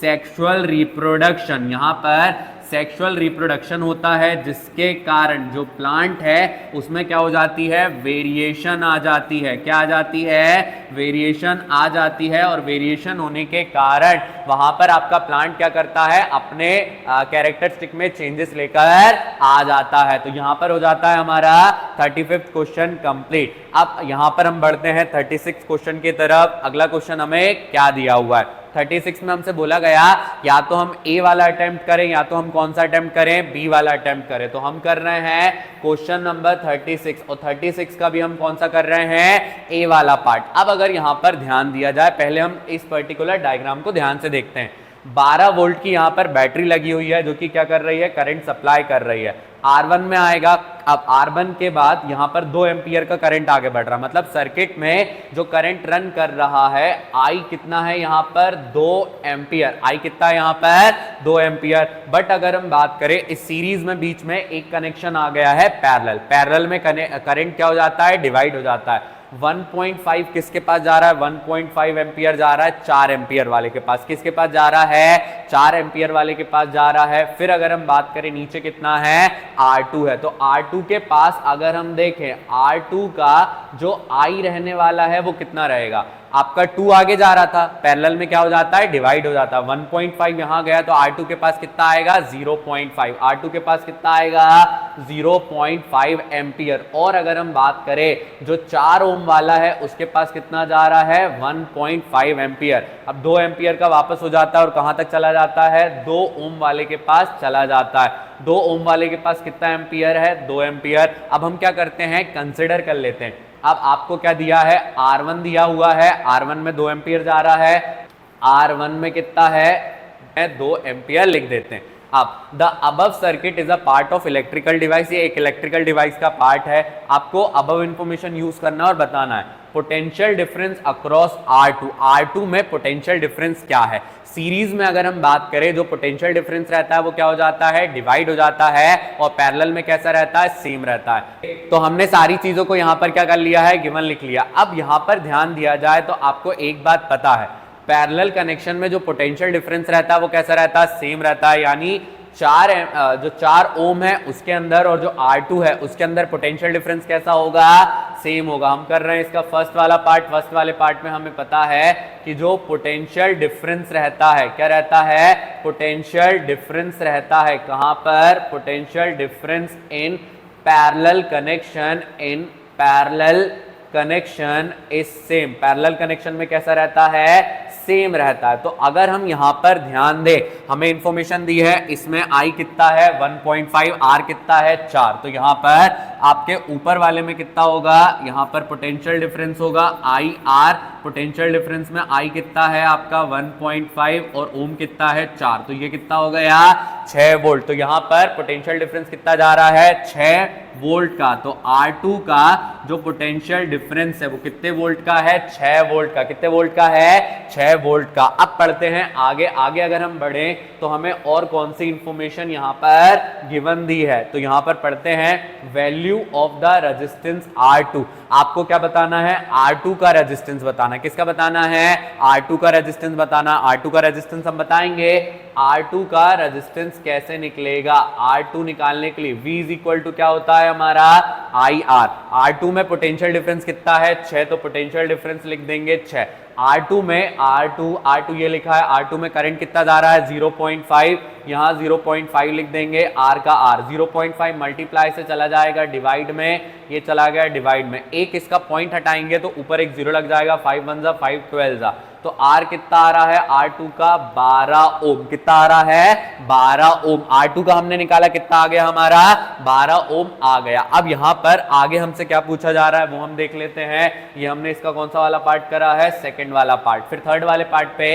सेक्सुअल रिप्रोडक्शन। यहां पर सेक्सुअल रिप्रोडक्शन होता है जिसके कारण जो प्लांट है उसमें क्या हो जाती है, वेरिएशन आ जाती है। क्या आ जाती है, वेरिएशन आ जाती है, और वेरिएशन होने के कारण वहां पर आपका प्लांट क्या करता है, अपने कैरेक्टरिस्टिक में चेंजेस लेकर आ जाता है। तो यहां पर हो जाता है हमारा 35वां क्वेश्चन कंप्लीट। अब यहां पर हम बढ़ते हैं 36 क्वेश्चन की तरफ। अगला क्वेश्चन हमें क्या दिया हुआ है, 36 में हमसे बोला गया या तो हम ए वाला अटेम्प्ट करें या तो हम कौन सा अटेम्प्ट करें, बी वाला अटेम्प्ट करें। तो हम कर रहे हैं क्वेश्चन नंबर 36 और 36 का भी हम कौन सा कर रहे हैं, ए वाला पार्ट। अब अगर यहां पर ध्यान दिया जाए, पहले हम इस पर्टिकुलर डायग्राम को ध्यान से देखते हैं। 12 वोल्ट की यहां पर बैटरी लगी हुई है जो कि क्या कर रही है, करंट सप्लाई कर रही है। R1 में आएगा, अब R1 के बाद यहां पर 2 एम्पियर का करंट आगे बढ़ रहा है, मतलब सर्किट में जो करंट रन कर रहा है I कितना है यहां पर 2 एम्पियर। I कितना है यहां पर 2 एम्पियर। बट अगर हम बात करें इस सीरीज में बीच में एक कनेक्शन आ गया है पैरेलल, पैरेलल में करंट क्या हो जाता है, डिवाइड हो जाता है। 1.5 किसके पास जा रहा है, 1.5 एम्पियर जा रहा है 4 एम्पियर वाले के पास। किसके पास जा रहा है, 4 एम्पियर वाले के पास जा रहा है। फिर अगर हम बात करें नीचे कितना है, R2 है, तो R2 के पास अगर हम देखें R2 का जो I रहने वाला है वो कितना रहेगा, आपका 2 आगे जा रहा था, पैरेलल में क्या हो जाता है, डिवाइड हो जाता है। 1.5 यहां गया तो R2 के पास कितना आएगा, 0.5। R2 के पास कितना आएगा, 0.5 एम्पियर। और अगर हम बात करें जो 4 ओम वाला है उसके पास कितना जा रहा है, 1.5 एम्पियर। अब 2 एम्पियर का वापस हो जाता है और कहां तक चला जाता है, 2 ओम वाले के पास चला जाता है। 2 ओम वाले के पास कितना एम्पियर है, 2 एम्पियर। अब हम क्या करते हैं, कंसिडर कर लेते हैं। अब आपको क्या दिया है, R1 दिया हुआ है, R1 में 2 एम्पियर जा रहा है, R1 में कितना है, 2 एम्पियर लिख देते हैं। अब the above circuit is a part of electrical device, ये एक इलेक्ट्रिकल डिवाइस का पार्ट है। आपको अबव इंफॉर्मेशन यूज करना और बताना है। Potential difference across R2, R2 में पोटेंशियल डिफरेंस क्या है। सीरीज में अगर हम बात करें जो पोटेंशियल डिफरेंस रहता है वो क्या हो जाता है, डिवाइड हो जाता है। और पैरेलल में कैसा रहता है, सेम रहता है। तो हमने सारी चीजों को यहां पर क्या कर लिया है, गिवन लिख लिया। अब यहां पर ध्यान दिया जाए तो आपको एक बात पता है, पैरेलल कनेक्शन में जो पोटेंशियल डिफरेंस रहता है वो कैसा रहता है, सेम रहता है। यानी 4 ओम है उसके अंदर और जो R2 है उसके अंदर पोटेंशियल डिफरेंस कैसा होगा, सेम होगा। हम कर रहे हैं इसका फर्स्ट वाला पार्ट। फर्स्ट वाले पार्ट में हमें पता है कि जो पोटेंशियल डिफरेंस रहता है, क्या रहता है, पोटेंशियल डिफरेंस रहता है कहां पर, potential difference in parallel connection, in parallel connection is same. Parallel connection में कैसा रहता है, सेम रहता है। तो अगर हम यहां पर ध्यान दें, हमें इंफॉर्मेशन दी है, इसमें I कितना है 1.5, R कितना है 4। तो यहां पर आपके ऊपर वाले में कितना होगा, यहां पर पोटेंशियल डिफरेंस होगा IR। पोटेंशियल डिफरेंस में I कितना है आपका 1.5 और ओम कितना है 4। तो ये कितना हो गया 6 वोल्ट। तो यहां पर पोटेंशियल डिफरेंस कितना जा रहा है, 6 वोल्ट का। तो R2 का जो पोटेंशियल डिफरेंस है वो कितने वोल्ट का है, 6 वोल्ट का। कितने वोल्ट का है, 6 वोल्ट का। अब पढ़ते हैं आगे। आगे अगर हम बढ़े तो हमें और कौन सी इंफॉर्मेशन यहां पर गिवन दी है, तो यहां पर पढ़ते हैं value of the resistance R2। आपको क्या बताना है, R2 का रेजिस्टेंस बताना। किसका बताना है, R2 का रेजिस्टेंस बताना। R2 का रेजिस्टेंस हम बताएंगे। R2 का रेजिस्टेंस कैसे निकलेगा, R2 निकालने के लिए V इज इक्वल टू क्या होता है हमारा, IR। R2 में पोटेंशियल डिफरेंस कितना है, 6, तो पोटेंशियल डिफरेंस लिख देंगे 6। R2 में R2 ये लिखा है, R2 में करंट कितना जा रहा है 0.5, यहां 0.5 लिख देंगे। R का R 0.5 मल्टीप्लाई से चला जाएगा डिवाइड में, ये चला गया डिवाइड में। एक इसका पॉइंट हटाएंगे तो ऊपर एक 0 लग जाएगा, 5 1 जा 5 12 जा। तो R कितना आ रहा है, R2 का 12 ओम। कितना आ रहा है, 12 ओम। R2 का हमने निकाला, कितना आ गया हमारा, 12 ओम आ गया। अब यहां पर आगे हमसे क्या पूछा जा रहा है वो हम देख लेते हैं। ये हमने इसका कौन सा वाला पार्ट करा है, सेकंड वाला पार्ट। फिर थर्ड वाले पार्ट पे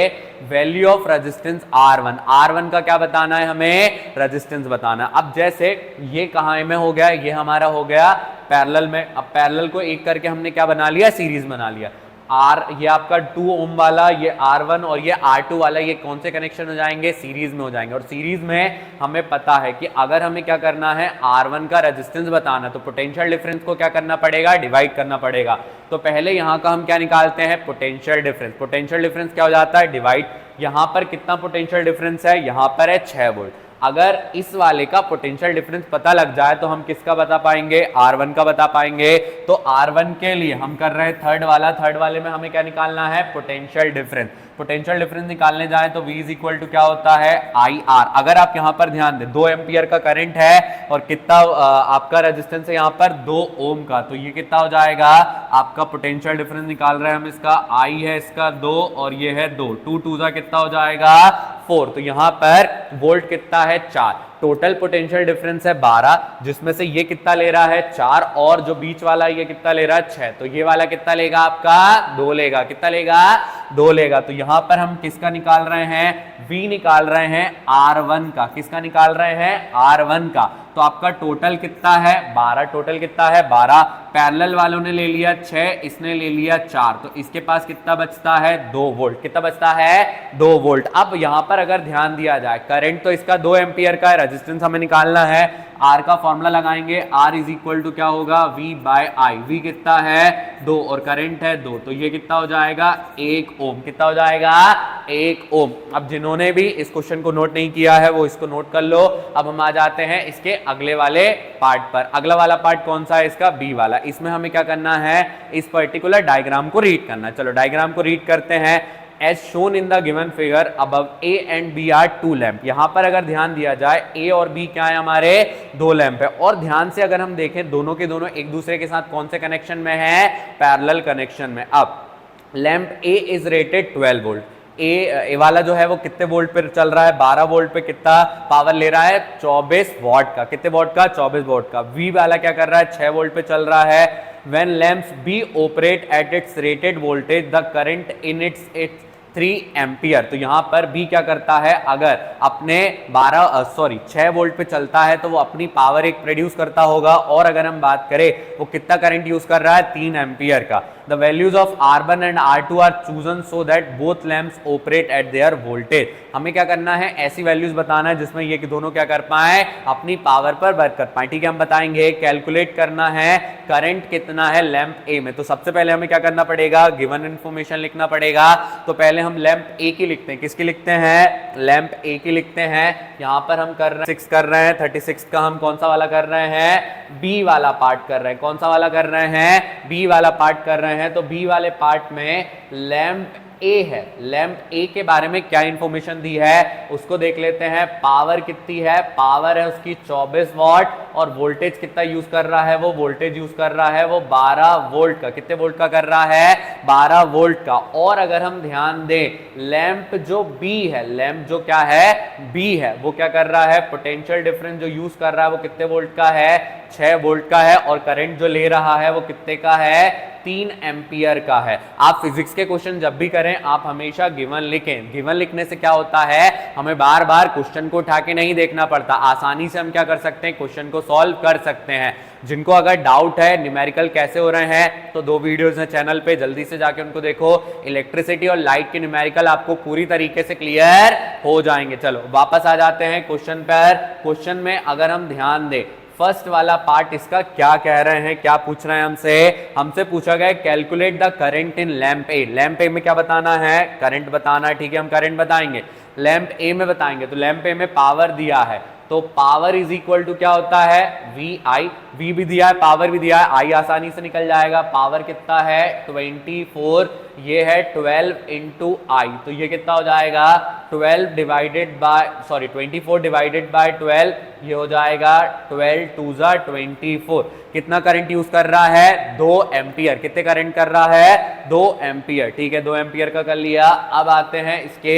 value of resistance R1। R1 का क्या बताना है, हमें रेजिस्टेंस बताना। अब जैसे ये कहां में हो गया, ये हमारा हो गया पैरेलल में। अब पैरेलल को एक करके हमने क्या बना लिया, सीरीज बना लिया। ये आपका 2 ओम वाला, ये R1 और ये R2 वाला, ये कौन से कनेक्शन हो जाएंगे, सीरीज में हो जाएंगे। और सीरीज में हमें पता है कि अगर हमें क्या करना है, R1 का रेजिस्टेंस बताना, तो पोटेंशियल डिफरेंस को क्या करना पड़ेगा, डिवाइड करना पड़ेगा। तो पहले यहां का हम क्या निकालते हैं, पोटेंशियल डिफरेंस। पोटेंशियल डिफरेंस क्या हो जाता है, डिवाइड। यहां पर कितना पोटेंशियल डिफरेंस है, यहां पर है 6 वोल्ट। अगर इस वाले का पोटेंशियल डिफरेंस पता लग जाए तो हम किसका बता पाएंगे, R1 का बता पाएंगे। तो R1 के लिए हम कर रहे हैं थर्ड वाले में हमें क्या निकालना है, पोटेंशियल डिफरेंस। पोटेंशियल डिफरेंस निकालने जाए तो V इज इक्वल टू क्या होता है, IR। अगर आप यहां पर ध्यान दें 2 एम्पियर का करंट है और कितना आपका रेजिस्टेंस है यहां पर 2 ओम का, तो ये कितना हो जाएगा आपका पोटेंशियल डिफरेंस निकाल रहे हैं हम, इसका I है इसका 2 और ये है 2, 2 2 सा कितना हो जाएगा 4। तो यहां पर वोल्ट कितना है 4, टोटल पोटेंशियल डिफरेंस है 12, जिसमें से ये कितना ले रहा है 4 और जो बीच वाला ये कितना ले रहा है 6, तो ये वाला कितना लेगा आपका 2 लेगा, कितना लेगा 2 लेगा। तो यहां पर हम किसका निकाल रहे हैं, V निकाल रहे हैं R1 का, किसका निकाल रहे हैं R1 का। तो आपका टोटल कितना है 12, टोटल कितना है 12, पैरेलल वालों ने ले लिया 6, इसने ले लिया 4, तो इसके पास कितना बचता है 2 वोल्ट, कितना बचता है 2 वोल्ट। अब यहां पर अगर ध्यान दिया जाए करंट तो इसका 2 एम्पियर का है, रेजिस्टेंस हमें निकालना है, R का फॉर्मूला लगाएंगे, R इज इक्वल टू क्या होगा V बाय I, V कितना है 2 और करंट है 2, तो ये कितना हो जाएगा 1 ओम, कितना हो जाएगा 1 ओम। अब जिन्होंने भी इस क्वेश्चन को नोट नहीं किया है वो इसको नोट कर लो। अब हम आ जाते हैं इसके अगले वाले पार्ट पर। अगला वाला पार्ट कौन सा है, इसका बी वाला। इसमें हमें क्या करना है, इस पर्टिकुलर डायग्राम को रीड करना है। चलो डायग्राम को रीड करते हैं। As shown in the given figure above, A and B are two lamp। यहां पर अगर ध्यान दिया जाए A और B क्या है, हमारे 2 लैंप है। और ध्यान से अगर हम देखें दोनों के दोनों एक दूसरे के साथ कौन से कनेक्शन में है, पैरेलल कनेक्शन में। अब lamp A is rated 12 volt, A वाला जो है वो कितने वोल्ट पे चल रहा है, 12 वोल्ट पे कितना पावर ले रहा है, 24 वॉट का। कितने वॉट का, 24 वॉट का। V वाला क्या कर रहा है, 6 वोल्ट पे चल रहा है। When lamps B operate at its rated voltage, the current in its 3 ampere. तो यहां पर B क्या करता है, अगर अपने 6 वोल्ट पे चलता है तो वो अपनी पावर एक प्रोड्यूस करता होगा। और अगर हम बात करें वो कितना करंट यूज कर रहा है, 3 एम्पियर का। The values of R1 and R2 are chosen so that both lamps operate at their voltage. हमें क्या करना है, ऐसी वैल्यूज बताना है जिसमें ये कि दोनों क्या कर पाए, अपनी पावर पर वर्क कर पाए। ठीक है, हम बताएंगे। कैलकुलेट करना है करंट कितना है लैंप A में। तो सबसे पहले हमें क्या करना पड़ेगा, गिवन इन्फॉर्मेशन लिखना पड़ेगा। तो पहले हम लैंप A की लिखते हैं। किसकी लिखते हैं, लैंप A की लिखते हैं। यहां पर हम कर रहे हैं 6 कर रहे हैं, 36 का हम कौन सा वाला कर रहे हैं, B वाला पार्ट कर रहे हैं। कौन सा वाला कर रहे हैं, B वाला पार्ट कर रहे हैं। तो B वाले पार्ट में लैंप A है। लैंप A के बारे में क्या इंफॉर्मेशन दी है उसको देख लेते हैं। पावर कितनी है, पावर है उसकी 24 वॉट। और वोल्टेज कितना यूज कर रहा है, वो वोल्टेज यूज कर रहा है वो 12 वोल्ट का। कितने वोल्ट का कर रहा है, 12 वोल्ट का। और अगर हम ध्यान दें लैंप जो B है, लैंप जो क्या है B है, वो क्या कर रहा है, पोटेंशियल डिफरेंस जो यूज कर रहा है वो कितने वोल्ट का है, 6 वोल्ट का है। और करंट जो ले रहा है वो कितने का है, 3 एम्पियर का है। आप फिजिक्स के क्वेश्चन जब भी करें आप हमेशा गिवन लिखें। गिवन लिखने से क्या होता है, हमें बार बार क्वेश्चन को उठा के नहीं देखना पड़ता, आसानी से हम क्या कर सकते हैं, क्वेश्चन को सॉल्व कर सकते हैं। जिनको अगर डाउट है न्यूमेरिकल कैसे हो रहे हैं तो 2 वीडियोस हैं चैनल पे, जल्दी से जाके उनको देखो। इलेक्ट्रिसिटी और लाइट के न्यूमेरिकल आपको पूरी तरीके से क्लियर हो जाएंगे। चलो वापस आ जाते हैं क्वेश्चन पर। क्वेश्चन में अगर हम ध्यान दें फर्स्ट वाला पार्ट इसका क्या कह रहे हैं, क्या पूछ रहे हैं हमसे पूछा गया calculate the current in lamp A. Lamp A में क्या बताना है, करंट बताना है। ठीक है, हम करंट बताएंगे। लैंप ए में बताएंगे तो लैंप ए में पावर दिया है तो पावर इज इक्वल टू क्या होता है, VI। V भी दिया है, पावर भी दिया है, I आसानी से निकल जाएगा। पावर कितना है 24, ये है 12 इंटू I, तो ये कितना हो जाएगा 24 डिवाइडेड बाय 12, ये हो जाएगा 12 2 जा 24। कितना करंट यूज कर रहा है, 2 एम्पियर। कितने करंट कर रहा है, 2 एम्पियर। ठीक है, 2 एम्पियर का कर लिया। अब आते हैं इसके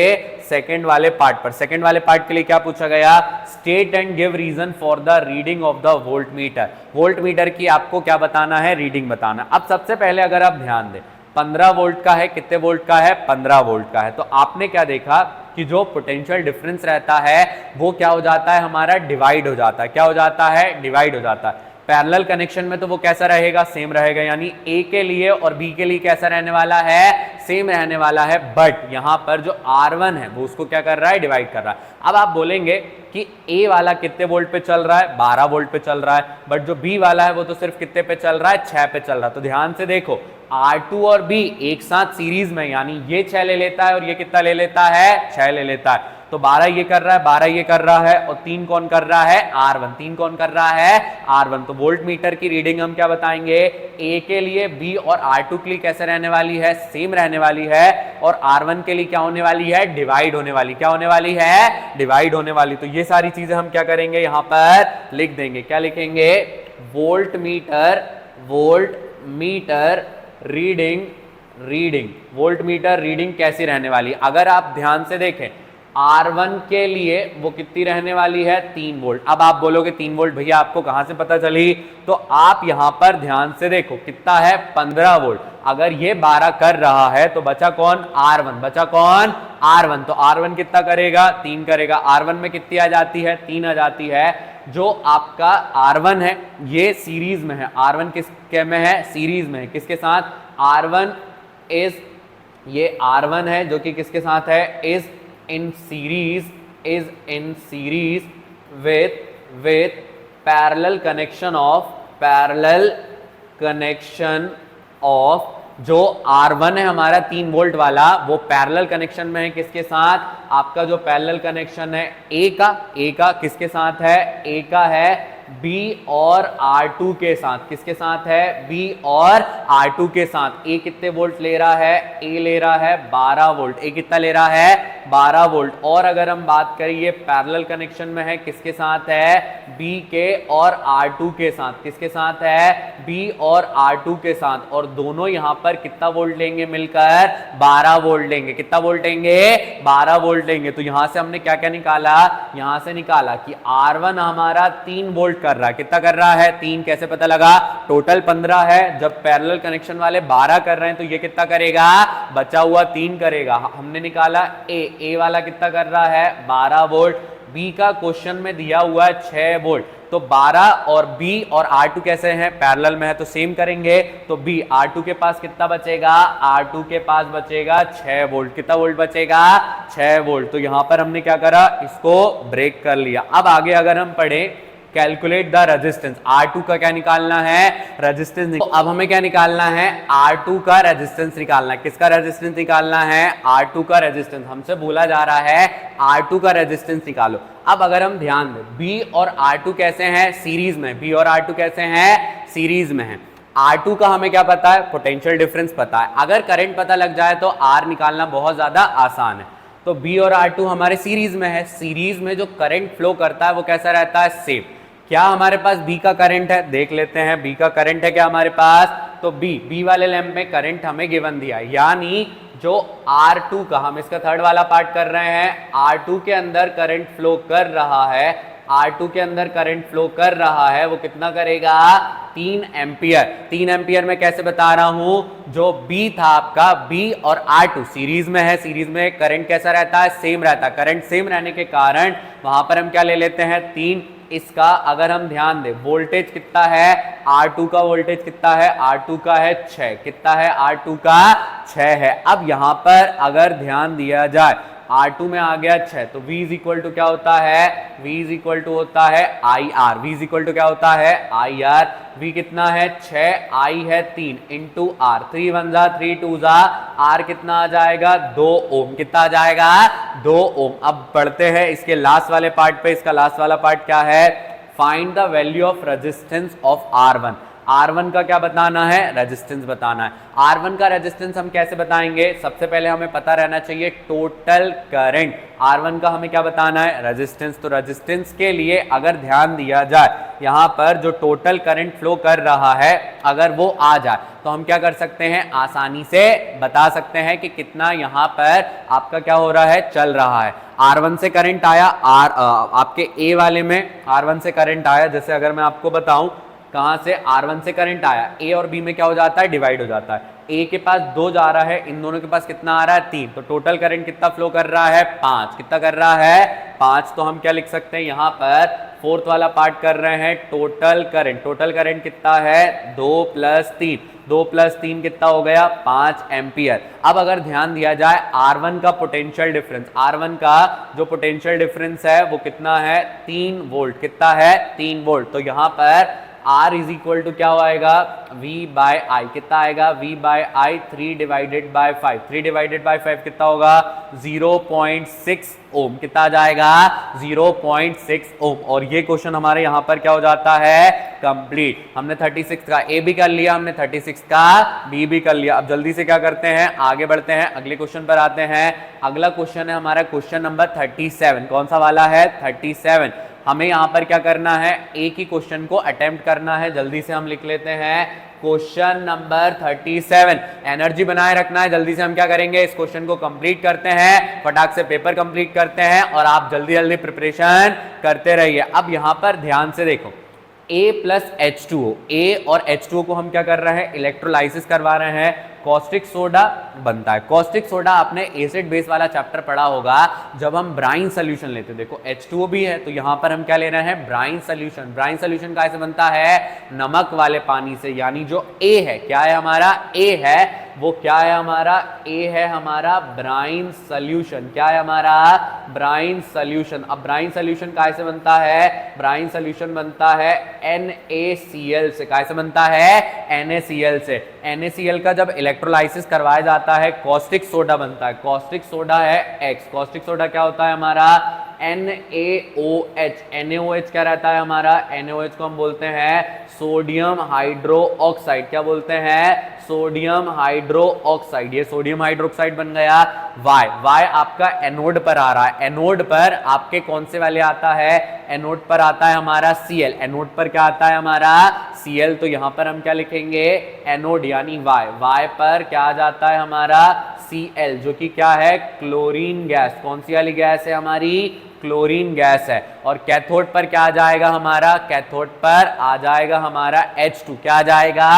सेकंड वाले पार्ट पर। सेकंड वाले पार्ट के लिए क्या पूछा गया, state and give reason for the reading of the voltmeter. Voltmeter की आपको क्या बताना है, रीडिंग बताना। अब सबसे पहले अगर आप ध्यान दें 15 वोल्ट का है, कितने वोल्ट का है, 15 वोल्ट का है। तो आपने क्या देखा कि जो पोटेंशियल डिफरेंस रहता है वो क्या हो जाता है, हमारा डिवाइड हो जाता है। क्या हो जाता है, डिवाइड हो जाता है। पैरेलल कनेक्शन में तो वो कैसा रहेगा, सेम रहेगा। यानी A के लिए और B के लिए कैसा रहने वाला है, सेम रहने वाला है। बट यहां पर जो R1 है वो उसको क्या कर रहा है, डिवाइड कर रहा है। अब आप बोलेंगे कि A वाला कितने वोल्ट पे चल रहा है, 12 वोल्ट पे चल रहा है। बट जो B वाला है वो तो सिर्फ कितने पे चल रहा है, 6 पे चल रहा है। तो ध्यान से देखो R2 और B एक साथ सीरीज में, यानी ये 6 ले लेता है और ये कितना ले लेता है, 6 ले लेता है। तो 12 ये कर रहा है, 12 ये कर रहा है, और 3 कौन कर रहा है, R1, 3 कौन कर रहा है, R1। तो वोल्ट मीटर की रीडिंग हम क्या बताएंगे, A के लिए, B और R2 के लिए कैसे रहने वाली है, सेम रहने वाली है, और R1 के लिए क्या होने वाली है, डिवाइड होने वाली, क्या होने वाली है, डिवाइड होने वाली। तो ये सारी चीजें हम क्या करेंगे, यहां पर लिख देंगे, क्या लिखेंगे, volt meter reading volt meter reading कैसी रहने वाली। अगर आप ध्यान से देखें R1 के लिए वो कितनी रहने वाली है, 3 वोल्ट। अब आप बोलोगे 3 वोल्ट भैया आपको कहां से पता चली, तो आप यहां पर ध्यान से देखो कितना है, 15 वोल्ट। अगर ये 12 कर रहा है तो बचा कौन, R1, बचा कौन, R1। तो R1 कितना करेगा, 3 करेगा। R1 में कितनी आ जाती है, 3 आ जाती है। जो आपका R1 है ये सीरीज में है, R1 किसके में है, सीरीज में है, किसके साथ, R1 इज, ये R1 है जो कि किसके साथ है, is in series with parallel connection of जो R1 है हमारा 3 वोल्ट वाला, वो पैरेलल कनेक्शन में है किसके साथ, आपका जो पैरेलल कनेक्शन है A का किसके साथ है, A का है B और R2 के साथ, किसके साथ है, B और R2 के साथ। A कितने वोल्ट ले रहा है, A ले रहा है 12 वोल्ट, A कितना ले रहा है, 12 वोल्ट। और अगर हम बात करें ये पैरेलल कनेक्शन में है किसके साथ है, B के और R2 के साथ, किसके साथ है, B और R2 के साथ। और दोनों यहां पर कितना वोल्ट लेंगे मिलकर, 12 वोल्ट लेंगे, कितना वोल्ट लेंगे, 12 वोल्ट लेंगे। तो यहां से हमने क्या क्या निकाला, यहां से निकाला कि R1 हमारा 3 वोल्ट कर रहा है, कितना कर रहा है, 3। कैसे पता लगा, टोटल 15 है, जब पैरेलल कनेक्शन वाले 12 कर रहे हैं तो ये कितना करेगा, बचा हुआ 3 करेगा। हमने निकाला ए वाला कितना कर रहा है, 12 वोल्ट। बी का क्वेश्चन में दिया हुआ है 6 वोल्ट, तो 12 और B और R2 कैसे हैं, पैरेलल में है तो सेम करेंगे। तो B R2 के पास कितना बचेगा, R2 के पास बचेगा 6 वोल्ट, कितना वोल्ट बचेगा, 6 वोल्ट। तो यहां पर हमने क्या करा, इसको ब्रेक कर लिया। अब आगे अगर हम पढ़ें कैलकुलेट द रेजिस्टेंस, R2 का क्या निकालना है, रेजिस्टेंस। तो अब हमें क्या निकालना है, R2 का रेजिस्टेंस निकालना है। किसका रेजिस्टेंस निकालना है, R2 का रेजिस्टेंस। हमसे बोला जा रहा है R2 का रेजिस्टेंस निकालो। अब अगर हम ध्यान दें B और R2 कैसे हैं, सीरीज में, B और R2 कैसे हैं, सीरीज में हैं। R2 का हमें क्या पता है, पोटेंशियल डिफरेंस पता है। अगर करंट पता लग जाए तो R निकालना बहुत ज्यादा आसान है। तो B और R2 हमारे सीरीज में है, सीरीज में जो करंट फ्लो करता है वो कैसा रहता है, सेम। क्या हमारे पास B का करंट है, देख लेते हैं B का करंट है क्या हमारे पास। तो B वाले लैंप में करंट हमें गिवन दिया है, यानी जो R2 का, हम इसका थर्ड वाला पार्ट कर रहे हैं, R2 के अंदर करंट फ्लो कर रहा है, R2 के अंदर करंट फ्लो कर रहा है, वो कितना करेगा, 3 एम्पियर। 3 एम्पियर में कैसे बता रहा हूं, जो B था आपका, B और R2 सीरीज में है, सीरीज में करंट कैसा रहता है, सेम रहता है। करंट सेम रहने के कारण वहां पर हम क्या ले लेते हैं, 3। इसका अगर हम ध्यान दें वोल्टेज कितना है, R2 का वोल्टेज कितना है, R2 का है 6, कितना है, R2 का 6 है। अब यहां पर अगर ध्यान दिया जाए R2 में आ गया 6, तो V इज इक्वल टू क्या होता है, V इज इक्वल टू होता है IR। V is equal to क्या होता है, IR। V कितना है 6, I है 3 इंटू R। 3 1 जा 3 2 जा, R कितना आ जाएगा, 2 ओम। कितना आ जाएगा, 2 ओम। अब बढ़ते हैं इसके लास्ट वाले पार्ट पे। इसका लास्ट वाला पार्ट क्या है, find the value of resistance of R1। R1 का क्या बताना है, रेजिस्टेंस बताना है। R1 का रेजिस्टेंस हम कैसे बताएंगे, सबसे पहले हमें पता रहना चाहिए टोटल करंट। R1 का हमें क्या बताना है, रेजिस्टेंस। तो रेजिस्टेंस के लिए अगर ध्यान दिया जाए, यहां पर जो टोटल करंट फ्लो कर रहा है अगर वो आ जाए तो हम क्या कर सकते हैं, आसानी से बता सकते हैं कि कितना यहां पर आपका क्या हो रहा है, चल रहा है। R1 से करंट आया, आपके A वाले में R1 से करंट आया। जैसे अगर मैं आपको बताऊं कहां से, R1 से करंट आया, A और B में क्या हो जाता है, डिवाइड हो जाता है। A के पास 2 जा रहा है, इन दोनों के पास कितना आ रहा है, 3। तो टोटल करंट कितना फ्लो कर रहा है, 5। कितना कर रहा है, 5। तो हम क्या लिख सकते हैं, यहां पर फोर्थ वाला पार्ट कर रहे हैं, टोटल करंट। टोटल करंट कितना है, 2 + 3। 2 + 3 कितना हो गया, 5 एम्पियर। अब अगर ध्यान दिया जाए R1 का पोटेंशियल डिफरेंस, R1 का जो पोटेंशियल डिफरेंस है वो कितना है, 3 वोल्ट। कितना है, 3 वोल्ट। तो यहां पर R इज इक्वल टू क्या आएगा V बाय आई, कितना आएगा V by I 3 divided by 5, 3 divided by 5 कितना होगा 0.6 ओम, कितना आ जाएगा 0.6 ओम। और ये क्वेश्चन हमारे यहां पर क्या हो जाता है कंप्लीट। हमने 36 का ए भी कर लिया, हमने 36 का बी भी कर लिया। अब जल्दी से क्या करते हैं आगे बढ़ते हैं, अगले क्वेश्चन पर आते हैं। अगला क्वेश्चन है हमारा क्वेश्चन नंबर 37। कौन सा वाला है 37। हमें यहां पर क्या करना है एक ही क्वेश्चन को अटेम्प्ट करना है। जल्दी से हम लिख लेते हैं क्वेश्चन नंबर 37। एनर्जी बनाए रखना है। जल्दी से हम क्या करेंगे इस क्वेश्चन को कंप्लीट करते हैं, फटाक से पेपर कंप्लीट करते हैं और आप जल्दी जल्दी प्रिपरेशन करते रहिए। अब यहां पर ध्यान से देखो A प्लस H2O, A और H2O को हम क्या कर रहे हैं इलेक्ट्रोलाइसिस करवा रहे हैं, कॉस्टिक सोडा बनता है। कॉस्टिक सोडा आपने एसिड बेस वाला चैप्टर पढ़ा होगा, जब हम ब्राइन सोल्यूशन लेते हैं, देखो H2O भी है तो यहां पर हम क्या ले रहे हैं ब्राइन सोल्यूशन। ब्राइन सोल्यूशन कैसे बनता है नमक वाले पानी से, यानी जो A है क्या है हमारा A है वो क्या है हमारा A है हमारा ब्राइन सोल्यूशन। क्या है हमारा ब्राइन सोल्यूशन। अब ब्राइन सोल्यूशन कैसे बनता है, ब्राइन सोल्यूशन बनता है NaCl से। कैसे बनता है NaCl से। NaCl का जब इलेक्ट्रोलाइसिस करवाया जाता है कॉस्टिक सोडा बनता है। कॉस्टिक सोडा है X। कॉस्टिक सोडा क्या होता है हमारा NaOH। NaOH क्या रहता है हमारा NaOH को हम बोलते हैं सोडियम हाइड्रो ऑक्साइड। क्या बोलते हैं सोडियम हाइड्रो ऑक्साइड। ये सोडियम हाइड्रोक्साइड बन गया Y। Y आपका एनोड पर आ रहा है। एनोड पर आपके कौन से वाले आता है एनोड पर आता है हमारा Cl। एनोड पर क्या आता है हमारा Cl। तो यहां पर हम क्या लिखेंगे एनोड यानी Y। Y पर क्या आ जाता है हमारा Cl जो कि क्या है क्लोरीन गैस। कौन सी वाली गैस है हमारी क्लोरीन गैस है। और कैथोड पर क्या आ जाएगा हमारा कैथोड पर आ जाएगा हमारा H2। क्या आ जाएगा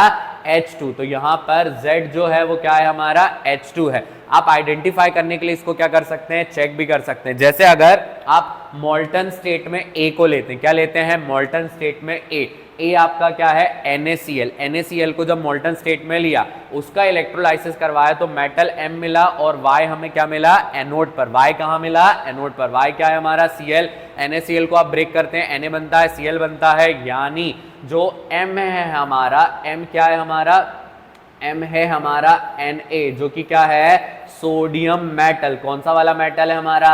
H2। तो यहां पर Z जो है वो क्या है हमारा H2 है। आप आइडेंटिफाई करने के लिए इसको क्या कर सकते हैं चेक भी कर सकते हैं। जैसे अगर आप मोल्टन स्टेट में A को लेते हैं, क्या लेते हैं मोल्टन स्टेट में A आपका क्या है NaCl। NaCl को जब मोल्टन स्टेट में लिया उसका इलेक्ट्रोलाइसिस करवाया तो मेटल M मिला और Y हमें क्या मिला एनोड पर। Y कहां मिला एनोड पर। Y क्या है हमारा Cl। NaCl को आप ब्रेक करते हैं Na बनता है Cl बनता है, यानी जो M है हमारा M क्या है हमारा M है हमारा Na जो कि क्या है सोडियम मेटल। कौन सा वाला मेटल है हमारा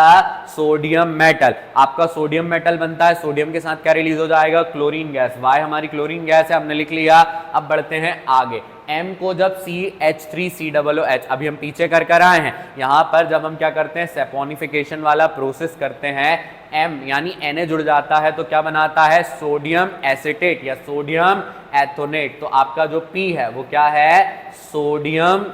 सोडियम मेटल। आपका सोडियम मेटल बनता है, सोडियम के साथ क्या रिलीज हो जाएगा क्लोरीन गैस। Y हमारी क्लोरीन गैस है, हमने लिख लिया। अब बढ़ते हैं आगे। M को जब CH3COOH अभी हम पीछे कर आए हैं, यहां पर जब हम क्या करते हैं सेपोनिफिकेशन वाला प्रोसेस करते हैं M यानी Na जुड़ जाता है तो क्या बनाता है सोडियम एसीटेट या सोडियम एथोनेट। तो आपका जो P है वो क्या है सोडियम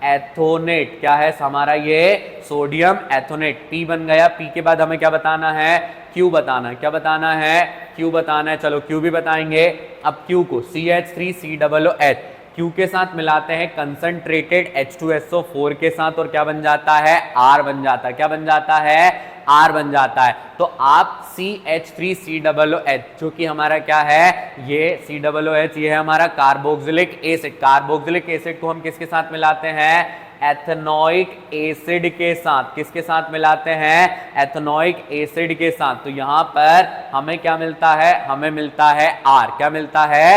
एथोनेट। क्या है हमारा ये सोडियम एथोनेट। P बन गया। P के बाद हमें क्या बताना है Q बताना है। क्या बताना है Q बताना है। चलो Q भी बताएंगे। अब Q को CH3COOH Q के साथ मिलाते हैं कंसंट्रेटेड H2SO4 के साथ और क्या बन जाता है R बन जाता है। क्या बन जाता है R बन जाता है। तो आप CH3COOH जो कि हमारा क्या है ये COOH ये है हमारा कार्बोक्सिलिक एसिड। कार्बोक्सिलिक एसिड को हम किसके साथ मिलाते हैं एथेनोइक एसिड के साथ। किसके साथ मिलाते हैं एथेनोइक एसिड के साथ। तो यहां पर हमें क्या मिलता है हमें मिलता है R। क्या मिलता है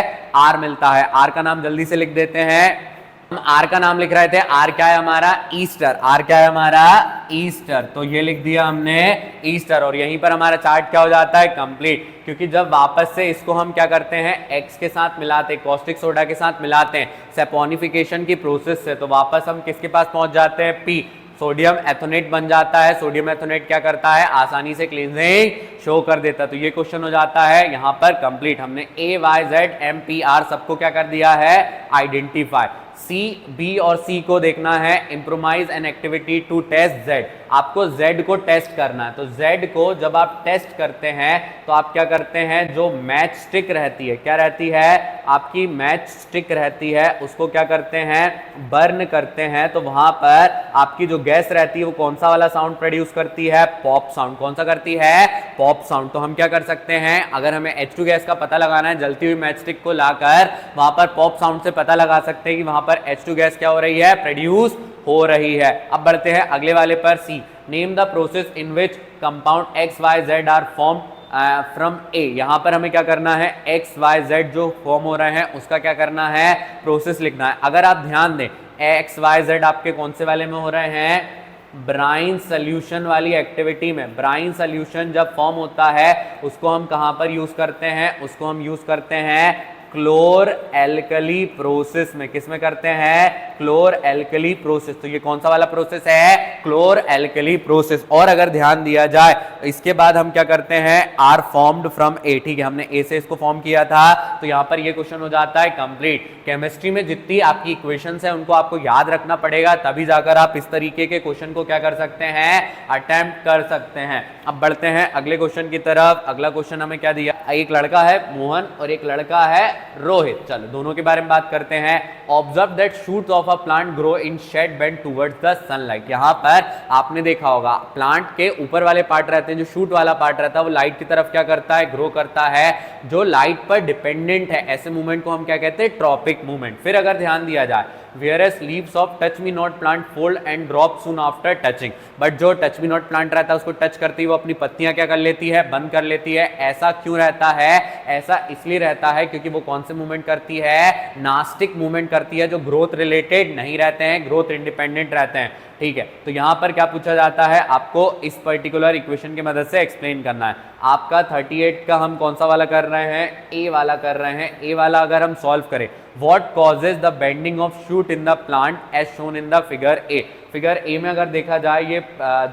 R मिलता है। R का नाम जल्दी से लिख देते हैं। हम R का नाम लिख रहे थे। R क्या है हमारा ईस्टर। R क्या है हमारा ईस्टर। तो ये लिख दिया हमने ईस्टर और यहीं पर हमारा चार्ट क्या हो जाता है कंप्लीट। क्योंकि जब वापस से इसको हम क्या करते हैं X के साथ मिलाते हैं कॉस्टिक सोडा के साथ मिलाते हैं सेपोनिफिकेशन की प्रोसेस से, तो वापस हम किसके पास पहुंच जाते हैं P। सोडियम एथोनेट बन जाता है। सोडियम एथोनेट क्या करता है आसानी से क्लींजिंग शो कर देता है। तो ये क्वेश्चन हो जाता है यहां पर कंप्लीट। हमने AYZMPR सबको क्या कर दिया है आइडेंटिफाई। C B और C को देखना है improvise an activity to test Z। आपको Z को टेस्ट करना है। तो Z को जब आप टेस्ट करते हैं तो आप क्या करते हैं जो मैच स्टिक रहती है क्या रहती है आपकी मैच स्टिक रहती है उसको क्या करते हैं बर्न करते हैं। तो वहां पर आपकी जो गैस रहती है वो कौन सा वाला साउंड प्रोड्यूस करती है पॉप साउंड। कौन सा करती है पॉप साउंड। तो हम क्या कर सकते हैं अगर हमें H2 गैस का पता लगाना है जलती हुई मैच स्टिक को लाकर वहां पर पॉप साउंड से पता लगा सकते हैं कि वहां पर H2 गैस क्या हो रही है प्रोड्यूस हो रही है। अब बढ़ते हैं अगले वाले पर C। Name the process in which compound XYZ are form from A, यहां पर हमें क्या करना है, एक्स वाई जेड जो फॉर्म हो रहे हैं उसका क्या करना है, प्रोसेस लिखना है। अगर आप ध्यान दें एक्स वाई जेड आपके कौन से वाले में हो रहे हैं, ब्राइन सोल्यूशन वाली एक्टिविटी में। ब्राइन सोल्यूशन जब फॉर्म होता है उसको हम कहां पर यूज करते हैं, उसको हम यूज करते हैं क्लोर एल्कली प्रोसेस में। किस में करते हैं, क्लोर एल्कली प्रोसेस। तो ये कौन सा वाला प्रोसेस है, क्लोर एल्कली प्रोसेस। और अगर ध्यान दिया जाए इसके बाद हम क्या करते हैं, आर फॉर्म्ड फ्रॉम ए, ठीक है, हमने ए से इसको फॉर्म किया था, तो यहां पर ये क्वेश्चन हो जाता है कंप्लीट। केमिस्ट्री में जितनी आपकी इक्वेशंस है उनको आपको याद रखना पड़ेगा, तभी जाकर आप इस तरीके के क्वेश्चन को क्या कर सकते हैं, अटेम्प्ट कर सकते हैं। अब बढ़ते हैं अगले क्वेश्चन की तरफ। अगला क्वेश्चन हमें क्या दिया, एक लड़का है मोहन और एक लड़का है रोहित। चलो दोनों के बारे में बात करते हैं। Observe that shoots of a plant grow in shade bend towards the sunlight. यहां पर आपने देखा होगा प्लांट के ऊपर वाले पार्ट रहते हैं, जो शूट वाला पार्ट रहता है वो लाइट की तरफ क्या करता है, ग्रो करता है। जो लाइट पर डिपेंडेंट है ऐसे मूवमेंट को हम क्या कहते हैं, ट्रॉपिक मूवमेंट। फिर अगर ध्यान दिया जाए Whereas leaves of touch me not plant fold and drop soon after touching, but जो टच मी नॉट प्लांट रहता है उसको टच करती है वो अपनी पत्तियां क्या कर लेती है, बंद कर लेती है। ऐसा क्यों रहता है, ऐसा इसलिए रहता है क्योंकि वो कौन से मूवमेंट करती है, नास्टिक मूवमेंट करती है, जो ग्रोथ रिलेटेड नहीं रहते हैं, ग्रोथ इंडिपेंडेंट रहते हैं। ठीक है, तो यहां पर क्या पूछा जाता है, आपको इस पर्टिकुलर इक्वेशन की मदद से एक्सप्लेन करना है। आपका 38 का हम कौन सा वाला कर रहे हैं, ए वाला कर रहे हैं। ए वाला अगर हम सॉल्व करें, what causes the bending of shoot in the plant as shown in the figure A. Figure A में अगर देखा जाए ये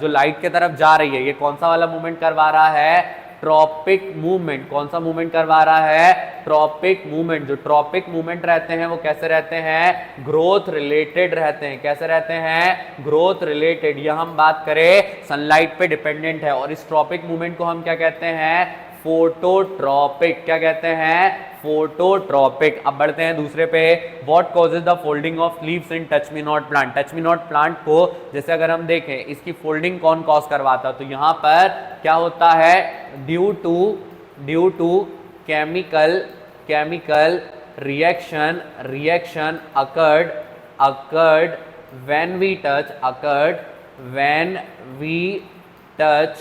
जो लाइट की तरफ जा रही है ये कौन सा वाला मूवमेंट करवा रहा है, ट्रॉपिक मूवमेंट। कौन सा मूवमेंट करवा रहा है, ट्रॉपिक मूवमेंट। जो ट्रॉपिक मूवमेंट रहते हैं वो कैसे रहते हैं, ग्रोथ रिलेटेड रहते हैं। कैसे रहते हैं, ग्रोथ रिलेटेड। यह हम बात करें सनलाइट पे डिपेंडेंट है, और इस ट्रॉपिक मूवमेंट को हम क्या कहते हैं, फोटोट्रॉपिक। क्या कहते हैं, फोटोट्रॉपिक। अब बढ़ते हैं दूसरे पे, what causes the folding of leaves in touch me not plant. Touch me not plant को जैसे अगर हम देखें इसकी फोल्डिंग कौन कॉज करवाता, तो यहां पर क्या होता है, due to chemical reaction occurred when we touch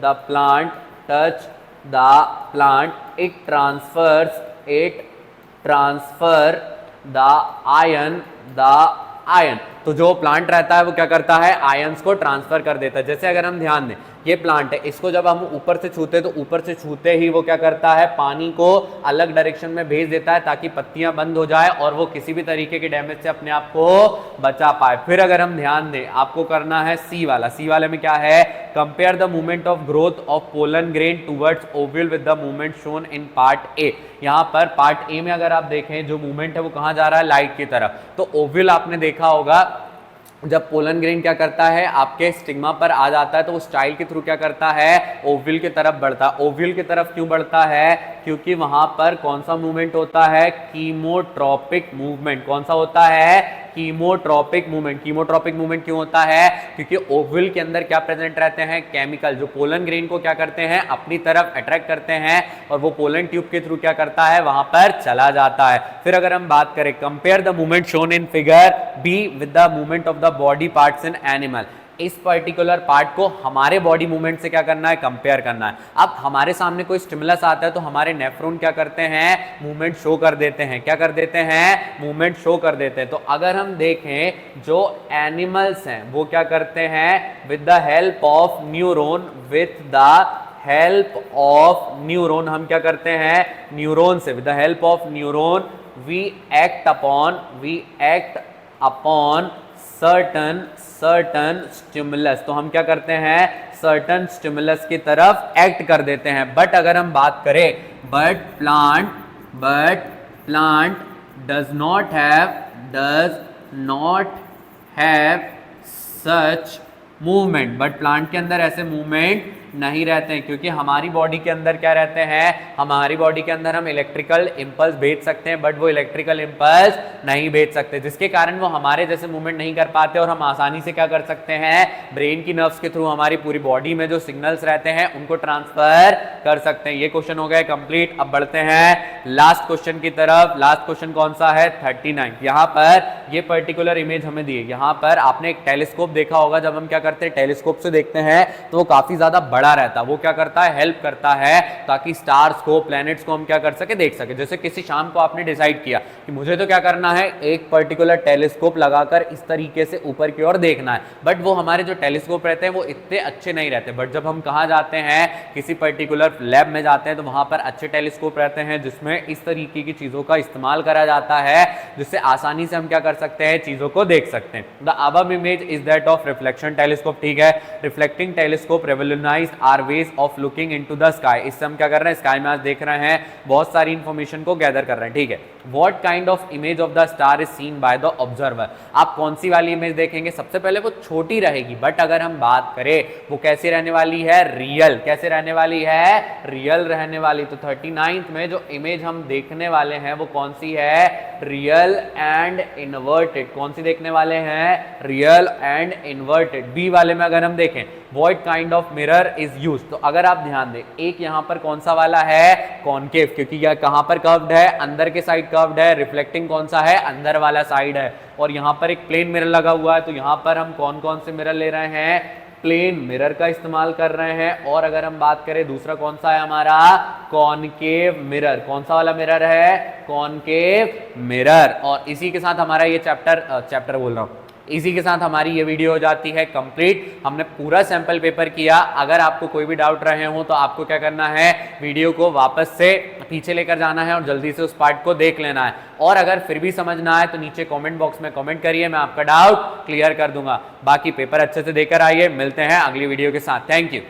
the plant, it transfer the ion। तो जो प्लांट रहता है वो क्या करता है, आयंस को ट्रांसफर कर देता है। जैसे अगर हम ध्यान दें ये प्लांट है, इसको जब हम ऊपर से छूते हैं तो ऊपर से छूते ही वो क्या करता है, पानी को अलग डायरेक्शन में भेज देता है ताकि पत्तियां बंद हो जाए और वो किसी भी तरीके के डैमेज से अपने आप को बचा पाए। फिर अगर हम ध्यान दें आपको करना है सी वाला। सी वाले में क्या है, compare the movement of growth of pollen grain towards ovule with the movement shown in part A. यहां पर पार्ट ए में अगर आप देखें जो मूवमेंट है वो कहां जा रहा है, लाइट की तरफ। तो ओव्यूल आपने देखा होगा जब पोलन ग्रेन क्या करता है, आपके स्टिग्मा पर आ जाता है तो वो स्टाइल के थ्रू क्या करता है, ओव्यूल की तरफ बढ़ता है। ओव्यूल की तरफ क्यों बढ़ता है, क्योंकि वहां पर कौन सा मूवमेंट होता है, कीमोट्रॉपिक मूवमेंट। कौन सा होता है, कीमोट्रॉपिक मूवमेंट। कीमोट्रॉपिक मूवमेंट क्यों होता है, क्योंकि ओव्यूल के अंदर क्या प्रेजेंट रहते हैं, केमिकल, जो पोलन ग्रेन को क्या करते हैं, अपनी तरफ अट्रैक्ट करते हैं और वो पोलन ट्यूब के थ्रू क्या करता है, वहां पर चला जाता है। फिर अगर हम बात करें, compare the movement shown in figure be with the movement of the body parts in animal. इस पर्टिकुलर पार्ट को हमारे बॉडी मूवमेंट से क्या करना है, कंपेयर करना है। अब हमारे सामने कोई स्टिमुलस आता है तो हमारे नेफ्रॉन क्या करते हैं, मूवमेंट शो कर देते हैं। क्या कर देते हैं, मूवमेंट शो कर देते हैं। तो अगर हम देखें जो एनिमल्स हैं वो क्या करते हैं, with the help of neuron, हम क्या करते हैं, न्यूरॉन से, with the help of neuron we act upon certain stimulus. तो हम क्या करते हैं, सर्टन स्टिमुलस की तरफ एक्ट कर देते हैं। बट अगर हम बात करें, but plant does not have such movement. But plant के अंदर ऐसे मूवमेंट नहीं रहते हैं, क्योंकि हमारी बॉडी के अंदर क्या रहते हैं, हमारी बॉडी के अंदर हम इलेक्ट्रिकल इंपल्स भेज सकते हैं बट वो इलेक्ट्रिकल इंपल्स नहीं भेज सकते, जिसके कारण वो हमारे जैसे मूवमेंट नहीं कर पाते और हम आसानी से क्या कर सकते हैं, ब्रेन की नर्व्स के थ्रू हमारी पूरी बॉडी में जो सिग्नल्स रहते हैं उनको ट्रांसफर कर सकते हैं। ये क्वेश्चन हो गया कंप्लीट। अब बढ़ते हैं लास्ट क्वेश्चन की तरफ। लास्ट क्वेश्चन कौन सा है, 39। यहां पर ये पर्टिकुलर इमेज हमें दी है। यहां पर आपने एक टेलीस्कोप देखा होगा, जब हम क्या करते हैं टेलीस्कोप से देखते हैं तो वो काफी ज्यादा बड़ा रहता है। वो क्या करता है, हेल्प करता है ताकि स्टार्स को, प्लैनेट्स को हम क्या कर सके, देख सके। जैसे किसी शाम को आपने डिसाइड किया कि मुझे तो क्या करना है, एक पर्टिकुलर टेलीस्कोप लगाकर इस तरीके से ऊपर की ओर देखना है, बट वो हमारे जो टेलीस्कोप रहते हैं वो इतने अच्छे नहीं रहते। बट जब हम कहाँ जाते हैं, किसी पर्टिकुलर लैब में जाते हैं, तो वहां पर अच्छे टेलीस्कोप रहते हैं जिसमें इस तरीके की चीजों का इस्तेमाल करा जाता है, जिससे आसानी से हम क्या कर सकते हैं, चीजों को देख सकते हैं। The above image is that of reflection telescope, ठीक है। Reflecting telescope revolutionized our ways of looking into the sky. इससे हम क्या कर रहे हैं, स्काई में आज देख रहे हैं, बहुत सारी इंफॉर्मेशन को गैदर कर रहे हैं, ठीक है। What kind of image of the star is seen by the observer. आप कौन सी वाली इमेज देखेंगे, सबसे पहले वो छोटी रहेगी, बट अगर हम बात करें वो कैसी रहने वाली है, रियल। कैसे रहने वाली है, रियल रहने वाली। तो 39th में जो इमेज हम देखने वाले हैं वो कौन सी है, रियल एंड इन्वर्टेड। कौन सी देखने वाले हैं, रियल एंड इन्वर्टेड। बी वाले में अगर हम देखें, what kind of mirror is use, तो अगर आप ध्यान दें, एक यहां पर कौन सा वाला है, कॉनकेव, क्योंकि यह कहां पर कर्व्ड है, अंदर के साइड कर्व्ड है। रिफ्लेक्टिंग कौन सा है, अंदर वाला साइड है। और यहां पर एक प्लेन मिरर लगा हुआ है, तो यहां पर हम कौन कौन से मिरर ले रहे हैं, प्लेन मिरर का इस्तेमाल कर रहे हैं। और अगर हम बात करें दूसरा कौन सा है हमारा, कॉनकेव मिरर। कौन सा वाला मिरर है, कॉनकेव मिरर। और इसी के साथ हमारा ये चैप्टर बोल रहा हूं, इसी के साथ हमारी ये वीडियो हो जाती है कंप्लीट। हमने पूरा सैंपल पेपर किया। अगर आपको कोई भी डाउट रहे हो तो आपको क्या करना है, वीडियो को वापस से पीछे लेकर जाना है और जल्दी से उस पार्ट को देख लेना है। और अगर फिर भी समझ ना आए तो नीचे कमेंट बॉक्स में कमेंट करिए, मैं आपका डाउट क्लियर कर दूंगा। बाकी पेपर अच्छे से देकर आइए। मिलते हैं अगली वीडियो के साथ। Thank you.